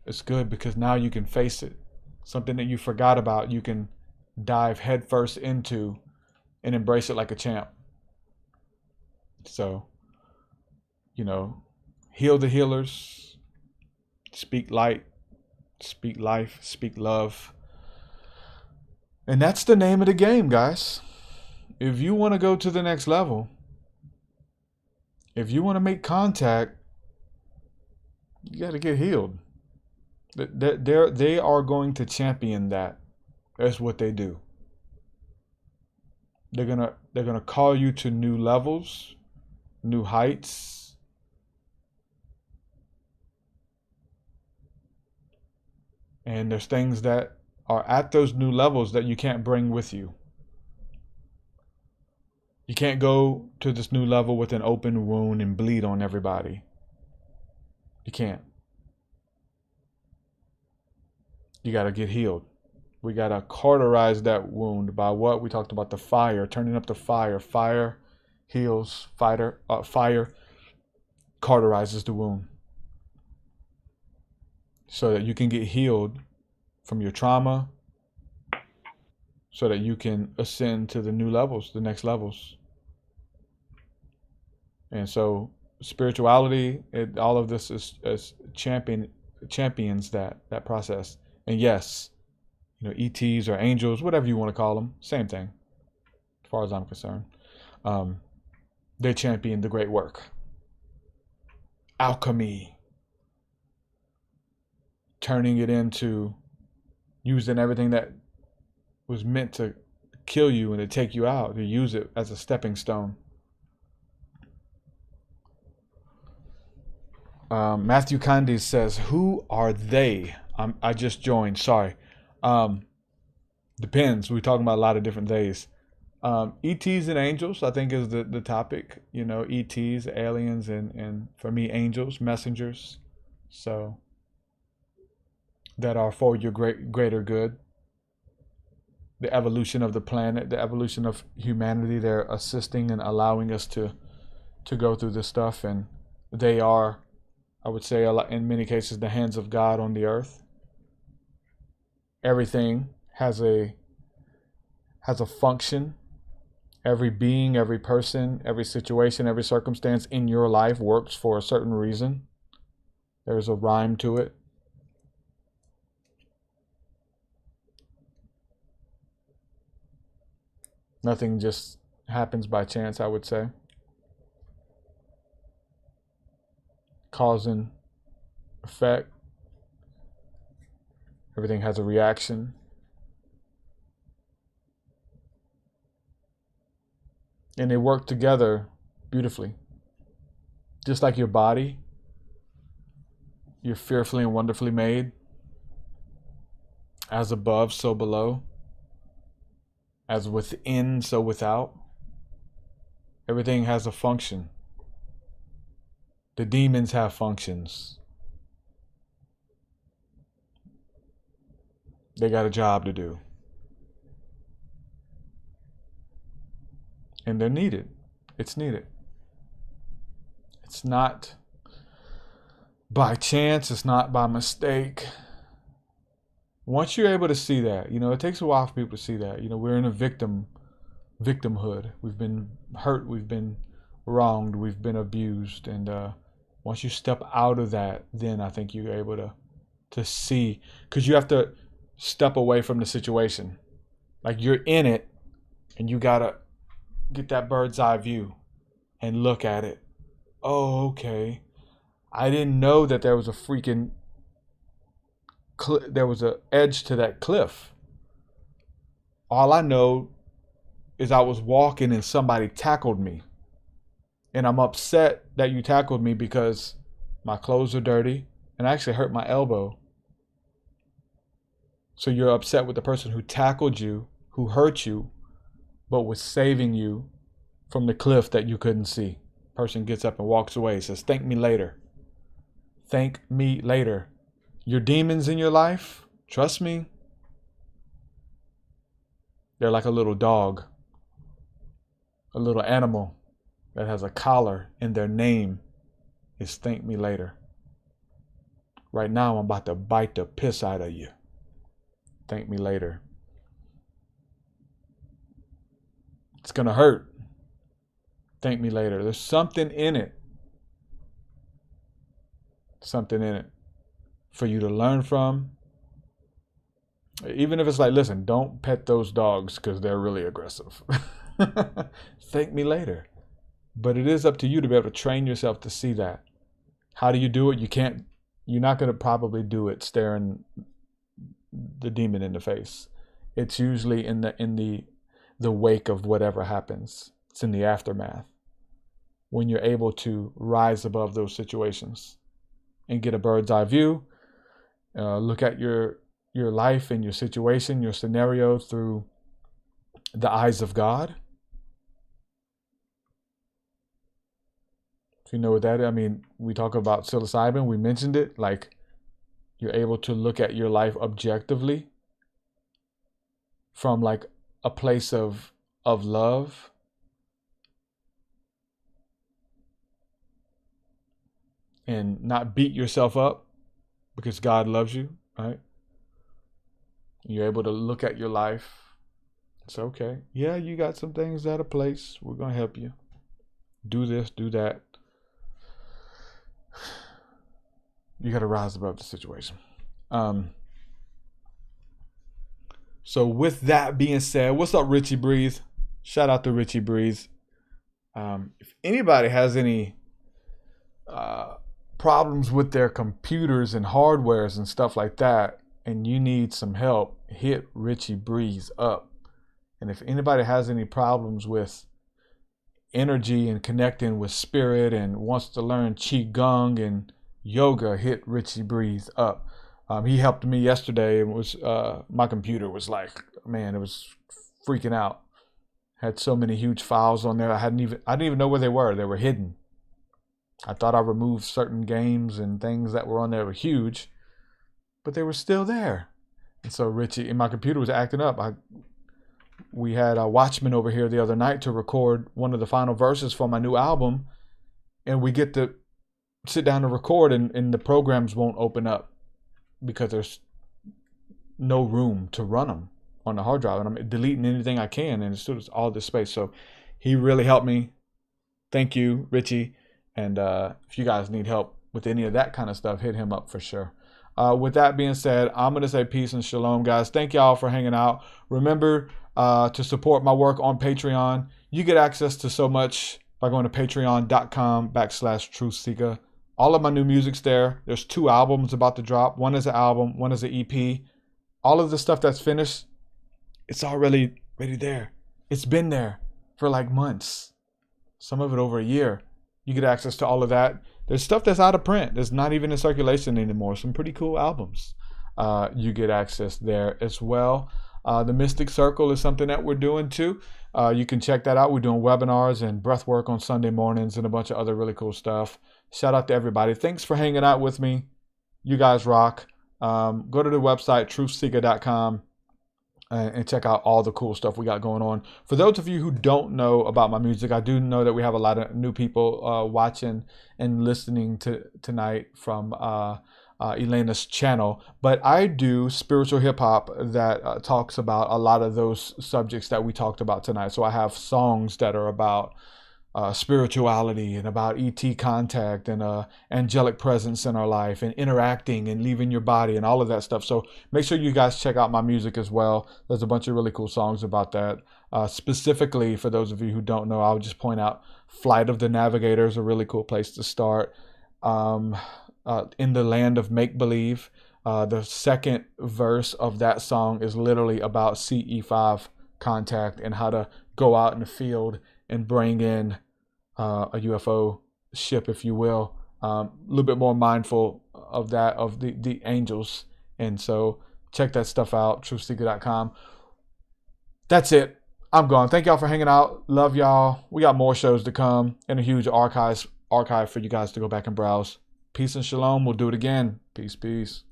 it's good, because now you can face it. Something that you forgot about, you can dive headfirst into and embrace it like a champ. So, you know, heal the healers, speak light, speak life, speak love. And that's the name of the game, guys. If you want to go to the next level, if you want to make contact, you got to get healed. They are going to champion that. That's what they do. They're gonna call you to new levels, new heights. And there's things that are at those new levels that you can't bring with you. You can't go to this new level with an open wound and bleed on everybody. You can't. You got to get healed. We got to cauterize that wound by what? We talked about the fire, turning up the fire. Fire heals, fire cauterizes the wound. So that you can get healed from your trauma, so that you can ascend to the new levels, the next levels. And so spirituality, all of this is champions that process. And yes, you know, ETs or angels, whatever you want to call them, same thing, as far as I'm concerned. They champion the great work. Alchemy. Turning it into using everything that was meant to kill you and to take you out, to use it as a stepping stone. Matthew Candice says, who are they? I just joined, sorry. Depends. We're talking about a lot of different theys. ETs and angels, I think, is the topic. You know, ETs, aliens, and for me, angels, messengers. So that are for your greater good. The evolution of the planet, the evolution of humanity, they're assisting and allowing us to go through this stuff, and they are I would say a lot, in many cases, the hands of God on the earth. Everything has a function. Every being, every person, every situation, every circumstance in your life works for a certain reason. There's a rhyme to it. Nothing just happens by chance, I would say. Cause and effect. Everything has a reaction. And they work together beautifully. Just like your body, you're fearfully and wonderfully made. As above, so below. As within, so without. Everything has a function. The demons have functions. They got a job to do. And they're needed. It's needed. It's not by chance. It's not by mistake. Once you're able to see that, it takes a while for people to see that. We're in a victimhood. We've been hurt. We've been wronged. We've been abused. And once you step out of that, then I think you're able to see. Because you have to step away from the situation. Like you're in it, and you got to get that bird's eye view and look at it. Oh, okay. I didn't know that there was a freaking there was an edge to that cliff. All I know is I was walking and somebody tackled me. And I'm upset that you tackled me because my clothes are dirty and I actually hurt my elbow. So you're upset with the person who tackled you, who hurt you, but was saving you from the cliff that you couldn't see. Person gets up and walks away, says, "Thank me later." Thank me later. Your demons in your life, trust me, they're like a little dog, a little animal that has a collar, and their name is thank me later. Right now, I'm about to bite the piss out of you. Thank me later. It's going to hurt. Thank me later. There's something in it. Something in it for you to learn from. Even if it's like, listen, don't pet those dogs because they're really aggressive. Thank me later. But it is up to you to be able to train yourself to see that. How do you do it? You're not going to probably do it staring the demon in the face. It's usually in the wake of whatever happens. It's in the aftermath. When you're able to rise above those situations and get a bird's eye view, look at your life and your situation, your scenario through the eyes of God. If you know what that is, I mean, we talk about psilocybin, we mentioned it, like you're able to look at your life objectively from like a place of love. And not beat yourself up because God loves you, right? You're able to look at your life. It's okay. Yeah, you got some things out of place. We're going to help you. Do this, do that. You got to rise above the situation. So with that being said, what's up, Richie Breeze? Shout out to Richie Breeze. If anybody has any problems with their computers and hardwares and stuff like that, and you need some help, hit Richie Breeze up. And if anybody has any problems with energy and connecting with spirit and wants to learn Qigong and yoga, hit Richie Breeze up. He helped me yesterday, and was my computer was like, man, it was freaking out. Had so many huge files on there. I didn't even know where they were. They were hidden. I thought I removed certain games and things that were on there were huge, but they were still there. And so Richie, and my computer was acting up. We had a Watchman over here the other night to record one of the final verses for my new album, and we get to sit down and record, and the programs won't open up because there's no room to run them on the hard drive, and I'm deleting anything I can, and it's still all this space. So he really helped me. Thank you, Richie. And if you guys need help with any of that kind of stuff, hit him up for sure. With that being said, I'm going to say peace and shalom, guys. Thank y'all for hanging out. Remember to support my work on Patreon. You get access to so much by going to patreon.com/TruthSeekah. All of my new music's there. There's 2 albums about to drop. One is an album, one is an EP. All of the stuff that's finished, it's already there. It's been there for like months. Some of it over a year. You get access to all of that. There's stuff that's out of print. That's not even in circulation anymore. Some pretty cool albums. You get access there as well. The Mystic Circle is something that we're doing too. You can check that out. We're doing webinars and breath work on Sunday mornings and a bunch of other really cool stuff. Shout out to everybody. Thanks for hanging out with me. You guys rock. Go to the website, TruthSeekah.com. And check out all the cool stuff we got going on. For those of you who don't know about my music, I do know that we have a lot of new people watching and listening tonight from Elena's channel. But I do spiritual hip hop that talks about a lot of those subjects that we talked about tonight. So I have songs that are about spirituality and about ET contact and angelic presence in our life and interacting and leaving your body and all of that stuff. So make sure you guys check out my music as well. There's a bunch of really cool songs about that. Specifically, for those of you who don't know, I'll just point out Flight of the Navigator is a really cool place to start. In the Land of Make-Believe, the second verse of that song is literally about CE5 contact and how to go out in the field and bring in a UFO ship, if you will. A little bit more mindful of that, of the angels. And so check that stuff out, truthseekah.com. That's it. I'm gone. Thank y'all for hanging out. Love y'all. We got more shows to come and a huge archive for you guys to go back and browse. Peace and shalom. We'll do it again. Peace, peace.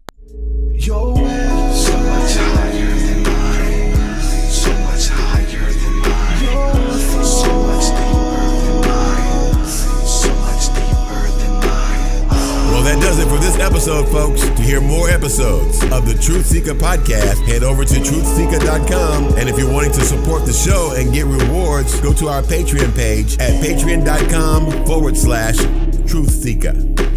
Your way so much higher than mine, so much higher than mine, so much deeper than mine, so much deeper than mine. Well, that does it for this episode, folks. To hear more episodes of the TruthSeekah Podcast, head over to TruthSeekah.com. And if you're wanting to support the show and get rewards, go to our Patreon page at patreon.com/TruthSeekah.